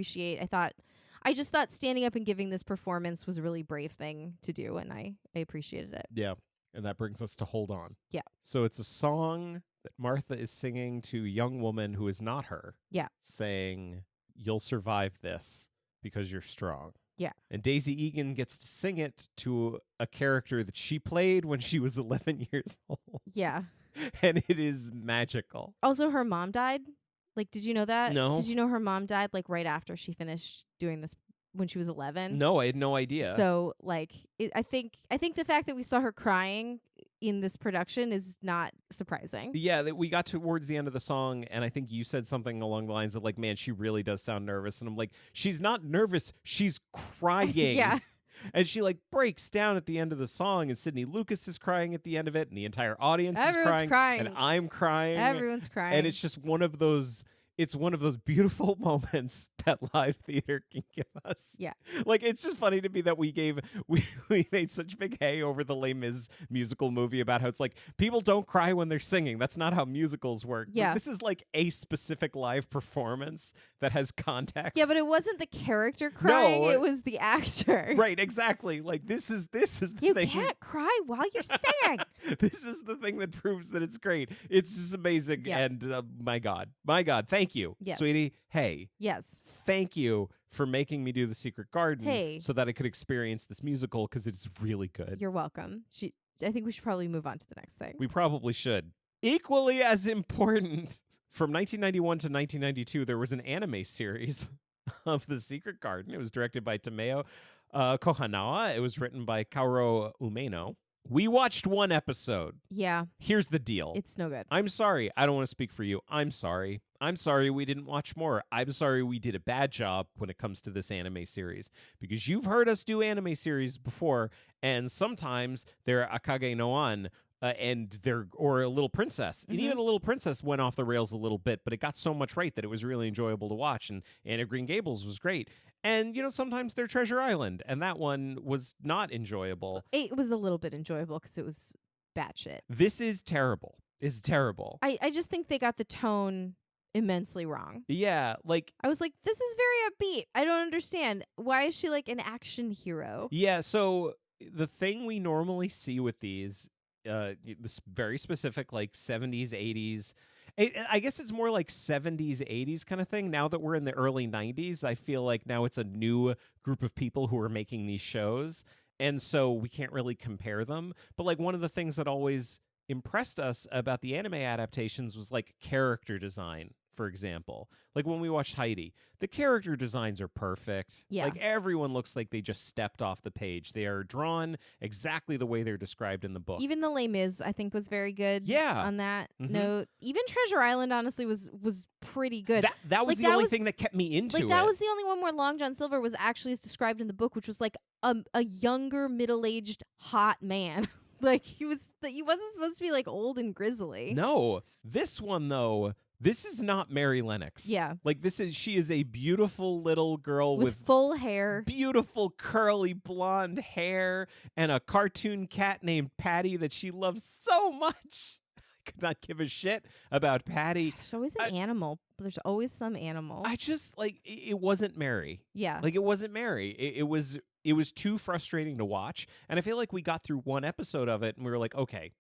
[SPEAKER 2] I just thought standing up and giving this performance was a really brave thing to do, and I appreciated it.
[SPEAKER 1] Yeah. And that brings us to Hold On.
[SPEAKER 2] Yeah.
[SPEAKER 1] So it's a song that Martha is singing to a young woman who is not her.
[SPEAKER 2] Yeah.
[SPEAKER 1] Saying, "You'll survive this because you're strong."
[SPEAKER 2] Yeah.
[SPEAKER 1] And Daisy Egan gets to sing it to a character that she played when she was 11 years old.
[SPEAKER 2] Yeah.
[SPEAKER 1] And it is magical.
[SPEAKER 2] Also, her mom died. Like, did you know that?
[SPEAKER 1] No.
[SPEAKER 2] Did you know her mom died like right after she finished doing this when she was 11?
[SPEAKER 1] No, I had no idea.
[SPEAKER 2] So, like, I think the fact that we saw her crying in this production is not surprising.
[SPEAKER 1] Yeah, that we got towards the end of the song, and I think you said something along the lines of like, "Man, she really does sound nervous." And I'm like, "She's not nervous. She's crying."
[SPEAKER 2] Yeah.
[SPEAKER 1] And she like breaks down at the end of the song, and Sydney Lucas is crying at the end of it, and the entire audience
[SPEAKER 2] Everyone's
[SPEAKER 1] is
[SPEAKER 2] crying.
[SPEAKER 1] and I'm crying.
[SPEAKER 2] Everyone's crying.
[SPEAKER 1] And it's just one of those it's one of those beautiful moments that live theater can give us.
[SPEAKER 2] Yeah.
[SPEAKER 1] Like, it's just funny to me that we made such big hay over the Les Mis musical movie about how it's like people don't cry when they're singing. That's not how musicals work. But
[SPEAKER 2] Yeah.
[SPEAKER 1] this is like a specific live performance that has context.
[SPEAKER 2] Yeah, but it wasn't the character crying, it was the actor.
[SPEAKER 1] Right, exactly. Like this is the
[SPEAKER 2] You
[SPEAKER 1] thing.
[SPEAKER 2] can't cry while you're singing.
[SPEAKER 1] This is the thing that proves that it's great. It's just amazing.
[SPEAKER 2] Yeah.
[SPEAKER 1] And my God, thank you,
[SPEAKER 2] Yes.
[SPEAKER 1] sweetie. Hey,
[SPEAKER 2] Yes.
[SPEAKER 1] thank you for making me do The Secret Garden
[SPEAKER 2] Hey.
[SPEAKER 1] so that I could experience this musical because it's really good.
[SPEAKER 2] You're welcome. I think we should probably move on to the next thing.
[SPEAKER 1] We probably should. Equally as important, from 1991 to 1992, there was an anime series of The Secret Garden. It was directed by Tameo Kohanawa. It was written by Kaoru Umeno. We watched one episode.
[SPEAKER 2] Yeah,
[SPEAKER 1] Here's the deal.
[SPEAKER 2] it's no good.
[SPEAKER 1] I'm sorry. I don't want to speak for you. I'm sorry. I'm sorry we didn't watch more. I'm sorry we did a bad job when it comes to this anime series because you've heard us do anime series before, and sometimes they're Akage no An. Or a Little Princess. And
[SPEAKER 2] Mhm.
[SPEAKER 1] even a Little Princess went off the rails a little bit, but it got so much right that it was really enjoyable to watch. And Anne of Green Gables was great. And, sometimes they're Treasure Island, and that one was not enjoyable.
[SPEAKER 2] It was a little bit enjoyable because it was batshit.
[SPEAKER 1] This is terrible. It's terrible.
[SPEAKER 2] I just think they got the tone immensely wrong.
[SPEAKER 1] Yeah, like,
[SPEAKER 2] I was like, this is very upbeat. I don't understand. Why is she like an action hero?
[SPEAKER 1] yeah, so the thing we normally see with these, this very specific, like, 70s, 80s, I guess it's more like 70s, 80s kind of thing. Now that we're in the early 90s, I feel like now it's a new group of people who are making these shows. And so we can't really compare them. But like one of the things that always impressed us about the anime adaptations was like character design, for example. Like when we watched Heidi, the character designs are perfect.
[SPEAKER 2] Yeah.
[SPEAKER 1] Like everyone looks like they just stepped off the page. They are drawn exactly the way they're described in the book.
[SPEAKER 2] Even the Les Mis, I think, was very good.
[SPEAKER 1] Yeah.
[SPEAKER 2] On that
[SPEAKER 1] Mhm.
[SPEAKER 2] note, even Treasure Island, honestly, was pretty good.
[SPEAKER 1] That was
[SPEAKER 2] Like,
[SPEAKER 1] the
[SPEAKER 2] that
[SPEAKER 1] only
[SPEAKER 2] was-
[SPEAKER 1] thing that kept me into
[SPEAKER 2] Like
[SPEAKER 1] it.
[SPEAKER 2] that was the only one where Long John Silver was actually as described in the book, which was like a younger, middle-aged, hot man. Like he wasn't supposed to be like old and grizzly.
[SPEAKER 1] No, this one though, this is not Mary Lennox.
[SPEAKER 2] Yeah,
[SPEAKER 1] Like she is a beautiful little girl
[SPEAKER 2] with
[SPEAKER 1] with
[SPEAKER 2] full hair.
[SPEAKER 1] beautiful curly blonde hair and a cartoon cat named Patty that she loves so much. I could not give a shit about Patty.
[SPEAKER 2] There's always an animal. There's always some animal.
[SPEAKER 1] I just like it wasn't Mary.
[SPEAKER 2] Yeah.
[SPEAKER 1] Like it wasn't Mary. It was too frustrating to watch, and I feel like we got through one episode of it and we were like, okay,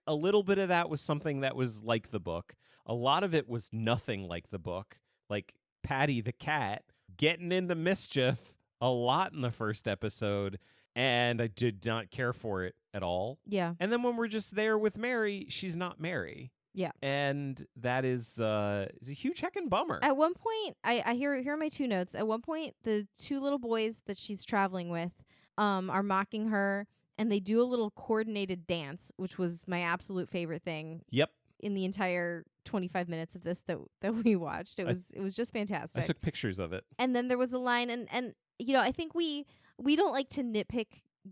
[SPEAKER 1] a little bit of that was something that was like the book. A lot of it was nothing like the book. Like Patty the cat getting into mischief a lot in the first episode, and I did not care for it at all.
[SPEAKER 2] Yeah.
[SPEAKER 1] And then when we're just there with Mary, she's not Mary.
[SPEAKER 2] Yeah.
[SPEAKER 1] And that is a huge heckin' bummer.
[SPEAKER 2] At one point, I here are my two notes. At one point, the two little boys that she's traveling with are mocking her, and they do a little coordinated dance, which was my absolute favorite thing
[SPEAKER 1] Yep.
[SPEAKER 2] in the entire 25 minutes of this that we watched. It was just
[SPEAKER 1] I
[SPEAKER 2] fantastic.
[SPEAKER 1] took pictures of it.
[SPEAKER 2] And then there was a line, and I think we don't like to nitpick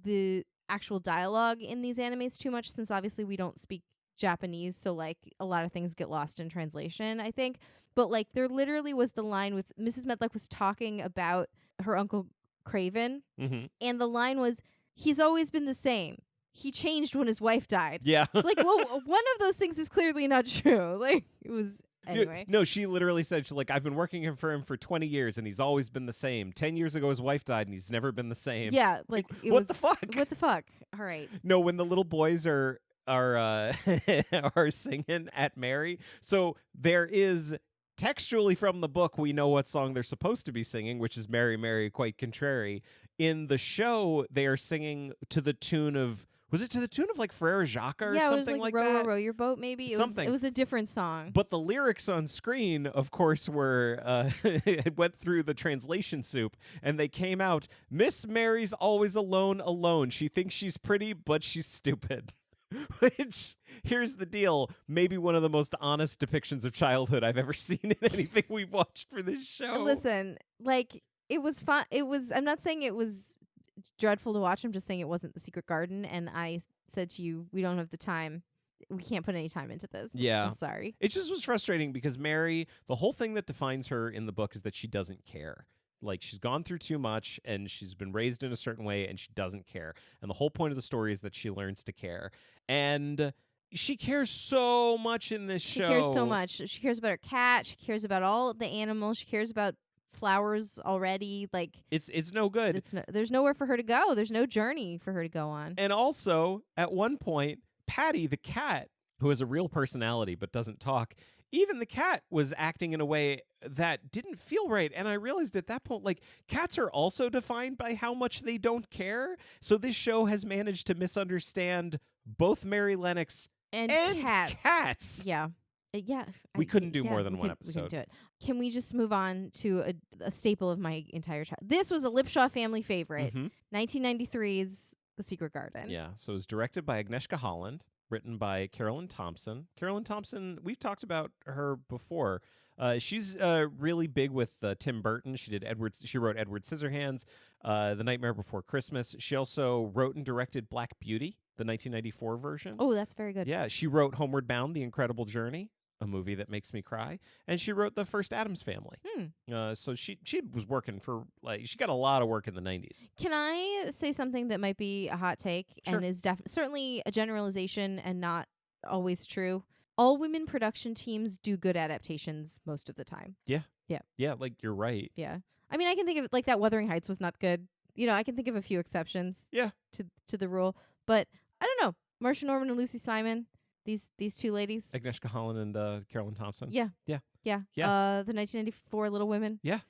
[SPEAKER 2] the actual dialogue in these animes too much, since obviously we don't speak Japanese, so like a lot of things get lost in translation, I think. But like there literally was the line with Mrs. Medlock was talking about her uncle Craven,
[SPEAKER 1] Mm-hmm.
[SPEAKER 2] and the line was, "He's always been the same. He changed when his wife died."
[SPEAKER 1] Yeah.
[SPEAKER 2] It's like, well, one of those things is clearly not true. Like it was anyway.
[SPEAKER 1] No, she literally said, she's like, I've been working for him for 20 years and he's always been the same. 10 years ago, his wife died and he's never been the same.
[SPEAKER 2] Yeah, like it
[SPEAKER 1] What
[SPEAKER 2] was,
[SPEAKER 1] the fuck?
[SPEAKER 2] What the fuck? All right.
[SPEAKER 1] No, when the little boys are are singing at Mary. So there is textually from the book, we know what song they're supposed to be singing, which is Mary, Mary, quite contrary. In the show, they are singing to the tune of, was it to the tune of like Frere Jacques or
[SPEAKER 2] Yeah, it was
[SPEAKER 1] something
[SPEAKER 2] like
[SPEAKER 1] like
[SPEAKER 2] row,
[SPEAKER 1] that?
[SPEAKER 2] row your boat. Maybe
[SPEAKER 1] Something.
[SPEAKER 2] It was a different song.
[SPEAKER 1] But the lyrics on screen, of course, were it went through the translation soup, and they came out. Miss Mary's always alone, alone. She thinks she's pretty, but she's stupid. Which, here's the deal, maybe one of the most honest depictions of childhood I've ever seen in anything we've watched for this show.
[SPEAKER 2] Listen, like it was fun. It was. I'm not saying it was dreadful to watch. I'm just saying it wasn't The Secret Garden. And I said to you, we don't have the time. we can't put any time into this.
[SPEAKER 1] Yeah.
[SPEAKER 2] I'm sorry.
[SPEAKER 1] It just was frustrating because Mary, the whole thing that defines her in the book is that she doesn't care. Like, she's gone through too much and she's been raised in a certain way and she doesn't care. And the whole point of the story is that she learns to care. And she cares so much in this show.
[SPEAKER 2] She cares so much. She cares about her cat. She cares about all the animals. She cares about flowers already. Like,
[SPEAKER 1] It's no good.
[SPEAKER 2] there's nowhere for her to go. There's no journey for her to go on.
[SPEAKER 1] And also, at one point, Patty, the cat, who has a real personality but doesn't talk, even the cat was acting in a way that didn't feel right. And I realized at that point, like, cats are also defined by how much they don't care. So this show has managed to misunderstand both Mary Lennox
[SPEAKER 2] And
[SPEAKER 1] cats.
[SPEAKER 2] Yeah. Yeah.
[SPEAKER 1] We couldn't do more than
[SPEAKER 2] we
[SPEAKER 1] one
[SPEAKER 2] We
[SPEAKER 1] episode.
[SPEAKER 2] couldn't do it. Can we just move on to a staple of my entire child? This was a Lipshaw family favorite.
[SPEAKER 1] Mhm.
[SPEAKER 2] 1993's The Secret Garden.
[SPEAKER 1] Yeah. So it was directed by Agnieszka Holland, written by Carolyn Thompson. Carolyn Thompson, we've talked about her before. She's really big with Tim Burton. She wrote Edward Scissorhands, The Nightmare Before Christmas. She also wrote and directed Black Beauty, the 1994 version.
[SPEAKER 2] Oh, that's very good.
[SPEAKER 1] Yeah, she wrote Homeward Bound: The Incredible Journey, a movie that makes me cry, and she wrote the first Addams Family. So she was working for, like, she got a lot of work in the 90s.
[SPEAKER 2] Can I say something that might be a hot take
[SPEAKER 1] Sure.
[SPEAKER 2] and is certainly a generalization and not always true? All women production teams do good adaptations most of the time.
[SPEAKER 1] Yeah, like, you're right.
[SPEAKER 2] Yeah. I mean, I can think of, like, that Wuthering Heights was not good. You know, I can think of a few exceptions.
[SPEAKER 1] Yeah.
[SPEAKER 2] To the rule, but I don't know. Marsha Norman and Lucy Simon, these two ladies.
[SPEAKER 1] Agnieszka Holland and Carolyn Thompson.
[SPEAKER 2] Yeah.
[SPEAKER 1] Yeah.
[SPEAKER 2] Yeah.
[SPEAKER 1] Yes.
[SPEAKER 2] The 1994 Little Women.
[SPEAKER 1] Yeah.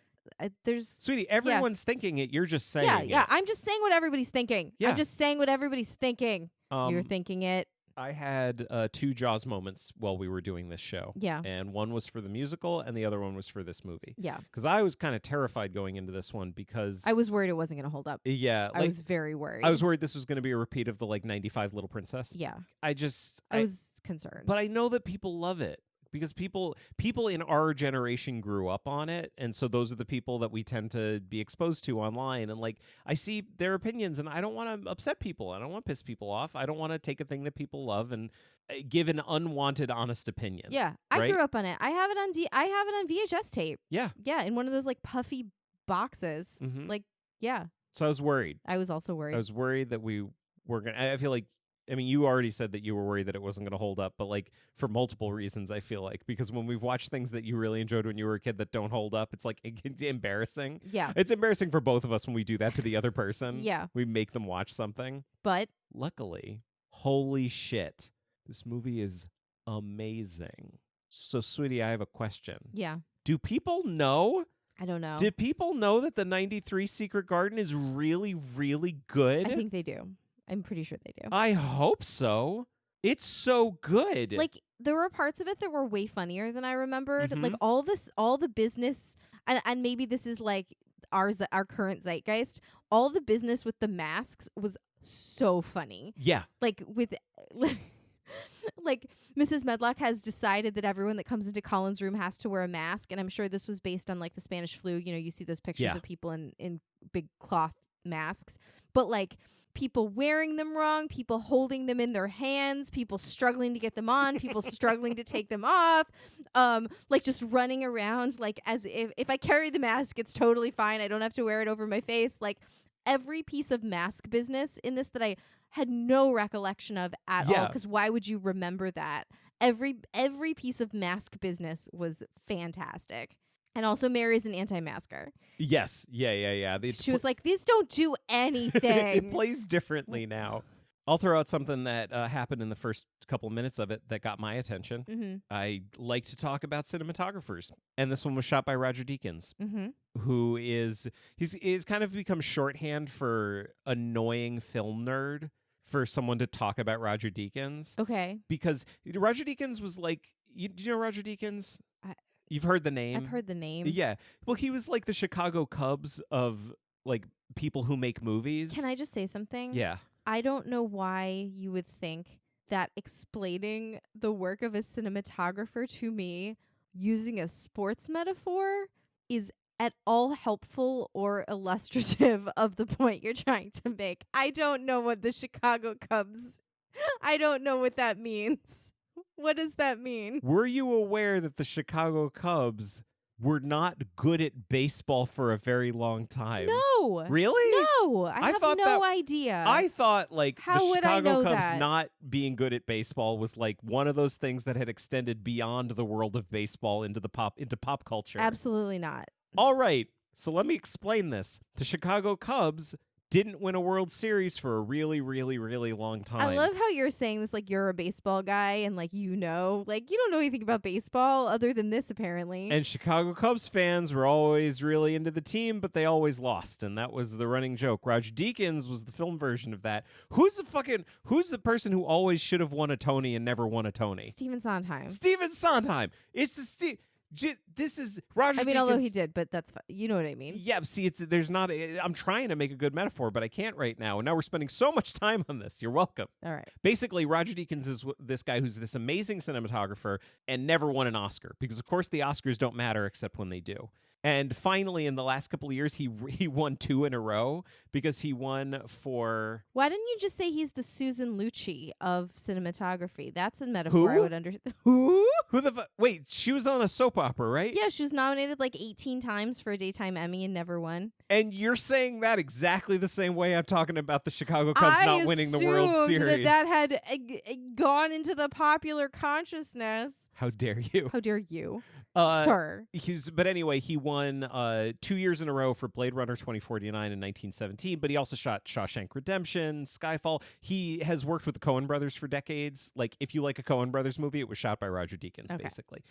[SPEAKER 2] There's
[SPEAKER 1] Sweetie, everyone's thinking it. You're just saying it.
[SPEAKER 2] yeah. I'm just saying what everybody's thinking.
[SPEAKER 1] Yeah.
[SPEAKER 2] I'm just saying what everybody's thinking. You're thinking it.
[SPEAKER 1] I had 2 Jaws moments while we were doing this show.
[SPEAKER 2] Yeah.
[SPEAKER 1] And one was for the musical and the other one was for this movie.
[SPEAKER 2] Yeah.
[SPEAKER 1] Because I was kind of terrified going into this one because...
[SPEAKER 2] I was worried it wasn't going to hold up.
[SPEAKER 1] Yeah.
[SPEAKER 2] I was very worried.
[SPEAKER 1] I was worried this was going to be a repeat of the, like, 95 Little Princess.
[SPEAKER 2] Yeah.
[SPEAKER 1] I
[SPEAKER 2] was concerned.
[SPEAKER 1] But I know that people love it. Because people in our generation grew up on it, and so those are the people that we tend to be exposed to online. And, like, I see their opinions, and I don't want to upset people. I don't want to piss people off. I don't want to take a thing that people love and give an unwanted, honest opinion.
[SPEAKER 2] Yeah, I
[SPEAKER 1] right?
[SPEAKER 2] grew up on it. I have it on VHS tape.
[SPEAKER 1] Yeah.
[SPEAKER 2] Yeah, in one of those, like, puffy boxes.
[SPEAKER 1] Mhm.
[SPEAKER 2] Like, yeah.
[SPEAKER 1] So I was worried.
[SPEAKER 2] I was also worried.
[SPEAKER 1] I was worried that we were going to... I feel like... I mean, you already said that you were worried that it wasn't going to hold up, but, like, for multiple reasons, I feel like. Because when we've watched things that you really enjoyed when you were a kid that don't hold up, it's, like, embarrassing.
[SPEAKER 2] Yeah.
[SPEAKER 1] It's embarrassing for both of us when we do that to the other person.
[SPEAKER 2] Yeah.
[SPEAKER 1] We make them watch something.
[SPEAKER 2] But
[SPEAKER 1] Luckily, holy shit, this movie is amazing. So, sweetie, I have a question.
[SPEAKER 2] yeah,
[SPEAKER 1] Do people know?
[SPEAKER 2] I don't know.
[SPEAKER 1] Did people know that the 93 Secret Garden is really, really good?
[SPEAKER 2] I think they do. I'm pretty sure they do.
[SPEAKER 1] I hope so. It's so good.
[SPEAKER 2] Like, there were parts of it that were way funnier than I remembered.
[SPEAKER 1] Mhm.
[SPEAKER 2] Like, all the business, and maybe this is like our current zeitgeist. All the business with the masks was so funny.
[SPEAKER 1] yeah.
[SPEAKER 2] Like, with like Mrs. Medlock has decided that everyone that comes into Colin's room has to wear a mask, and I'm sure this was based on, like, the Spanish flu. You know, you see those pictures
[SPEAKER 1] Yeah.
[SPEAKER 2] of people in big cloth masks, but, like, people wearing them wrong, people holding them in their hands, people struggling to get them on, people struggling to take them off, like, just running around like as if I carry the mask, it's totally fine. I don't have to wear it over my face. Like, every piece of mask business in this that I had no recollection of at all,
[SPEAKER 1] Yeah.
[SPEAKER 2] because why would you remember that? Every piece of mask business was fantastic. And also, Mary's an anti-masker.
[SPEAKER 1] Yes. Yeah.
[SPEAKER 2] She was like, these don't do anything.
[SPEAKER 1] It plays differently now. I'll throw out something that happened in the first couple minutes of it that got my attention.
[SPEAKER 2] Mm-hmm.
[SPEAKER 1] I like to talk about cinematographers, and this one was shot by Roger Deakins,
[SPEAKER 2] Mm-hmm.
[SPEAKER 1] who he's kind of become shorthand for annoying film nerd for someone to talk about Roger Deakins,
[SPEAKER 2] Okay.
[SPEAKER 1] because Roger Deakins was like, do you know Roger Deakins? You've heard the name.
[SPEAKER 2] I've heard the name.
[SPEAKER 1] Yeah. Well, he was like the Chicago Cubs of, like, people who make movies.
[SPEAKER 2] Can I just say something?
[SPEAKER 1] Yeah.
[SPEAKER 2] I don't know why you would think that explaining the work of a cinematographer to me using a sports metaphor is at all helpful or illustrative of the point you're trying to make. I don't know what the Chicago Cubs I don't know what that means. What does that mean?
[SPEAKER 1] Were you aware that the Chicago Cubs were not good at baseball for a very long time?
[SPEAKER 2] No.
[SPEAKER 1] Really?
[SPEAKER 2] No. I have
[SPEAKER 1] thought
[SPEAKER 2] no
[SPEAKER 1] that-
[SPEAKER 2] idea.
[SPEAKER 1] I thought like
[SPEAKER 2] How
[SPEAKER 1] the
[SPEAKER 2] would I
[SPEAKER 1] Chicago
[SPEAKER 2] know
[SPEAKER 1] Cubs
[SPEAKER 2] that?
[SPEAKER 1] not being good at baseball was like one of those things that had extended beyond the world of baseball into pop culture.
[SPEAKER 2] Absolutely not.
[SPEAKER 1] All right, so let me explain this. The Chicago Cubs didn't win a World Series for a really, really, really long time.
[SPEAKER 2] I love how you're saying this like you're a baseball guy and like you don't know anything about baseball other than this apparently.
[SPEAKER 1] And Chicago Cubs fans were always really into the team, but they always lost, and that was the running joke. Roger Deakins was the film version of that. Who's the person who always should have won a Tony and never won a Tony?
[SPEAKER 2] Stephen Sondheim.
[SPEAKER 1] Stephen Sondheim. It's the this is Roger.
[SPEAKER 2] I mean,
[SPEAKER 1] Deakins.
[SPEAKER 2] although he did, but that's you know what I mean.
[SPEAKER 1] Yeah, see, there's not. I'm trying to make a good metaphor, but I can't right now. And now we're spending so much time on this. You're welcome.
[SPEAKER 2] All right.
[SPEAKER 1] Basically, Roger Deakins is this guy who's this amazing cinematographer and never won an Oscar because, of course, the Oscars don't matter except when they do. And finally, in the last couple of years, he won 2 in a row because he won for...
[SPEAKER 2] Why didn't you just say he's the Susan Lucci of cinematography? That's a metaphor I
[SPEAKER 1] Who?
[SPEAKER 2] would understand. Who?
[SPEAKER 1] Who the... Wait, she was on a soap opera, right?
[SPEAKER 2] Yeah, she was nominated like 18 times for a daytime Emmy and never won.
[SPEAKER 1] And you're saying that exactly the same way I'm talking about the Chicago Cubs not winning the World Series.
[SPEAKER 2] That had gone into the popular consciousness.
[SPEAKER 1] How dare you?
[SPEAKER 2] How dare you,
[SPEAKER 1] Uh,
[SPEAKER 2] sir?
[SPEAKER 1] But anyway, he won 2 years in a row for Blade Runner 2049 in 1917, but he also shot Shawshank Redemption, Skyfall. He has worked with the Coen brothers for decades. Like, if you like a Coen brothers movie, it was shot by Roger Deakins,
[SPEAKER 2] Okay.
[SPEAKER 1] basically.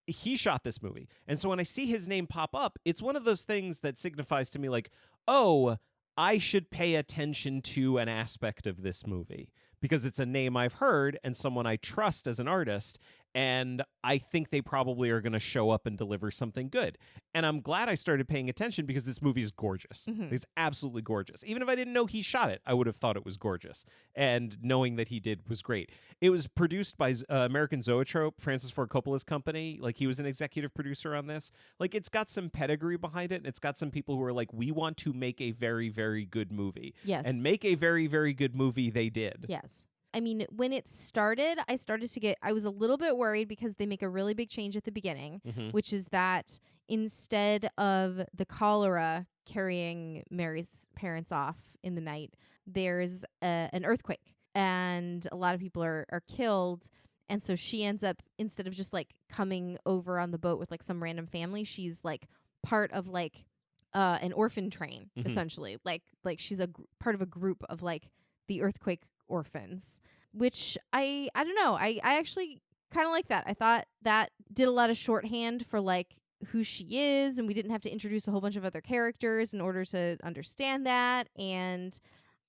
[SPEAKER 1] He shot this movie. And so when I see his name pop up, it's one of those things that signifies to me like, oh, I should pay attention to an aspect of this movie because it's a name I've heard and someone I trust as an artist. And I think they probably are going to show up and deliver something good. And I'm glad I started paying attention because this movie is gorgeous.
[SPEAKER 2] Mhm.
[SPEAKER 1] It's absolutely gorgeous. Even if I didn't know he shot it, I would have thought it was gorgeous. And knowing that he did was great. It was produced by American Zoetrope, Francis Ford Coppola's company. Like, he was an executive producer on this. Like, it's got some pedigree behind it. And it's got some people who are like, we want to make a very, very good movie.
[SPEAKER 2] Yes.
[SPEAKER 1] And make a very, very good movie they did.
[SPEAKER 2] Yes. I mean, when it started, I was a little bit worried because they make a really big change at the beginning,
[SPEAKER 1] Mhm.
[SPEAKER 2] which is that instead of the cholera carrying Mary's parents off in the night, there's an earthquake and a lot of people are killed. And so she ends up, instead of just like coming over on the boat with like some random family, she's like part of like an orphan train,
[SPEAKER 1] Mhm.
[SPEAKER 2] essentially. Like she's part of a group of like the earthquake orphans, which I don't know. I actually kind of like that. I thought that did a lot of shorthand for like who she is, and we didn't have to introduce a whole bunch of other characters in order to understand that. And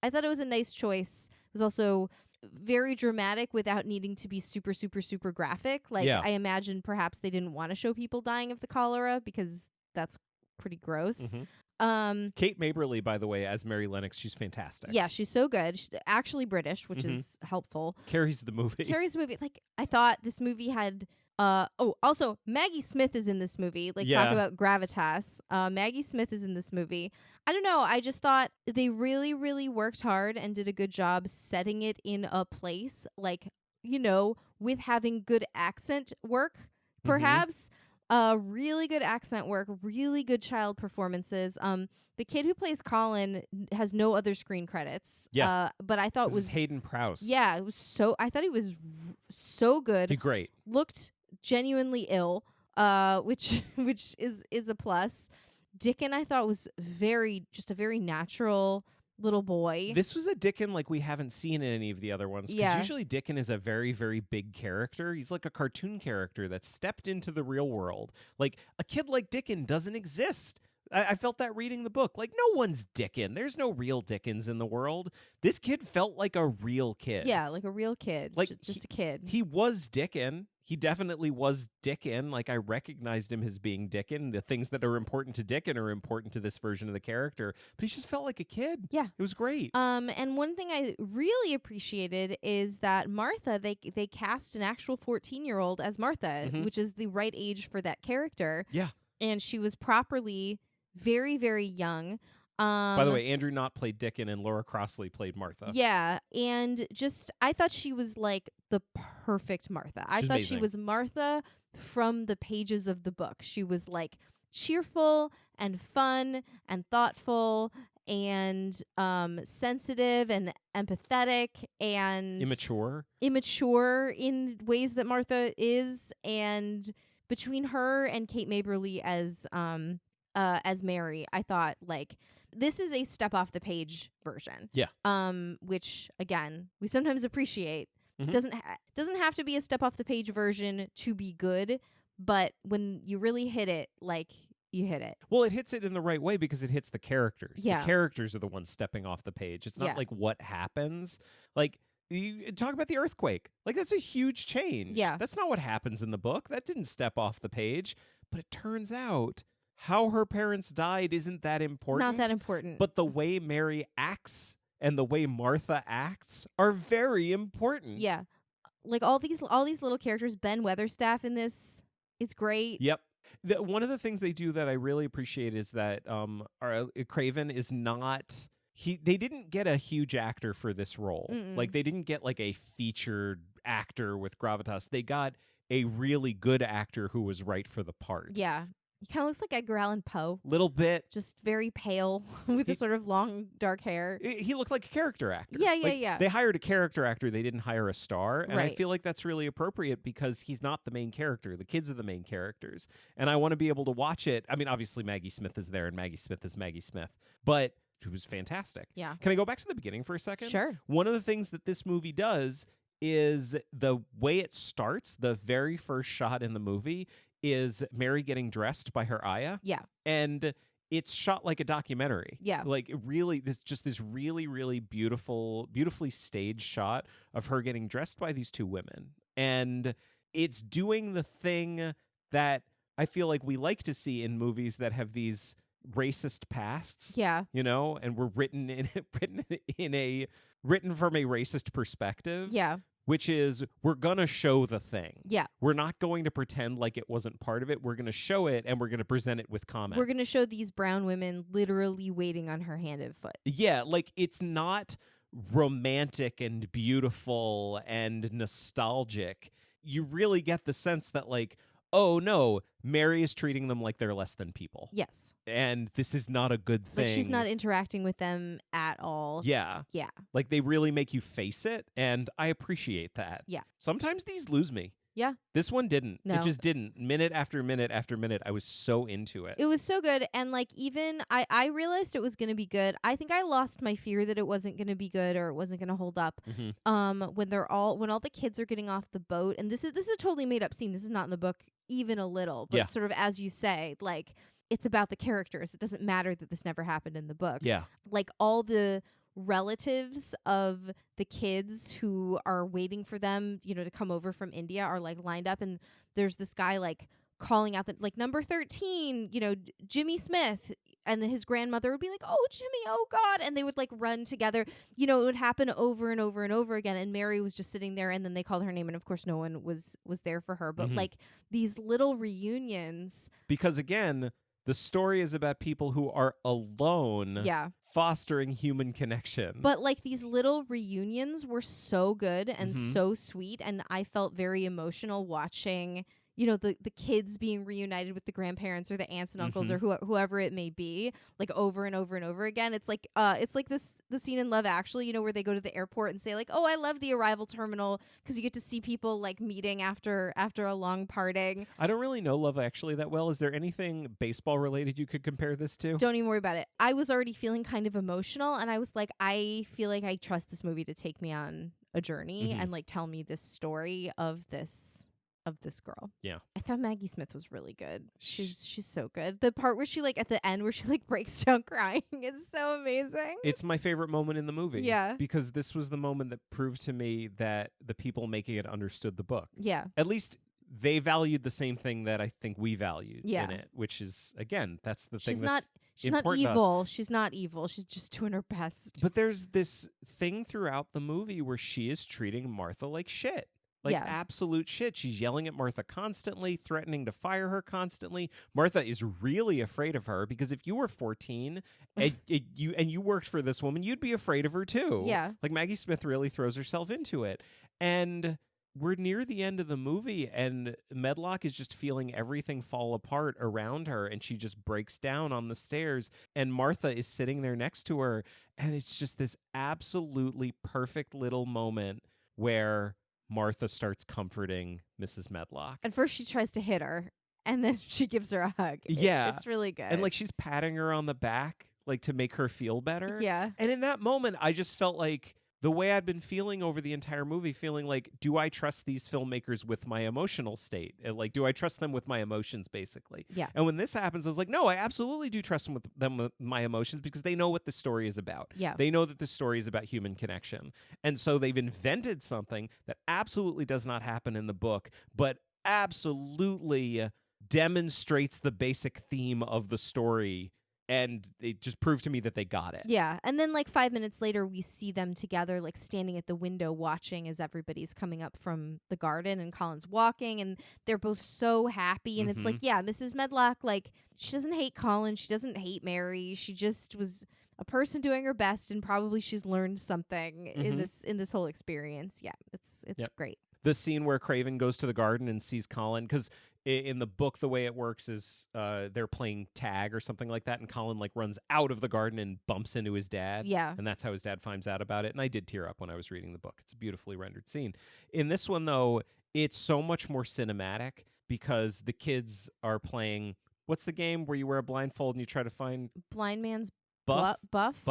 [SPEAKER 2] I thought it was a nice choice. It was also very dramatic without needing to be super, super, super graphic. Like,
[SPEAKER 1] Yeah.
[SPEAKER 2] I imagine perhaps they didn't want to show people dying of the cholera because that's pretty gross.
[SPEAKER 1] Mhm. Kate Maberly, by the way, as Mary Lennox, she's fantastic.
[SPEAKER 2] Yeah, she's so good. She's actually British, which
[SPEAKER 1] Mhm.
[SPEAKER 2] is helpful.
[SPEAKER 1] Carries the movie.
[SPEAKER 2] Carrie's movie, like, I thought this movie had also Maggie Smith is in this movie. Like,
[SPEAKER 1] Yeah.
[SPEAKER 2] talk about gravitas. Maggie Smith is in this movie. I don't know. I just thought they really, really worked hard and did a good job setting it in a place, like, you know, with having good accent work, perhaps. Really good accent work, really good child performances. The kid who plays Colin has no other screen credits.
[SPEAKER 1] Yeah.
[SPEAKER 2] But I thought
[SPEAKER 1] This
[SPEAKER 2] it was
[SPEAKER 1] is Hayden Prowse.
[SPEAKER 2] yeah, it was I thought he was so good.
[SPEAKER 1] He's great.
[SPEAKER 2] Looked genuinely ill, which is a plus. Dickon I thought was just a very natural little boy.
[SPEAKER 1] This was a Dickon like we haven't seen in any of the other ones. Because
[SPEAKER 2] Yeah.
[SPEAKER 1] usually Dickon is a very, very big character. He's like a cartoon character that stepped into the real world. Like, a kid like Dickon doesn't exist. I felt that reading the book. Like, no one's Dickon. There's no real Dickens in the world. This kid felt like a real kid.
[SPEAKER 2] Yeah, like a real kid.
[SPEAKER 1] Like,
[SPEAKER 2] Just a kid.
[SPEAKER 1] He was Dickon. He definitely was Dickon. Like, I recognized him as being Dickon. The things that are important to Dickon are important to this version of the character. But he just felt like a kid.
[SPEAKER 2] Yeah.
[SPEAKER 1] It was great.
[SPEAKER 2] And one thing I really appreciated is that Martha, they cast an actual 14-year-old as Martha,
[SPEAKER 1] Mhm.
[SPEAKER 2] which is the right age for that character.
[SPEAKER 1] Yeah.
[SPEAKER 2] And she was properly very, very young.
[SPEAKER 1] By the way, Andrew Knott played Dickon and Laura Crossley played Martha.
[SPEAKER 2] Yeah, and just I thought she was like the perfect Martha. I
[SPEAKER 1] She's
[SPEAKER 2] thought she
[SPEAKER 1] amazing.
[SPEAKER 2] was Martha from the pages of the book. She was like cheerful and fun and thoughtful and sensitive and empathetic and immature in ways that Martha is. And between her and Kate Maberly as Mary, I thought like this is a step off the page version.
[SPEAKER 1] Yeah.
[SPEAKER 2] Which again we sometimes appreciate.
[SPEAKER 1] Mhm.
[SPEAKER 2] Doesn't have to be a step off the page version to be good, but when you really hit it, like you hit it.
[SPEAKER 1] Well, it hits it in the right way because it hits the characters.
[SPEAKER 2] Yeah.
[SPEAKER 1] The characters are the ones stepping off the page. It's not
[SPEAKER 2] Yeah.
[SPEAKER 1] like what happens. Like, you talk about the earthquake. Like, that's a huge change.
[SPEAKER 2] Yeah.
[SPEAKER 1] That's not what happens in the book. That didn't step off the page. But it turns out how her parents died isn't that important.
[SPEAKER 2] Not that important.
[SPEAKER 1] But the way Mary acts and the way Martha acts are very important.
[SPEAKER 2] yeah. Like all these little characters, Ben Weatherstaff in this is great.
[SPEAKER 1] Yep. One of the things they do that I really appreciate is that Craven is not they didn't get a huge actor for this role.
[SPEAKER 2] Mm-mm.
[SPEAKER 1] Like they didn't get like a featured actor with gravitas. They got a really good actor who was right for the part.
[SPEAKER 2] Yeah. He kind of looks like Edgar Allan Poe.
[SPEAKER 1] Little bit.
[SPEAKER 2] Just very pale with a sort of long dark hair.
[SPEAKER 1] He looked like a character actor.
[SPEAKER 2] Yeah,
[SPEAKER 1] Like,
[SPEAKER 2] yeah.
[SPEAKER 1] They hired a character actor. They didn't hire a star. And I
[SPEAKER 2] Right.
[SPEAKER 1] feel like that's really appropriate because he's not the main character. The kids are the main characters. And I want to be able to watch it. I mean, obviously Maggie Smith is there and Maggie Smith is Maggie Smith. But it was fantastic.
[SPEAKER 2] Yeah.
[SPEAKER 1] Can I go back to the beginning for a second?
[SPEAKER 2] Sure.
[SPEAKER 1] One of the things that this movie does is the way it starts, the very first shot in the movie is Mary getting dressed by her ayah.
[SPEAKER 2] Yeah.
[SPEAKER 1] And it's shot like a documentary.
[SPEAKER 2] Yeah.
[SPEAKER 1] Like really this really, really beautifully staged shot of her getting dressed by these two women. And it's doing the thing that I feel like we like to see in movies that have these racist pasts.
[SPEAKER 2] Yeah.
[SPEAKER 1] You know, and were written from a racist perspective.
[SPEAKER 2] Yeah.
[SPEAKER 1] Which is, we're going to show the thing.
[SPEAKER 2] Yeah.
[SPEAKER 1] We're not going to pretend like it wasn't part of it. We're going to show it, and we're going to present it with comment.
[SPEAKER 2] We're going to show these brown women literally waiting on her hand and foot.
[SPEAKER 1] Yeah, like, it's not romantic and beautiful and nostalgic. You really get the sense that, like, oh, no, Mary is treating them like they're less than people.
[SPEAKER 2] Yes.
[SPEAKER 1] And this is not a good thing.
[SPEAKER 2] Like she's not interacting with them at all.
[SPEAKER 1] Yeah.
[SPEAKER 2] Yeah.
[SPEAKER 1] Like they really make you face it, and I appreciate that.
[SPEAKER 2] Yeah.
[SPEAKER 1] Sometimes these lose me.
[SPEAKER 2] Yeah.
[SPEAKER 1] This one didn't.
[SPEAKER 2] No.
[SPEAKER 1] It just didn't. Minute after minute after minute, I was so into it.
[SPEAKER 2] It was so good. And like even I realized it was going to be good. I think I lost my fear that it wasn't going to be good or it wasn't going to hold up.
[SPEAKER 1] Mm-hmm.
[SPEAKER 2] When all the kids are getting off the boat, and this is a totally made up scene. This is not in the book even a little, but
[SPEAKER 1] Yeah.
[SPEAKER 2] sort of as you say, like it's about the characters. It doesn't matter that this never happened in the book.
[SPEAKER 1] Yeah.
[SPEAKER 2] Like all the relatives of the kids who are waiting for them, to come over from India are like lined up, and there's this guy like calling out that like number 13, Jimmy Smith, and then his grandmother would be like, "Oh, Jimmy, oh God," and they would like run together. It would happen over and over and over again, and Mary was just sitting there, and then they called her name, and of course no one was there for her. But
[SPEAKER 1] Mhm.
[SPEAKER 2] like these little reunions,
[SPEAKER 1] Because again, the story is about people who are alone,
[SPEAKER 2] yeah.
[SPEAKER 1] fostering human connection.
[SPEAKER 2] But like these little reunions were so good and
[SPEAKER 1] Mhm.
[SPEAKER 2] so sweet, and I felt very emotional watching, the kids being reunited with the grandparents or the aunts and uncles or whoever it may be, like over and over and over again. It's like the scene in Love Actually, where they go to the airport and say like, "Oh, I love the arrival terminal," because you get to see people like meeting after a long parting.
[SPEAKER 1] I don't really know Love Actually that well. Is there anything baseball related you could compare this to?
[SPEAKER 2] Don't even worry about it. I was already feeling kind of emotional, and I was like, I feel like I trust this movie to take me on a journey
[SPEAKER 1] Mhm.
[SPEAKER 2] and like tell me this story of this girl.
[SPEAKER 1] Yeah.
[SPEAKER 2] I thought Maggie Smith was really good. She's so good. The part where she like at the end where she like breaks down crying is so amazing.
[SPEAKER 1] It's my favorite moment in the movie.
[SPEAKER 2] Yeah.
[SPEAKER 1] Because this was the moment that proved to me that the people making it understood the book.
[SPEAKER 2] Yeah.
[SPEAKER 1] At least they valued the same thing that I think we valued
[SPEAKER 2] Yeah.
[SPEAKER 1] in it, which is, again, that's the thing
[SPEAKER 2] She's
[SPEAKER 1] that's
[SPEAKER 2] not
[SPEAKER 1] important to us.
[SPEAKER 2] evil. She's not evil. She's just doing her best.
[SPEAKER 1] But there's this thing throughout the movie where she is treating Martha like shit. Like
[SPEAKER 2] Yeah.
[SPEAKER 1] absolute shit. She's yelling at Martha constantly, threatening to fire her constantly. Martha is really afraid of her because if you were 14 and you worked for this woman, you'd be afraid of her too.
[SPEAKER 2] Yeah.
[SPEAKER 1] Like Maggie Smith really throws herself into it. And we're near the end of the movie and Medlock is just feeling everything fall apart around her and she just breaks down on the stairs and Martha is sitting there next to her and it's just this absolutely perfect little moment where Martha starts comforting Mrs. Medlock.
[SPEAKER 2] At first, she tries to hit her, and then she gives her a hug.
[SPEAKER 1] Yeah.
[SPEAKER 2] It's really good.
[SPEAKER 1] And like she's patting her on the back like to make her feel better.
[SPEAKER 2] yeah.
[SPEAKER 1] And in that moment, I just felt like the way I'd been feeling over the entire movie, feeling like, do I trust these filmmakers with my emotional state? Like, do I trust them with my emotions, basically?
[SPEAKER 2] Yeah.
[SPEAKER 1] And when this happens, I was like, no, I absolutely do trust them with my emotions because they know what the story is about.
[SPEAKER 2] Yeah.
[SPEAKER 1] They know that the story is about human connection. And so they've invented something that absolutely does not happen in the book, but absolutely demonstrates the basic theme of the story. And it just proved to me that they got it.
[SPEAKER 2] Yeah. And then like 5 minutes later, we see them together, like standing at the window watching as everybody's coming up from the garden and Colin's walking and they're both so happy. And it's like, yeah, Mrs. Medlock, like she doesn't hate Colin. She doesn't hate Mary. She just was a person doing her best and probably she's learned something in this whole experience. Yeah. It's great.
[SPEAKER 1] The scene where Craven goes to the garden and sees Colin, because in the book, the way it works is they're playing tag or something like that, and Colin like runs out of the garden and bumps into his dad.
[SPEAKER 2] Yeah.
[SPEAKER 1] And that's how his dad finds out about it. And I did tear up when I was reading the book. It's a beautifully rendered scene. In this one, though, it's so much more cinematic because the kids are playing, what's the game where you wear a blindfold and you try to find
[SPEAKER 2] Blind man's
[SPEAKER 1] Buff?
[SPEAKER 2] bluff.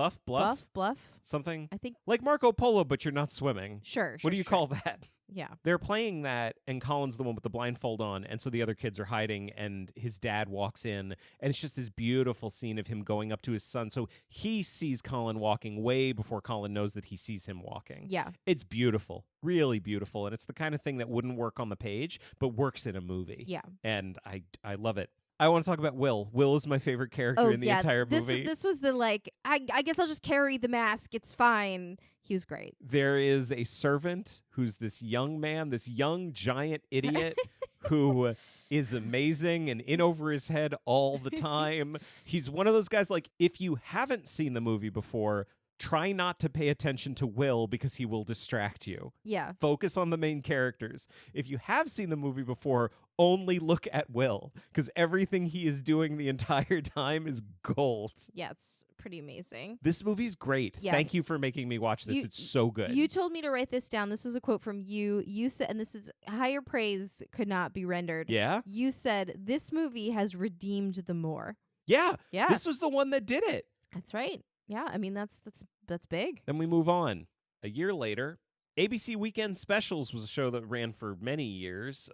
[SPEAKER 1] Something
[SPEAKER 2] I think.
[SPEAKER 1] like Marco Polo, but you're not swimming.
[SPEAKER 2] Sure.
[SPEAKER 1] What do you call that?
[SPEAKER 2] Yeah.
[SPEAKER 1] They're playing that, and Colin's the one with the blindfold on, and so the other kids are hiding, and his dad walks in, and it's just this beautiful scene of him going up to his son. So he sees Colin walking way before Colin knows that he sees him walking.
[SPEAKER 2] Yeah.
[SPEAKER 1] It's beautiful, really beautiful, and it's the kind of thing that wouldn't work on the page, but works in a movie.
[SPEAKER 2] Yeah.
[SPEAKER 1] And I love it. I want to talk about Will. Will is my favorite character in the entire movie.
[SPEAKER 2] This was the like, I guess I'll just carry the mask. It's fine. He was great.
[SPEAKER 1] There is a servant who's this young man, this young giant idiot who is amazing and in over his head all the time. He's one of those guys, like, if you haven't seen the movie before, try not to pay attention to Will because he will distract you.
[SPEAKER 2] Yeah.
[SPEAKER 1] Focus on the main characters. If you have seen the movie before, only look at Will because everything he is doing the entire time is gold.
[SPEAKER 2] Yeah, it's pretty amazing.
[SPEAKER 1] This movie's great.
[SPEAKER 2] Yeah.
[SPEAKER 1] Thank you for making me watch this. It's so good.
[SPEAKER 2] You told me to write this down. This was a quote from you. You said, and this is higher praise could not be rendered.
[SPEAKER 1] Yeah?
[SPEAKER 2] You said, this movie has redeemed the Moor.
[SPEAKER 1] Yeah.
[SPEAKER 2] Yeah.
[SPEAKER 1] This was the one that did it.
[SPEAKER 2] That's right. Yeah, I mean that's big.
[SPEAKER 1] Then we move on. A year later, ABC Weekend Specials was a show that ran for many years.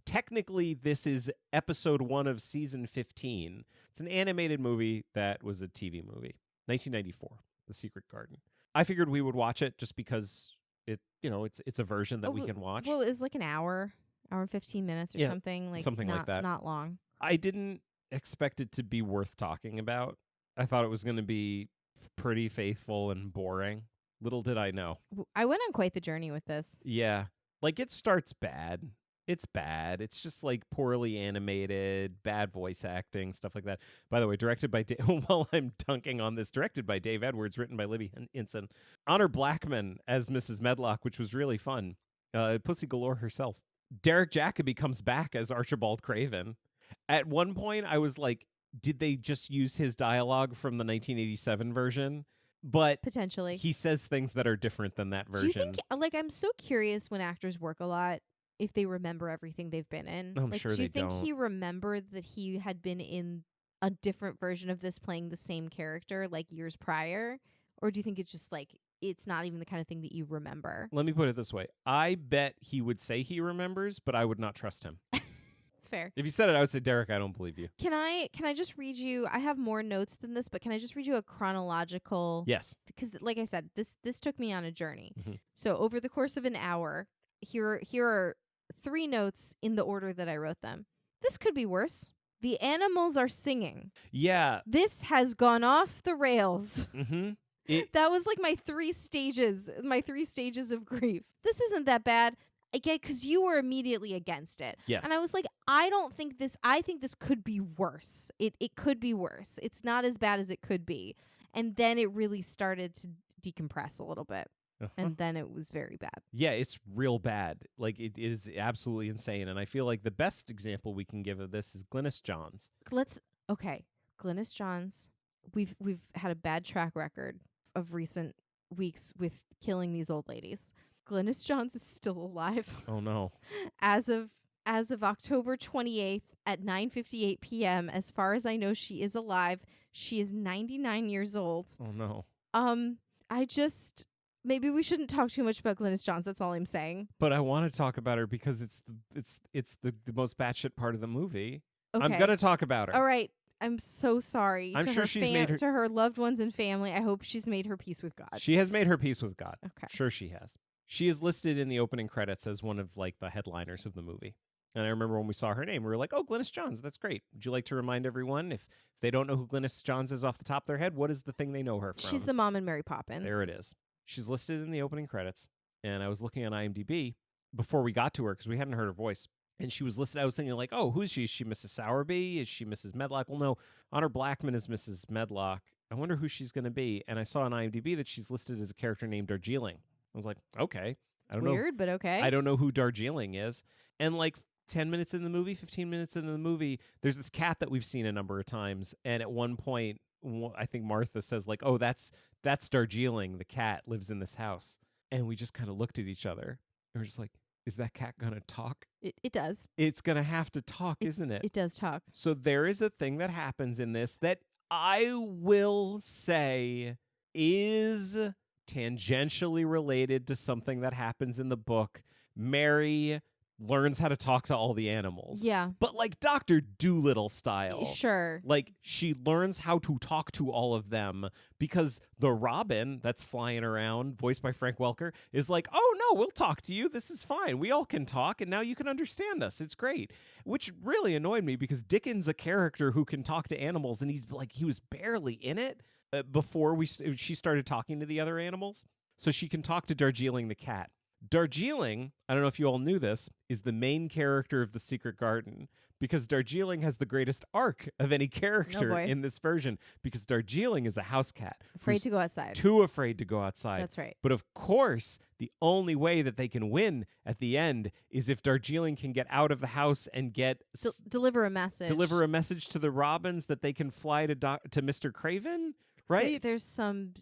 [SPEAKER 1] Technically, this is episode 1 of season 15. It's an animated movie that was a TV movie. 1994, The Secret Garden. I figured we would watch it just because it's a version that we can watch.
[SPEAKER 2] Well, it was like an hour and 15 minutes or something. Like
[SPEAKER 1] something like that.
[SPEAKER 2] Not long.
[SPEAKER 1] I didn't expect it to be worth talking about. I thought it was going to be pretty faithful and boring. Little did I know.
[SPEAKER 2] I went on quite the journey with this.
[SPEAKER 1] Yeah. Like, it starts bad. It's bad. It's just, like, poorly animated, bad voice acting, stuff like that. By the way, directed by while I'm dunking on this, directed by Dave Edwards, written by Libby Hinson. Honor Blackman as Mrs. Medlock, which was really fun. Pussy Galore herself. Derek Jacobi comes back as Archibald Craven. At one point, I was like, did they just use his dialogue from the 1987 version? But
[SPEAKER 2] potentially
[SPEAKER 1] he says things that are different than that version.
[SPEAKER 2] Do you think, like, I'm so curious when actors work a lot if they remember everything they've been in.
[SPEAKER 1] I'm sure
[SPEAKER 2] do you
[SPEAKER 1] they
[SPEAKER 2] think
[SPEAKER 1] don't.
[SPEAKER 2] he remembered that he had been in a different version of this playing the same character like years prior? Or do you think it's just like it's not even the kind of thing that you remember?
[SPEAKER 1] Let me put it this way. I bet he would say he remembers, but I would not trust him.
[SPEAKER 2] It's fair.
[SPEAKER 1] If you said it, I would say, Derek, I don't believe you.
[SPEAKER 2] Can I just read you? I have more notes than this, but can I just read you a chronological?
[SPEAKER 1] Yes.
[SPEAKER 2] Because, like I said, this took me on a journey.
[SPEAKER 1] Mm-hmm.
[SPEAKER 2] So over the course of an hour, here are 3 notes in the order that I wrote them. This could be worse. The animals are singing.
[SPEAKER 1] Yeah.
[SPEAKER 2] This has gone off the rails.
[SPEAKER 1] Mm-hmm.
[SPEAKER 2] That was like my 3 stages of grief. This isn't that bad. again, because you were immediately against it.
[SPEAKER 1] Yes.
[SPEAKER 2] And I was like, I think this could be worse. It could be worse. It's not as bad as it could be. And then it really started to decompress a little bit. And then it was very bad.
[SPEAKER 1] Yeah, it's real bad. Like, it is absolutely insane. And I feel like the best example we can give of this is Glynis Johns.
[SPEAKER 2] Glynis Johns. We've had a bad track record of recent weeks with killing these old ladies. Glynis Johns is still alive.
[SPEAKER 1] Oh, no.
[SPEAKER 2] As of October 28th at 9:58 p.m., as far as I know, she is alive. She is 99 years old.
[SPEAKER 1] Oh, no.
[SPEAKER 2] Maybe we shouldn't talk too much about Glynis Johns. That's all I'm saying.
[SPEAKER 1] But I want to talk about her because it's the most batshit part of the movie.
[SPEAKER 2] Okay.
[SPEAKER 1] I'm going to talk about her.
[SPEAKER 2] All right. I'm so sorry.
[SPEAKER 1] I'm sure she's made her...
[SPEAKER 2] to her loved ones and family. I hope she's made her peace with God.
[SPEAKER 1] She has made her peace with God.
[SPEAKER 2] Okay.
[SPEAKER 1] Sure she has. She is listed in the opening credits as one of like the headliners of the movie. And I remember when we saw her name, we were like, oh, Glynis Johns, that's great. Would you like to remind everyone, if they don't know who Glynis Johns is off the top of their head, what is the thing they know her from?
[SPEAKER 2] She's the mom in Mary Poppins.
[SPEAKER 1] There it is. She's listed in the opening credits. And I was looking on IMDb before we got to her because we hadn't heard her voice. And she was listed. I was thinking like, oh, who is she? Is she Mrs. Sowerby? Is she Mrs. Medlock? Well, no. Honor Blackman is Mrs. Medlock. I wonder who she's going to be. And I saw on IMDb that she's listed as a character named Darjeeling. I was like, okay.
[SPEAKER 2] It's weird, but okay.
[SPEAKER 1] I don't know who Darjeeling is. And like 10 minutes in the movie, 15 minutes into the movie, there's this cat that we've seen a number of times. And at one point, I think Martha says like, oh, that's Darjeeling. The cat lives in this house. And we just kind of looked at each other. And we're just like, is that cat going to talk?
[SPEAKER 2] It does.
[SPEAKER 1] It's going to have to talk, isn't it?
[SPEAKER 2] It does talk.
[SPEAKER 1] So there is a thing that happens in this that I will say is tangentially related to something that happens in the book. Mary learns how to talk to all the animals.
[SPEAKER 2] Yeah.
[SPEAKER 1] But like Dr. Dolittle style.
[SPEAKER 2] Sure.
[SPEAKER 1] Like she learns how to talk to all of them because the Robin that's flying around, voiced by Frank Welker, is like, oh no, we'll talk to you. This is fine. We all can talk and now you can understand us. It's great. Which really annoyed me because Dickens' a character who can talk to animals and he was barely in it before she started talking to the other animals. So she can talk to Darjeeling the cat. Darjeeling, I don't know if you all knew this, is the main character of The Secret Garden because Darjeeling has the greatest arc of any character in this version because Darjeeling is a house cat.
[SPEAKER 2] Afraid to go outside.
[SPEAKER 1] Too afraid to go outside.
[SPEAKER 2] That's right.
[SPEAKER 1] But of course, the only way that they can win at the end is if Darjeeling can get out of the house and get...
[SPEAKER 2] deliver a message.
[SPEAKER 1] Deliver a message to the Robins that they can fly to Mr. Craven. Right?
[SPEAKER 2] There's some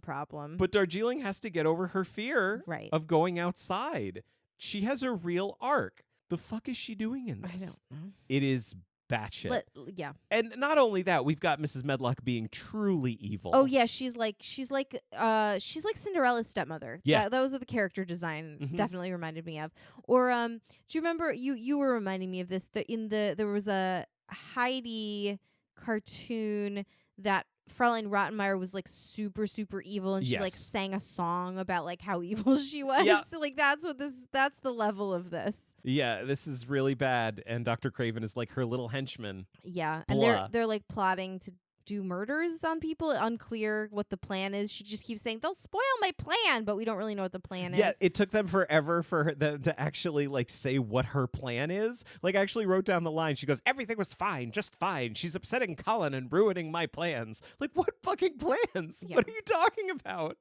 [SPEAKER 2] problem.
[SPEAKER 1] But Darjeeling has to get over her fear of going outside. She has a real arc. The fuck is she doing in this?
[SPEAKER 2] I don't know.
[SPEAKER 1] It is batshit.
[SPEAKER 2] Yeah.
[SPEAKER 1] And not only that, we've got Mrs. Medlock being truly evil.
[SPEAKER 2] Oh yeah, she's like Cinderella's stepmother.
[SPEAKER 1] Yeah.
[SPEAKER 2] That was what the character design definitely reminded me of. Or do you remember you were reminding me of this there was a Heidi cartoon that Fraulein Rottenmeier was like super, super evil and she like sang a song about like how evil she was.
[SPEAKER 1] Yeah.
[SPEAKER 2] So, like that's the level of this.
[SPEAKER 1] Yeah, this is really bad. And Dr. Craven is like her little henchman.
[SPEAKER 2] Yeah. And they're like plotting to do murders on people. Unclear what the plan is. She just keeps saying, they'll spoil my plan, but we don't really know what the plan is.
[SPEAKER 1] Yeah, it took them forever for them to actually like say what her plan is. Like I actually wrote down the line. She goes, everything was fine, just fine. She's upsetting Colin and ruining my plans. Like what fucking plans? Yeah. What are you talking about?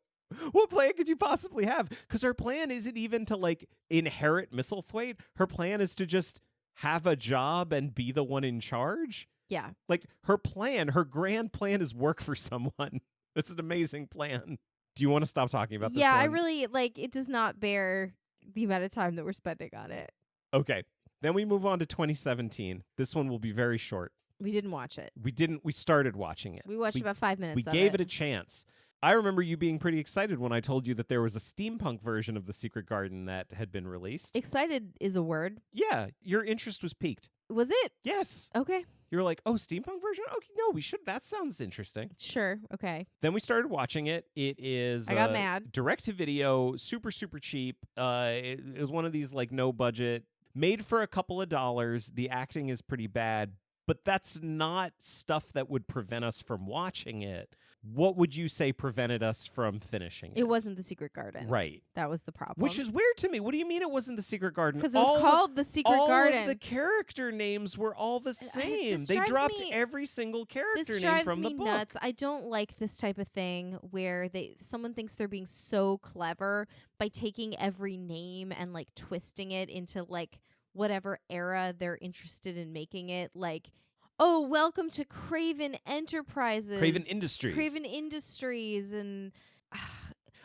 [SPEAKER 1] What plan could you possibly have? Because her plan isn't even to like inherit Misselthwaite. Her plan is to just have a job and be the one in charge.
[SPEAKER 2] Yeah.
[SPEAKER 1] Like her grand plan is work for someone. That's an amazing plan. Do you want to stop talking about this one?
[SPEAKER 2] Yeah, I really it does not bear the amount of time that we're spending on it.
[SPEAKER 1] Okay. Then we move on to 2017. This one will be very short.
[SPEAKER 2] We didn't watch it.
[SPEAKER 1] We started watching it.
[SPEAKER 2] We watched about 5 minutes
[SPEAKER 1] We gave it a chance. I remember you being pretty excited when I told you that there was a steampunk version of The Secret Garden that had been released.
[SPEAKER 2] Excited is a word.
[SPEAKER 1] Yeah, your interest was piqued.
[SPEAKER 2] Was it?
[SPEAKER 1] Yes.
[SPEAKER 2] Okay.
[SPEAKER 1] You were like, oh, steampunk version? Okay, no, we should. That sounds interesting.
[SPEAKER 2] Sure. Okay.
[SPEAKER 1] Then we started watching it. It is
[SPEAKER 2] I got mad.
[SPEAKER 1] Direct to video, super, super cheap. It was one of these like no budget, made for a couple of dollars. The acting is pretty bad, but that's not stuff that would prevent us from watching it. what would you say prevented us from finishing it?
[SPEAKER 2] It wasn't the Secret Garden.
[SPEAKER 1] Right.
[SPEAKER 2] That was the problem.
[SPEAKER 1] Which is weird to me. What do you mean it wasn't the Secret Garden?
[SPEAKER 2] because it was called the Secret Garden.
[SPEAKER 1] All of the character names were all the same.
[SPEAKER 2] this
[SPEAKER 1] They
[SPEAKER 2] drives
[SPEAKER 1] dropped
[SPEAKER 2] me-
[SPEAKER 1] every single character
[SPEAKER 2] This
[SPEAKER 1] name
[SPEAKER 2] drives
[SPEAKER 1] from
[SPEAKER 2] me
[SPEAKER 1] the book.
[SPEAKER 2] nuts. I don't like this type of thing where someone thinks they're being so clever by taking every name and like twisting it into like whatever era they're interested in making it. Like, oh, welcome to Craven Enterprises,
[SPEAKER 1] Craven Industries.
[SPEAKER 2] Craven Industries, and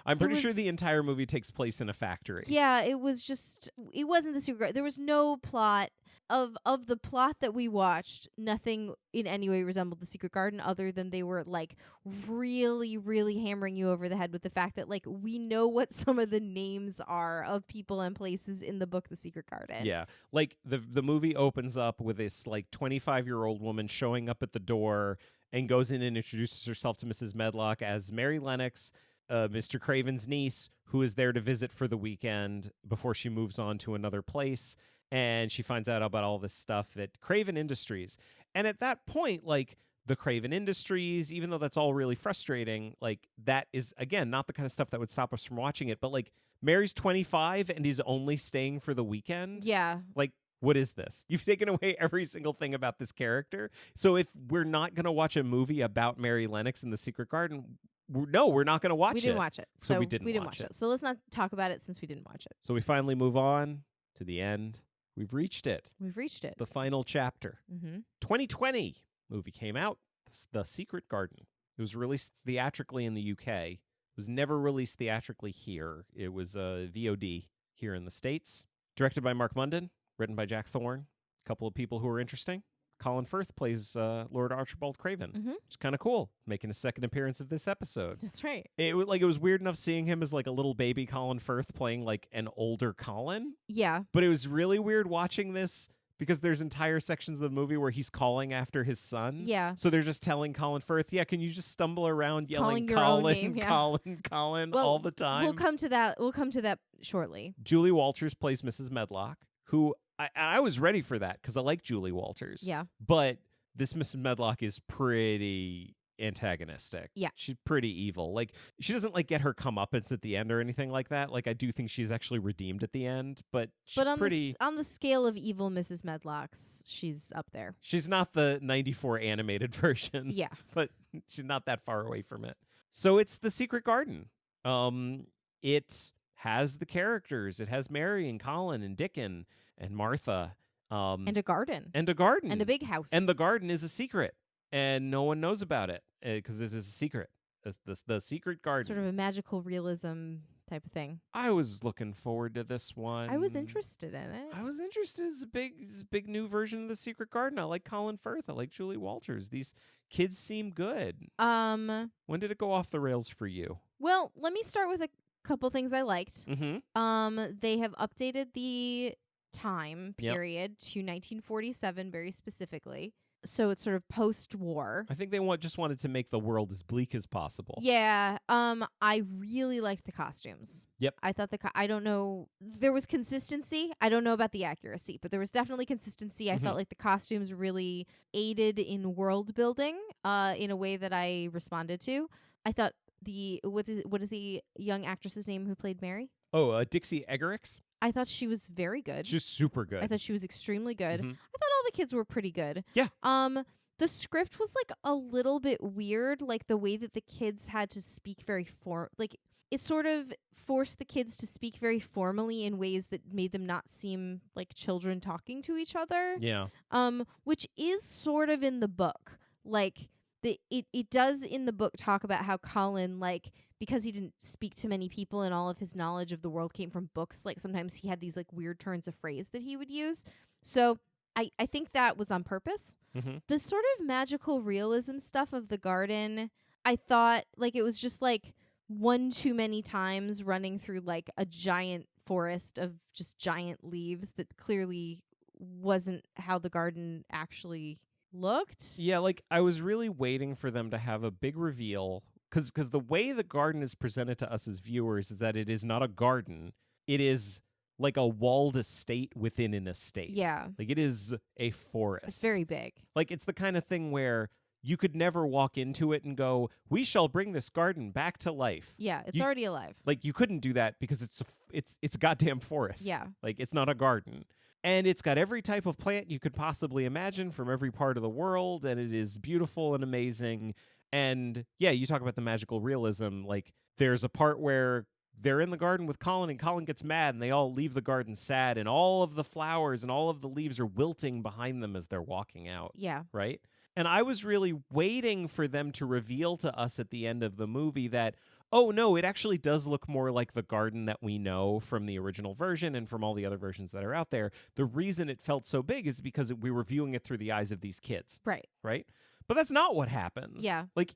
[SPEAKER 1] I'm pretty sure
[SPEAKER 2] was-
[SPEAKER 1] the entire movie takes place in a factory.
[SPEAKER 2] yeah, it wasn't the Secret Garden. There was no plot of the plot that we watched. Nothing in any way resembled the Secret Garden, other than they were like really, really hammering you over the head with the fact that like we know what some of the names are of people and places in the book The Secret Garden.
[SPEAKER 1] Yeah. Like the movie opens up with this like 25-year-old woman showing up at the door and goes in and introduces herself to Mrs. Medlock as Mary Lennox, Mr. Craven's niece, who is there to visit for the weekend before she moves on to another place. And she finds out about all this stuff at Craven Industries. And at that point, like the Craven Industries, even though that's all really frustrating, like that is, again, not the kind of stuff that would stop us from watching it. But like Mary's 25 and is only staying for the weekend.
[SPEAKER 2] Yeah.
[SPEAKER 1] Like, what is this? You've taken away every single thing about this character. So if we're not going to watch a movie about Mary Lennox in the Secret Garden, we're not going to watch it.
[SPEAKER 2] We didn't watch it.
[SPEAKER 1] So we didn't
[SPEAKER 2] watch it. So let's not talk about it since we didn't watch it.
[SPEAKER 1] So we finally move on to the end. We've reached it.
[SPEAKER 2] We've reached it.
[SPEAKER 1] The final chapter.
[SPEAKER 2] Mm-hmm.
[SPEAKER 1] 2020 movie came out, The Secret Garden. It was released theatrically in the UK. It was never released theatrically here. It was a VOD here in the States. Directed by Mark Munden, written by Jack Thorne. A couple of people who are interesting. Colin Firth plays Lord Archibald Craven.
[SPEAKER 2] Mm-hmm.
[SPEAKER 1] It's kind of cool, making a second appearance of this episode.
[SPEAKER 2] That's right.
[SPEAKER 1] It was weird enough seeing him as like a little baby Colin Firth playing like an older Colin.
[SPEAKER 2] Yeah.
[SPEAKER 1] But it was really weird watching this because there's entire sections of the movie where he's calling after his son.
[SPEAKER 2] Yeah.
[SPEAKER 1] So they're just telling Colin Firth, yeah, can you just stumble around yelling
[SPEAKER 2] Calling your own
[SPEAKER 1] Colin,
[SPEAKER 2] name, yeah.
[SPEAKER 1] Colin
[SPEAKER 2] Well,
[SPEAKER 1] all the time?
[SPEAKER 2] We'll come to that shortly.
[SPEAKER 1] Julie Walters plays Mrs. Medlock, who I was ready for that because I like Julie Walters.
[SPEAKER 2] Yeah.
[SPEAKER 1] But this Mrs. Medlock is pretty antagonistic.
[SPEAKER 2] Yeah.
[SPEAKER 1] She's pretty evil. Like, she doesn't like get her comeuppance at the end or anything like that. Like, I do think she's actually redeemed at the end, but she's
[SPEAKER 2] But on
[SPEAKER 1] pretty...
[SPEAKER 2] on the scale of evil Mrs. Medlock's, she's up there.
[SPEAKER 1] She's not the 94 animated version.
[SPEAKER 2] Yeah.
[SPEAKER 1] But she's not that far away from it. So it's The Secret Garden. It has the characters. It has Mary and Colin and Dickon and Martha.
[SPEAKER 2] And a garden.
[SPEAKER 1] And a garden.
[SPEAKER 2] And a big house.
[SPEAKER 1] And the garden is a secret. And no one knows about it because it is a secret. The Secret Garden.
[SPEAKER 2] Sort of a magical realism type of thing.
[SPEAKER 1] I was looking forward to this one.
[SPEAKER 2] I was interested in it.
[SPEAKER 1] I was interested. It's a big new version of The Secret Garden. I like Colin Firth. I like Julie Walters. These kids seem good. When did it go off the rails for you?
[SPEAKER 2] Well, let me start with a couple things I liked.
[SPEAKER 1] Mm-hmm.
[SPEAKER 2] They have updated the time
[SPEAKER 1] Yep.
[SPEAKER 2] period to 1947 very specifically. So it's sort of post-war.
[SPEAKER 1] I think they just wanted to make the world as bleak as possible.
[SPEAKER 2] Yeah. I really liked the costumes.
[SPEAKER 1] Yep.
[SPEAKER 2] I thought I don't know. There was consistency. I don't know about the accuracy, but there was definitely consistency. I
[SPEAKER 1] Mhm.
[SPEAKER 2] felt like the costumes really aided in world building, in a way that I responded to. I thought what is the young actress's name who played Mary?
[SPEAKER 1] Oh, Dixie Eggerichs.
[SPEAKER 2] I thought she was very good.
[SPEAKER 1] She's super good.
[SPEAKER 2] I thought she was extremely good.
[SPEAKER 1] Mhm.
[SPEAKER 2] I thought all the kids were pretty good.
[SPEAKER 1] Yeah.
[SPEAKER 2] The script was like a little bit weird, like the way that the kids had to speak it sort of forced the kids to speak very formally in ways that made them not seem like children talking to each other.
[SPEAKER 1] Yeah.
[SPEAKER 2] Which is sort of in the book. Like it does in the book talk about how Colin, like, because he didn't speak to many people and all of his knowledge of the world came from books, like sometimes he had these like weird turns of phrase that he would use. So I think that was on purpose.
[SPEAKER 1] Mhm.
[SPEAKER 2] The sort of magical realism stuff of the garden, I thought like it was just like one too many times running through like a giant forest of just giant leaves that clearly wasn't how the garden actually looked.
[SPEAKER 1] Yeah, like I was really waiting for them to have a big reveal because the way the garden is presented to us as viewers is that it is not a garden. It is like a walled estate within an estate.
[SPEAKER 2] Yeah.
[SPEAKER 1] Like it is a forest.
[SPEAKER 2] It's very big.
[SPEAKER 1] Like it's the kind of thing where you could never walk into it and go, we shall bring this garden back to life.
[SPEAKER 2] Yeah, it's
[SPEAKER 1] You-
[SPEAKER 2] already alive.
[SPEAKER 1] Like, you couldn't do that because it's a goddamn forest.
[SPEAKER 2] Yeah.
[SPEAKER 1] Like, it's not a garden. And it's got every type of plant you could possibly imagine from every part of the world, and it is beautiful and amazing. And yeah, you talk about the magical realism. Like, there's a part where they're in the garden with Colin, and Colin gets mad, and they all leave the garden sad, and all of the flowers and all of the leaves are wilting behind them as they're walking out,
[SPEAKER 2] Yeah.
[SPEAKER 1] right? And I was really waiting for them to reveal to us at the end of the movie that, oh no, it actually does look more like the garden that we know from the original version and from all the other versions that are out there. The reason it felt so big is because we were viewing it through the eyes of these kids,
[SPEAKER 2] Right.
[SPEAKER 1] right? But that's not what happens.
[SPEAKER 2] Yeah.
[SPEAKER 1] Like,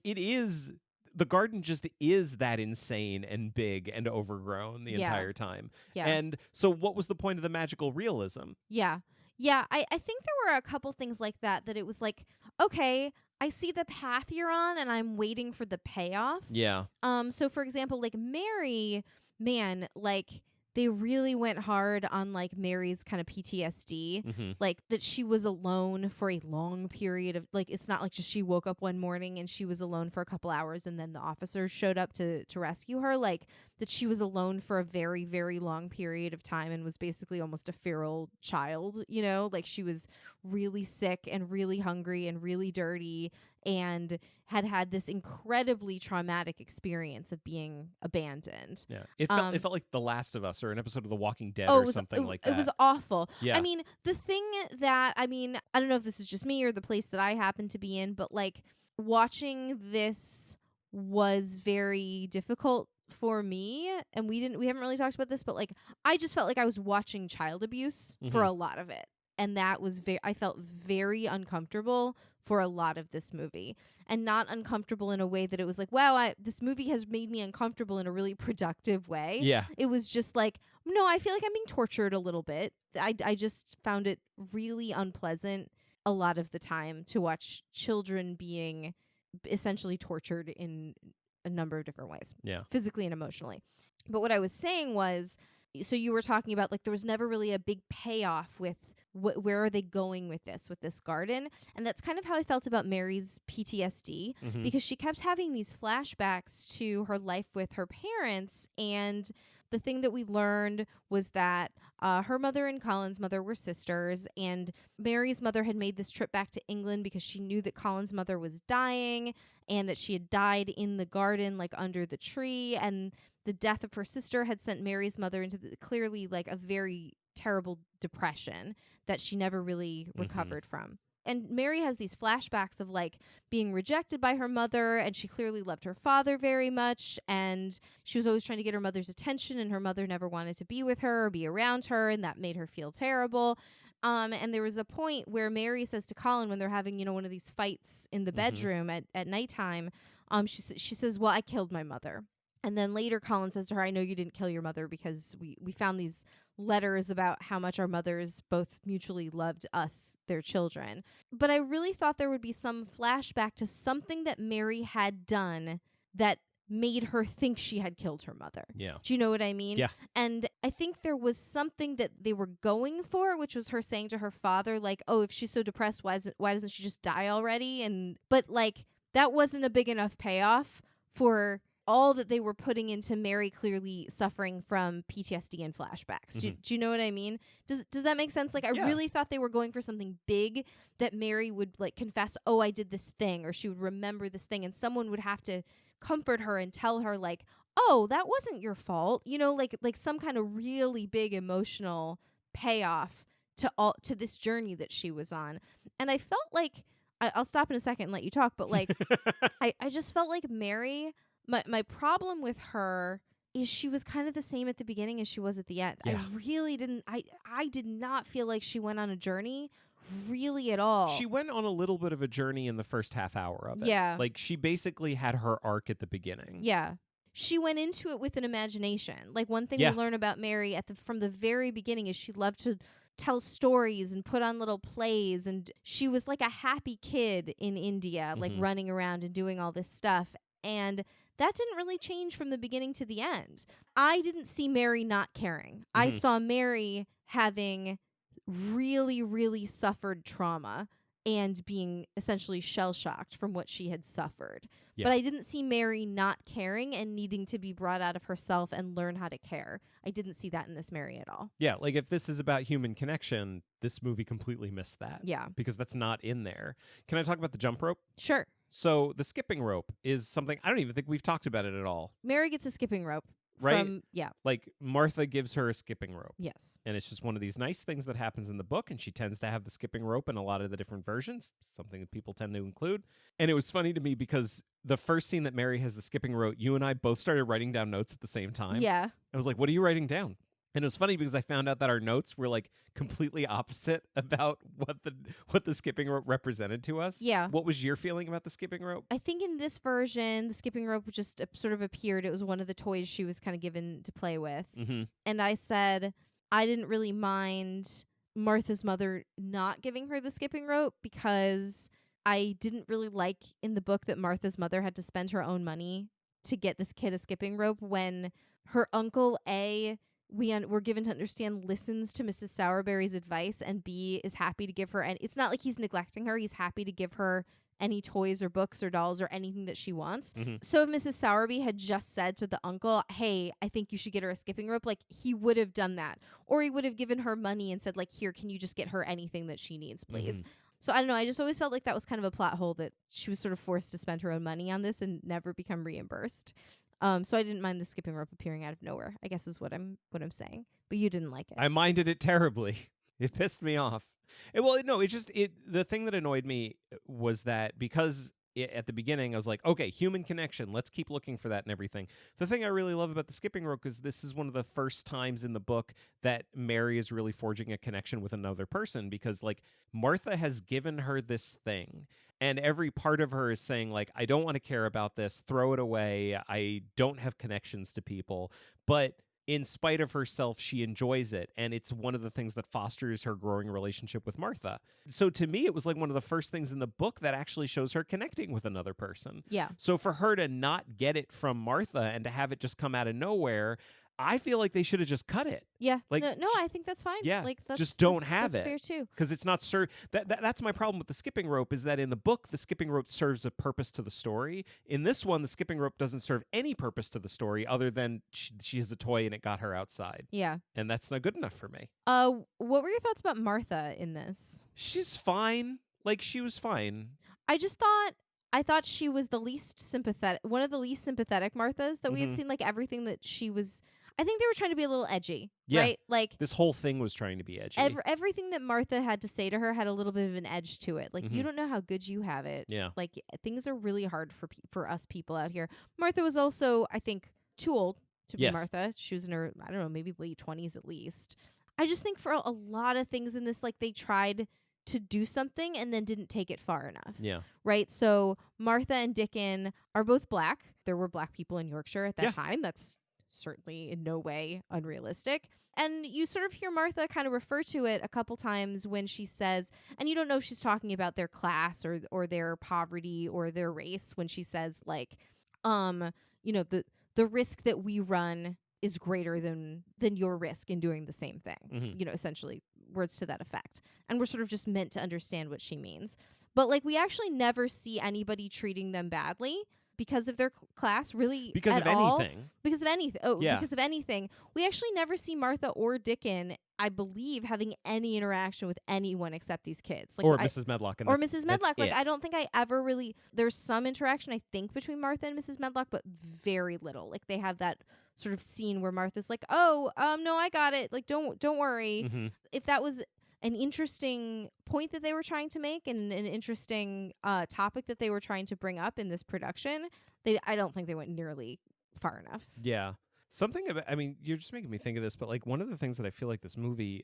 [SPEAKER 1] the garden just is that insane and big and overgrown the
[SPEAKER 2] Yeah.
[SPEAKER 1] entire time.
[SPEAKER 2] Yeah.
[SPEAKER 1] And so what was the point of the magical realism?
[SPEAKER 2] Yeah. Yeah. I think there were a couple things like that it was like, okay, I see the path you're on and I'm waiting for the payoff.
[SPEAKER 1] Yeah.
[SPEAKER 2] So for example, like Mary, man, like they really went hard on like Mary's kind of PTSD.
[SPEAKER 1] Mm-hmm.
[SPEAKER 2] Like that she was alone for a long period of, like, it's not like just she woke up one morning and she was alone for a couple hours and then the officers showed up to rescue her. Like that she was alone for a very, very long period of time and was basically almost a feral child, you know, like she was really sick and really hungry and really dirty and had this incredibly traumatic experience of being abandoned.
[SPEAKER 1] Yeah. It felt like The Last of Us or an episode of The Walking Dead
[SPEAKER 2] Oh,
[SPEAKER 1] or something like that.
[SPEAKER 2] It was awful.
[SPEAKER 1] Yeah.
[SPEAKER 2] I mean, the thing that, I don't know if this is just me or the place that I happen to be in, but like watching this was very difficult for me. And we haven't really talked about this, but like I just felt like I was watching child abuse for
[SPEAKER 1] Mhm.
[SPEAKER 2] a lot of it. And that was I felt very uncomfortable for a lot of this movie, and not uncomfortable in a way that it was like, wow, this movie has made me uncomfortable in a really productive way.
[SPEAKER 1] Yeah.
[SPEAKER 2] It was just like, no, I feel like I'm being tortured a little bit. I just found it really unpleasant a lot of the time to watch children being essentially tortured in a number of different ways.
[SPEAKER 1] Yeah.
[SPEAKER 2] Physically and emotionally. But what I was saying was, so you were talking about like there was never really a big payoff with where are they going with this garden? And that's kind of how I felt about Mary's PTSD,
[SPEAKER 1] Mhm.
[SPEAKER 2] because she kept having these flashbacks to her life with her parents. And the thing that we learned was that her mother and Colin's mother were sisters, and Mary's mother had made this trip back to England because she knew that Colin's mother was dying and that she had died in the garden, like under the tree. And the death of her sister had sent Mary's mother into clearly like a very terrible depression that she never really recovered from. And Mary has these flashbacks of like being rejected by her mother, and she clearly loved her father very much, and she was always trying to get her mother's attention, and her mother never wanted to be with her or be around her, and that made her feel terrible. And there was a point where Mary says to Colin, when they're having, you know, one of these fights in the bedroom at nighttime, she says, well, I killed my mother. And then later Colin says to her, I know you didn't kill your mother because we found these letters about how much our mothers both mutually loved us, their children. But I really thought there would be some flashback to something that Mary had done that made her think she had killed her mother.
[SPEAKER 1] Yeah.
[SPEAKER 2] Do you know what I mean?
[SPEAKER 1] Yeah.
[SPEAKER 2] And I think there was something that they were going for, which was her saying to her father, like, oh, if she's so depressed, why doesn't she just die already? But like that wasn't a big enough payoff for all that they were putting into Mary clearly suffering from PTSD and flashbacks. Do you know what I mean? Does that make sense? Like, I really thought they were going for something big that Mary would like confess, oh, I did this thing, or she would remember this thing, and someone would have to comfort her and tell her like, oh, that wasn't your fault. You know, like some kind of really big emotional payoff to this journey that she was on. And I felt like I'll stop in a second and let you talk, but like I just felt like Mary, my problem with her is she was kind of the same at the beginning as she was at the end.
[SPEAKER 1] Yeah.
[SPEAKER 2] I really didn't I did not feel like she went on a journey really at all.
[SPEAKER 1] She went on a little bit of a journey in the first half hour of it.
[SPEAKER 2] Yeah.
[SPEAKER 1] Like, she basically had her arc at the beginning.
[SPEAKER 2] Yeah. She went into it with an imagination. Like, one thing we learn about Mary from the very beginning is she loved to tell stories and put on little plays, and she was like a happy kid in India, like running around and doing all this stuff. And that didn't really change from the beginning to the end. I didn't see Mary not caring. I saw Mary having really, really suffered trauma and being essentially shell-shocked from what she had suffered.
[SPEAKER 1] Yeah.
[SPEAKER 2] But I didn't see Mary not caring and needing to be brought out of herself and learn how to care. I didn't see that in this Mary at all.
[SPEAKER 1] Yeah, like if this is about human connection, this movie completely missed that.
[SPEAKER 2] Yeah.
[SPEAKER 1] Because that's not in there. Can I talk about the jump rope?
[SPEAKER 2] Sure.
[SPEAKER 1] So the skipping rope is something I don't even think we've talked about it at all.
[SPEAKER 2] Mary gets a skipping rope.
[SPEAKER 1] Right?
[SPEAKER 2] Yeah.
[SPEAKER 1] Like Martha gives her a skipping rope.
[SPEAKER 2] Yes.
[SPEAKER 1] And it's just one of these nice things that happens in the book. And she tends to have the skipping rope in a lot of the different versions, something that people tend to include. And it was funny to me because the first scene that Mary has the skipping rope, you and I both started writing down notes at the same time.
[SPEAKER 2] Yeah.
[SPEAKER 1] I was like, what are you writing down? And it was funny because I found out that our notes were like completely opposite about what the skipping rope represented to us.
[SPEAKER 2] Yeah.
[SPEAKER 1] What was your feeling about the skipping rope?
[SPEAKER 2] I think in this version, the skipping rope just sort of appeared. It was one of the toys she was kind of given to play with.
[SPEAKER 1] Mm-hmm.
[SPEAKER 2] And I said I didn't really mind Martha's mother not giving her the skipping rope because I didn't really like in the book that Martha's mother had to spend her own money to get this kid a skipping rope when her uncle, we're given to understand, listens to Mrs. Sowerberry's advice, and B, is happy to give her, and it's not like he's neglecting her. He's happy to give her any toys or books or dolls or anything that she wants.
[SPEAKER 1] Mm-hmm.
[SPEAKER 2] So if Mrs. Sowerby had just said to the uncle, hey, I think you should get her a skipping rope, like he would have done that. Or he would have given her money and said, like, here, can you just get her anything that she needs, please?
[SPEAKER 1] Mm-hmm.
[SPEAKER 2] So I don't know. I just always felt like that was kind of a plot hole, that she was sort of forced to spend her own money on this and never become reimbursed. So I didn't mind the skipping rope appearing out of nowhere, I guess is what I'm saying. But you didn't like it.
[SPEAKER 1] I minded it terribly. It pissed me off. The thing that annoyed me was that because at the beginning I was like, okay, human connection, let's keep looking for that and everything. The thing I really love about the skipping rope is this is one of the first times in the book that Mary is really forging a connection with another person, because like Martha has given her this thing and every part of her is saying like, I don't want to care about this, throw it away, I don't have connections to people, but in spite of herself, she enjoys it. And it's one of the things that fosters her growing relationship with Martha. So to me, it was like one of the first things in the book that actually shows her connecting with another person.
[SPEAKER 2] Yeah.
[SPEAKER 1] So for her to not get it from Martha and to have it just come out of nowhere, I feel like they should have just cut it.
[SPEAKER 2] Yeah.
[SPEAKER 1] Like,
[SPEAKER 2] no, I think that's fine.
[SPEAKER 1] Yeah.
[SPEAKER 2] Like,
[SPEAKER 1] just don't have
[SPEAKER 2] that's
[SPEAKER 1] it.
[SPEAKER 2] fair too.
[SPEAKER 1] Because it's not that's my problem with the skipping rope, is that in the book, the skipping rope serves a purpose to the story. In this one, the skipping rope doesn't serve any purpose to the story other than she has a toy and it got her outside.
[SPEAKER 2] Yeah.
[SPEAKER 1] And that's not good enough for me.
[SPEAKER 2] What were your thoughts about Martha in this?
[SPEAKER 1] She's fine. Like, she was fine.
[SPEAKER 2] I thought she was the least sympathetic, one of the least sympathetic Marthas that we had
[SPEAKER 1] Mhm.
[SPEAKER 2] seen. Like everything that she was, I think they were trying to be a little edgy,
[SPEAKER 1] Yeah.
[SPEAKER 2] right? Like
[SPEAKER 1] This whole thing was trying to be edgy.
[SPEAKER 2] everything that Martha had to say to her had a little bit of an edge to it. Like, you
[SPEAKER 1] Mhm.
[SPEAKER 2] don't know how good you have it.
[SPEAKER 1] Yeah.
[SPEAKER 2] Like things are really hard for us people out here. Martha was also, I think, too old to be
[SPEAKER 1] Yes.
[SPEAKER 2] Martha. She was in her, I don't know, maybe late 20s at least. I just think for a lot of things in this, like they tried to do something and then didn't take it far enough.
[SPEAKER 1] Yeah.
[SPEAKER 2] Right? So Martha and Dickon are both black. There were black people in Yorkshire at that
[SPEAKER 1] Yeah.
[SPEAKER 2] time. That's certainly in no way unrealistic. And you sort of hear Martha kind of refer to it a couple times when she says, and you don't know if she's talking about their class or their poverty or their race, when she says like, the risk that we run is greater than your risk in doing the same thing.
[SPEAKER 1] Mhm.
[SPEAKER 2] Essentially words to that effect. And we're sort of just meant to understand what she means. But like we actually never see anybody treating them badly because of their class, really,
[SPEAKER 1] Because
[SPEAKER 2] at
[SPEAKER 1] of
[SPEAKER 2] all.
[SPEAKER 1] anything.
[SPEAKER 2] Because of anything. Oh,
[SPEAKER 1] Yeah.
[SPEAKER 2] because of anything. We actually never see Martha or Dickon, I believe, having any interaction with anyone except these kids. Like
[SPEAKER 1] Or Mrs. Medlock. And
[SPEAKER 2] or
[SPEAKER 1] that's-
[SPEAKER 2] Mrs.
[SPEAKER 1] that's
[SPEAKER 2] Medlock. Like
[SPEAKER 1] it.
[SPEAKER 2] I don't think I ever really. There's some interaction, I think, between Martha and Mrs. Medlock, but very little. Like they have that sort of scene where Martha's like, "Oh, no, I got it. Like don't worry."
[SPEAKER 1] Mhm.
[SPEAKER 2] If that was an interesting point that they were trying to make and an interesting topic that they were trying to bring up in this production, I don't think they went nearly far enough.
[SPEAKER 1] Yeah. Something about, I mean, you're just making me think of this, but like one of the things that I feel like this movie,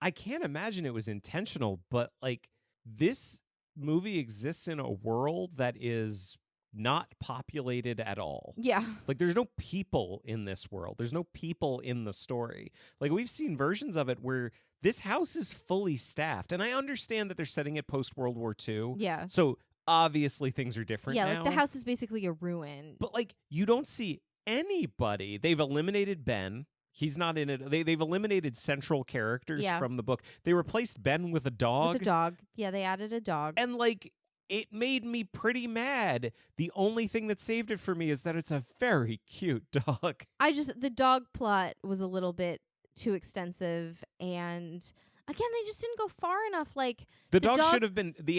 [SPEAKER 1] I can't imagine it was intentional, but like this movie exists in a world that is not populated at all.
[SPEAKER 2] Yeah.
[SPEAKER 1] Like there's no people in this world. There's no people in the story. Like we've seen versions of it where this house is fully staffed. And I understand that they're setting it post World War II.
[SPEAKER 2] Yeah.
[SPEAKER 1] So obviously things are different
[SPEAKER 2] Yeah,
[SPEAKER 1] now.
[SPEAKER 2] like the house is basically a ruin.
[SPEAKER 1] But like you don't see anybody. They've eliminated Ben. He's not in it. They've eliminated central characters
[SPEAKER 2] Yeah.
[SPEAKER 1] from the book. They replaced Ben with a dog.
[SPEAKER 2] With a dog. Yeah, they added a dog.
[SPEAKER 1] And like it made me pretty mad. The only thing that saved it for me is that it's a very cute dog.
[SPEAKER 2] The dog plot was a little bit too extensive, and again, they just didn't go far enough. Like
[SPEAKER 1] The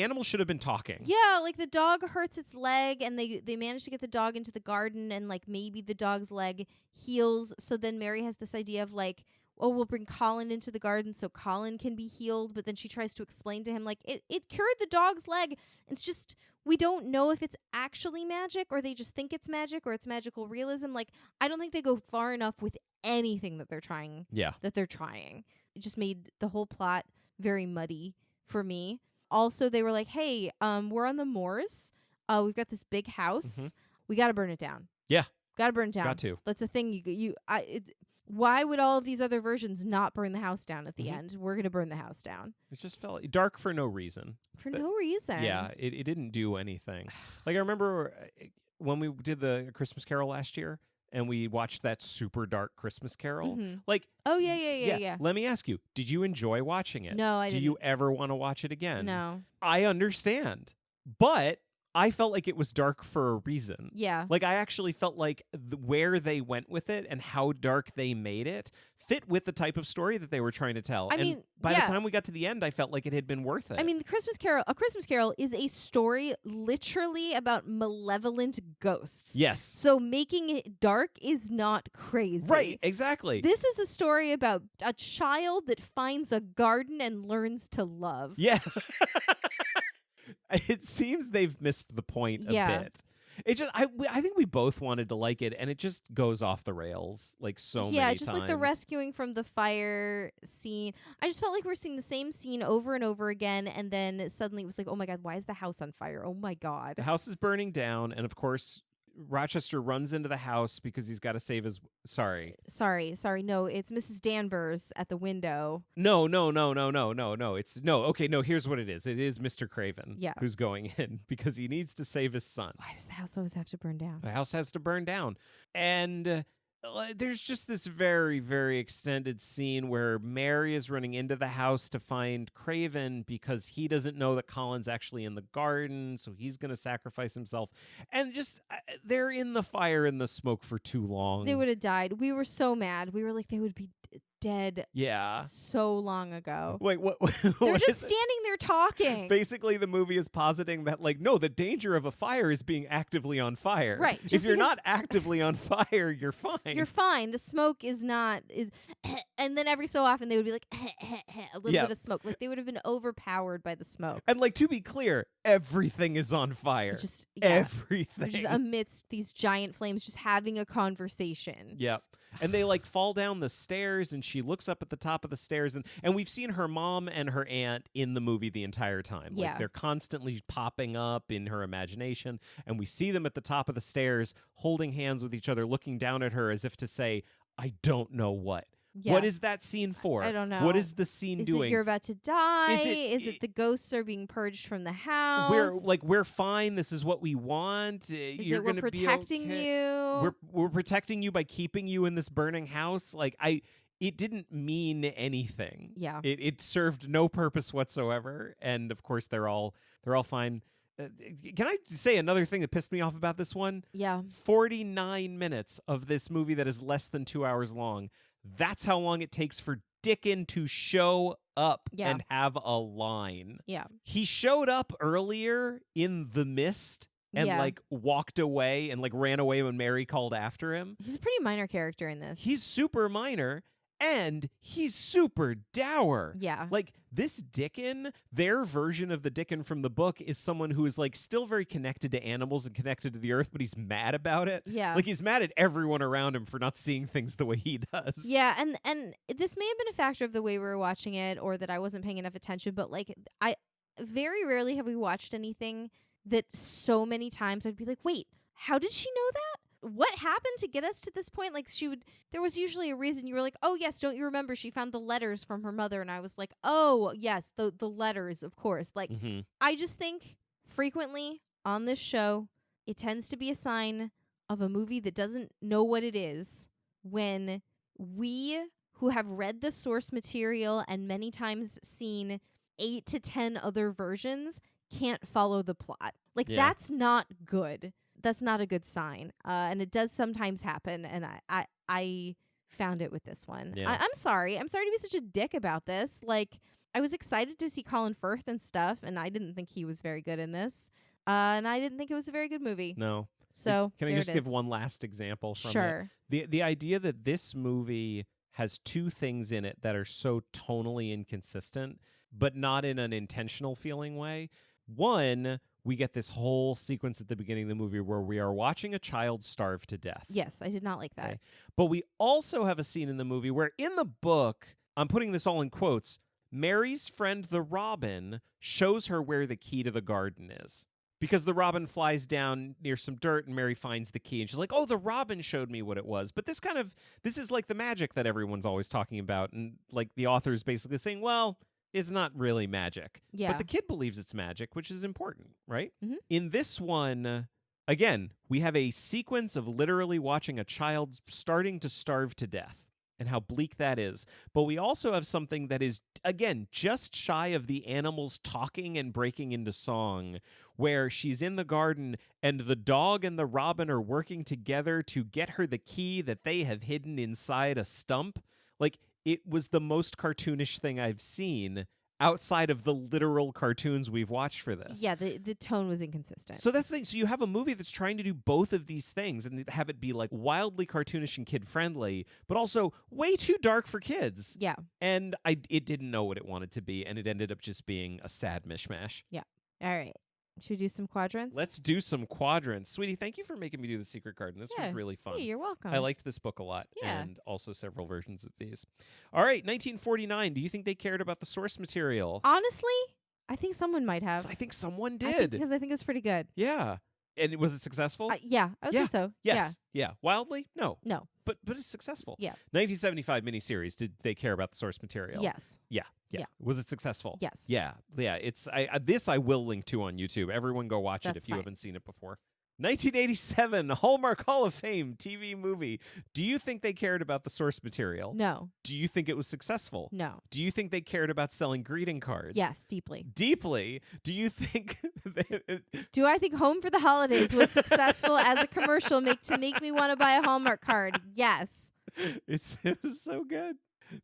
[SPEAKER 1] animal should have been talking.
[SPEAKER 2] yeah, like the dog hurts its leg, and they managed to get the dog into the garden, and like maybe the dog's leg heals. So then Mary has this idea of like, oh, we'll bring Colin into the garden so Colin can be healed. But then she tries to explain to him like it cured the dog's leg. It's just we don't know if it's actually magic, or they just think it's magic, or it's magical realism. Like I don't think they go far enough with anything that they're trying.
[SPEAKER 1] Yeah.
[SPEAKER 2] It just made the whole plot very muddy for me. Also, they were like, hey, we're on the moors. We've got this big house.
[SPEAKER 1] Mhm.
[SPEAKER 2] We got to burn it down.
[SPEAKER 1] Yeah.
[SPEAKER 2] Got to burn it down.
[SPEAKER 1] Got to.
[SPEAKER 2] That's a thing. Why would all of these other versions not burn the house down at the
[SPEAKER 1] Mhm.
[SPEAKER 2] end? We're going to burn the house down.
[SPEAKER 1] It just felt dark for no reason.
[SPEAKER 2] For
[SPEAKER 1] But-
[SPEAKER 2] no reason.
[SPEAKER 1] Yeah, it didn't do anything. Like I remember when we did the Christmas Carol last year and we watched that super dark Christmas Carol.
[SPEAKER 2] Mhm.
[SPEAKER 1] Like
[SPEAKER 2] Oh, yeah.
[SPEAKER 1] Let me ask you, did you enjoy watching it?
[SPEAKER 2] No, I
[SPEAKER 1] Do
[SPEAKER 2] didn't.
[SPEAKER 1] you ever want to watch it again?
[SPEAKER 2] No.
[SPEAKER 1] I understand. But I felt like it was dark for a reason.
[SPEAKER 2] Yeah.
[SPEAKER 1] Like I actually felt like where they went with it and how dark they made it fit with the type of story that they were trying to tell.
[SPEAKER 2] I
[SPEAKER 1] And
[SPEAKER 2] mean,
[SPEAKER 1] by
[SPEAKER 2] yeah.
[SPEAKER 1] the time we got to the end, I felt like it had been worth it.
[SPEAKER 2] I mean, A Christmas Carol is a story literally about malevolent ghosts.
[SPEAKER 1] yes.
[SPEAKER 2] So making it dark is not crazy.
[SPEAKER 1] Right, exactly.
[SPEAKER 2] This is a story about a child that finds a garden and learns to love.
[SPEAKER 1] Yeah. It seems they've missed the point a
[SPEAKER 2] Yeah.
[SPEAKER 1] bit. It just I think we both wanted to like it, and it just goes off the rails like so many
[SPEAKER 2] Yeah, just
[SPEAKER 1] times.
[SPEAKER 2] like the rescuing from the fire scene. I just felt like we're seeing the same scene over and over again, and then suddenly it was like, oh my god, why is the house on fire? Oh my god.
[SPEAKER 1] The house is burning down, and of course Rochester runs into the house because he's got to save his. Sorry.
[SPEAKER 2] Sorry. No, it's Mrs. Danvers at the window.
[SPEAKER 1] No. It's no. Okay, no. Here's what it is. It is Mr. Craven.
[SPEAKER 2] Yeah.
[SPEAKER 1] Who's going in because he needs to save his son.
[SPEAKER 2] Why does the house always have to burn down?
[SPEAKER 1] The house has to burn down, and there's just this very, very extended scene where Mary is running into the house to find Craven because he doesn't know that Colin's actually in the garden, so he's going to sacrifice himself. And just they're in the fire and the smoke for too long.
[SPEAKER 2] They would have died. We were so mad. We were like, they would be dead
[SPEAKER 1] Yeah.
[SPEAKER 2] so long ago.
[SPEAKER 1] Wait, what?
[SPEAKER 2] They're
[SPEAKER 1] what
[SPEAKER 2] just
[SPEAKER 1] is it?
[SPEAKER 2] standing there talking.
[SPEAKER 1] Basically, the movie is positing that, like, no, the danger of a fire is being actively on fire.
[SPEAKER 2] Right,
[SPEAKER 1] If
[SPEAKER 2] just
[SPEAKER 1] you're
[SPEAKER 2] because-
[SPEAKER 1] not actively on fire, you're fine.
[SPEAKER 2] You're fine. The smoke is not. And then every so often they would be like a little
[SPEAKER 1] Yeah.
[SPEAKER 2] bit of smoke. Like they would have been overpowered by the smoke.
[SPEAKER 1] And, like, to be clear, everything is on fire.
[SPEAKER 2] Just yeah. They're
[SPEAKER 1] Everything.
[SPEAKER 2] just amidst these giant flames, just having a conversation.
[SPEAKER 1] Yep. And they like fall down the stairs and she looks up at the top of the stairs and we've seen her mom and her aunt in the movie the entire time.
[SPEAKER 2] Yeah.
[SPEAKER 1] Like they're constantly popping up in her imagination and we see them at the top of the stairs holding hands with each other looking down at her as if to say, I don't know what.
[SPEAKER 2] Yeah.
[SPEAKER 1] What is that scene for?
[SPEAKER 2] I don't know.
[SPEAKER 1] What is the scene
[SPEAKER 2] Is
[SPEAKER 1] doing?
[SPEAKER 2] it you're about to die?
[SPEAKER 1] Is
[SPEAKER 2] Is
[SPEAKER 1] it-
[SPEAKER 2] it the ghosts are being purged from the house?
[SPEAKER 1] we're fine. This is what we want.
[SPEAKER 2] is
[SPEAKER 1] You're
[SPEAKER 2] it we're
[SPEAKER 1] gonna
[SPEAKER 2] protecting
[SPEAKER 1] be okay.
[SPEAKER 2] you?
[SPEAKER 1] We're protecting you by keeping you in this burning house. Like it didn't mean anything.
[SPEAKER 2] Yeah.
[SPEAKER 1] It served no purpose whatsoever. And of course they're all fine. Can I say another thing that pissed me off about this one?
[SPEAKER 2] Yeah.
[SPEAKER 1] 49 minutes of this movie that is less than 2 hours long. That's how long it takes for Dickon to show up
[SPEAKER 2] Yeah.
[SPEAKER 1] and have a line.
[SPEAKER 2] Yeah.
[SPEAKER 1] He showed up earlier in The Mist and
[SPEAKER 2] Yeah.
[SPEAKER 1] like walked away and like ran away when Mary called after him.
[SPEAKER 2] He's a pretty minor character in this.
[SPEAKER 1] He's super minor and he's super dour.
[SPEAKER 2] yeah.
[SPEAKER 1] Like this Dickon, their version of the Dickon from the book is someone who is like still very connected to animals and connected to the earth, but he's mad about it.
[SPEAKER 2] Yeah.
[SPEAKER 1] Like he's mad at everyone around him for not seeing things the way he does.
[SPEAKER 2] Yeah, and this may have been a factor of the way we were watching it or that I wasn't paying enough attention, but like I very rarely have we watched anything that so many times I'd be like, "Wait, how did she know that? What happened to get us to this point?" Like there was usually a reason. You were like, "Oh, yes, don't you remember she found the letters from her mother?" And I was like, "Oh, yes, the letters, of course." Like
[SPEAKER 1] Mm-hmm.
[SPEAKER 2] I just think frequently on this show, it tends to be a sign of a movie that doesn't know what it is when we who have read the source material and many times seen 8 to 10 other versions can't follow the plot. Like,
[SPEAKER 1] Yeah.
[SPEAKER 2] that's not good. That's not a good sign. And it does sometimes happen. And I found it with this one.
[SPEAKER 1] Yeah.
[SPEAKER 2] I'm sorry. I'm sorry to be such a dick about this. Like, I was excited to see Colin Firth and stuff, and I didn't think he was very good in this. And I didn't think it was a very good movie.
[SPEAKER 1] No.
[SPEAKER 2] So
[SPEAKER 1] Can I
[SPEAKER 2] there
[SPEAKER 1] just
[SPEAKER 2] it
[SPEAKER 1] give
[SPEAKER 2] is.
[SPEAKER 1] one last example from it?
[SPEAKER 2] Sure.
[SPEAKER 1] The idea that this movie has two things in it that are so tonally inconsistent, but not in an intentional feeling way. One, we get this whole sequence at the beginning of the movie where we are watching a child starve to death.
[SPEAKER 2] Yes, I did not like that.
[SPEAKER 1] Okay. But we also have a scene in the movie where in the book, I'm putting this all in quotes, Mary's friend the robin shows her where the key to the garden is. Because the robin flies down near some dirt and Mary finds the key and she's like, oh, the robin showed me what it was. But this is like the magic that everyone's always talking about. And like the author's basically saying, well, it's not really magic.
[SPEAKER 2] Yeah.
[SPEAKER 1] But the kid believes it's magic, which is important, right?
[SPEAKER 2] Mhm.
[SPEAKER 1] In this one, again, we have a sequence of literally watching a child starting to starve to death and how bleak that is. But we also have something that is, again, just shy of the animals talking and breaking into song, where she's in the garden and the dog and the robin are working together to get her the key that they have hidden inside a stump. Like, it was the most cartoonish thing I've seen outside of the literal cartoons we've watched for this.
[SPEAKER 2] Yeah, the tone was inconsistent.
[SPEAKER 1] So that's the thing. So you have a movie that's trying to do both of these things and have it be like wildly cartoonish and kid friendly, but also way too dark for kids.
[SPEAKER 2] Yeah.
[SPEAKER 1] And it didn't know what it wanted to be, and it ended up just being a sad mishmash.
[SPEAKER 2] All right. Should we do some quadrants?
[SPEAKER 1] Let's do some quadrants. Sweetie, thank you for making me do The Secret Garden. This
[SPEAKER 2] Yeah.
[SPEAKER 1] was really fun.
[SPEAKER 2] Hey, you're welcome.
[SPEAKER 1] I liked this book a lot,
[SPEAKER 2] Yeah.
[SPEAKER 1] and also several versions of these. All right, 1949. Do you think they cared about the source material?
[SPEAKER 2] Honestly, I think someone might have.
[SPEAKER 1] I think someone
[SPEAKER 2] I think-
[SPEAKER 1] did.
[SPEAKER 2] because I think it was pretty good.
[SPEAKER 1] Yeah. And was it successful?
[SPEAKER 2] Yeah, I would
[SPEAKER 1] Yeah.
[SPEAKER 2] say so.
[SPEAKER 1] Yes. Yeah. Wildly? No.
[SPEAKER 2] Yeah. No.
[SPEAKER 1] But it's successful.
[SPEAKER 2] Yeah.
[SPEAKER 1] 1975 miniseries. Did they care about the source material?
[SPEAKER 2] Yes.
[SPEAKER 1] Yeah.
[SPEAKER 2] Yeah.
[SPEAKER 1] Was it successful?
[SPEAKER 2] Yes.
[SPEAKER 1] Yeah. Yeah. It's this I will link to on YouTube. Everyone go watch it
[SPEAKER 2] That's
[SPEAKER 1] if you
[SPEAKER 2] fine.
[SPEAKER 1] haven't seen it before. 1987 Hallmark Hall of Fame TV movie. Do you think they cared about the source material?
[SPEAKER 2] No.
[SPEAKER 1] Do you think it was successful?
[SPEAKER 2] No.
[SPEAKER 1] Do you think they cared about selling greeting cards?
[SPEAKER 2] Yes, deeply.
[SPEAKER 1] Deeply. Do you think
[SPEAKER 2] Do I think Home for the Holidays was successful as a commercial to make me want to buy a Hallmark card? Yes.
[SPEAKER 1] it was so good.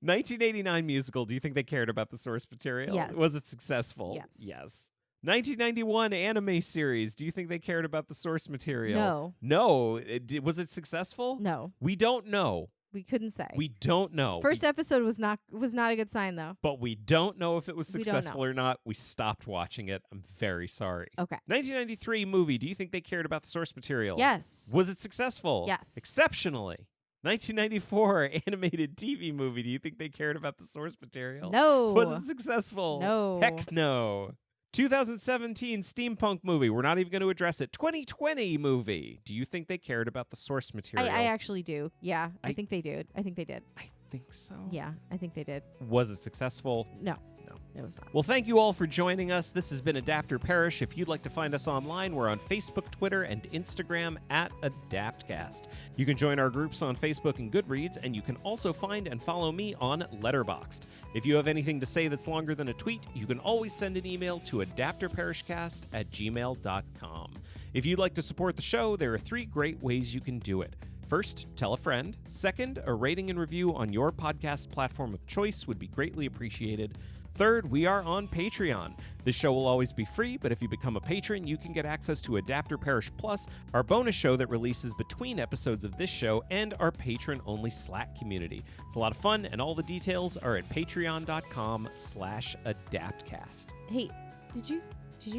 [SPEAKER 1] 1989 musical. Do you think they cared about the source material?
[SPEAKER 2] Yes.
[SPEAKER 1] Was it successful?
[SPEAKER 2] Yes.
[SPEAKER 1] Yes. 1991 anime series. Do you think they cared about the source material?
[SPEAKER 2] No.
[SPEAKER 1] No. Was it successful?
[SPEAKER 2] No.
[SPEAKER 1] We don't know.
[SPEAKER 2] We couldn't say.
[SPEAKER 1] We don't know.
[SPEAKER 2] First episode was not a good sign though.
[SPEAKER 1] But we don't know if it was
[SPEAKER 2] We don't
[SPEAKER 1] successful
[SPEAKER 2] know.
[SPEAKER 1] or not. We stopped watching it. I'm very sorry.
[SPEAKER 2] Okay.
[SPEAKER 1] 1993 movie. Do you think they cared about the source material?
[SPEAKER 2] Yes.
[SPEAKER 1] Was it successful?
[SPEAKER 2] Yes.
[SPEAKER 1] Exceptionally. 1994 animated TV movie. Do you think they cared about the source material?
[SPEAKER 2] No.
[SPEAKER 1] Was it successful?
[SPEAKER 2] No.
[SPEAKER 1] Heck no. 2017 steampunk movie. We're not even going to address it. 2020 movie. Do you think they cared about the source material?
[SPEAKER 2] I actually do. Yeah. I
[SPEAKER 1] I-
[SPEAKER 2] think they did. I think they did.
[SPEAKER 1] I think so.
[SPEAKER 2] Yeah. I think they did.
[SPEAKER 1] Was it successful?
[SPEAKER 2] No.
[SPEAKER 1] No.
[SPEAKER 2] It was not.
[SPEAKER 1] Well, thank you all for joining us. This has been Adapter Parish. If you'd like to find us online, we're on Facebook, Twitter, and Instagram at AdaptCast. You can join our groups on Facebook and Goodreads, and you can also find and follow me on Letterboxd. If you have anything to say that's longer than a tweet, you can always send an email to adapterparishcast@gmail.com. If you'd like to support the show, there are 3 great ways you can do it. First, tell a friend. Second, a rating and review on your podcast platform of choice would be greatly appreciated. Third, we are on Patreon. The show will always be free, but if you become a patron, you can get access to Adapter Parish Plus, our bonus show that releases between episodes of this show, and our patron-only Slack community. It's a lot of fun, and all the details are at patreon.com/adaptcast.
[SPEAKER 2] Hey, did you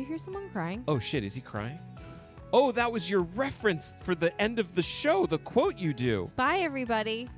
[SPEAKER 2] hear someone crying?
[SPEAKER 1] Oh shit, is he crying? Oh, that was your reference for the end of the show, the quote you do.
[SPEAKER 2] Bye everybody.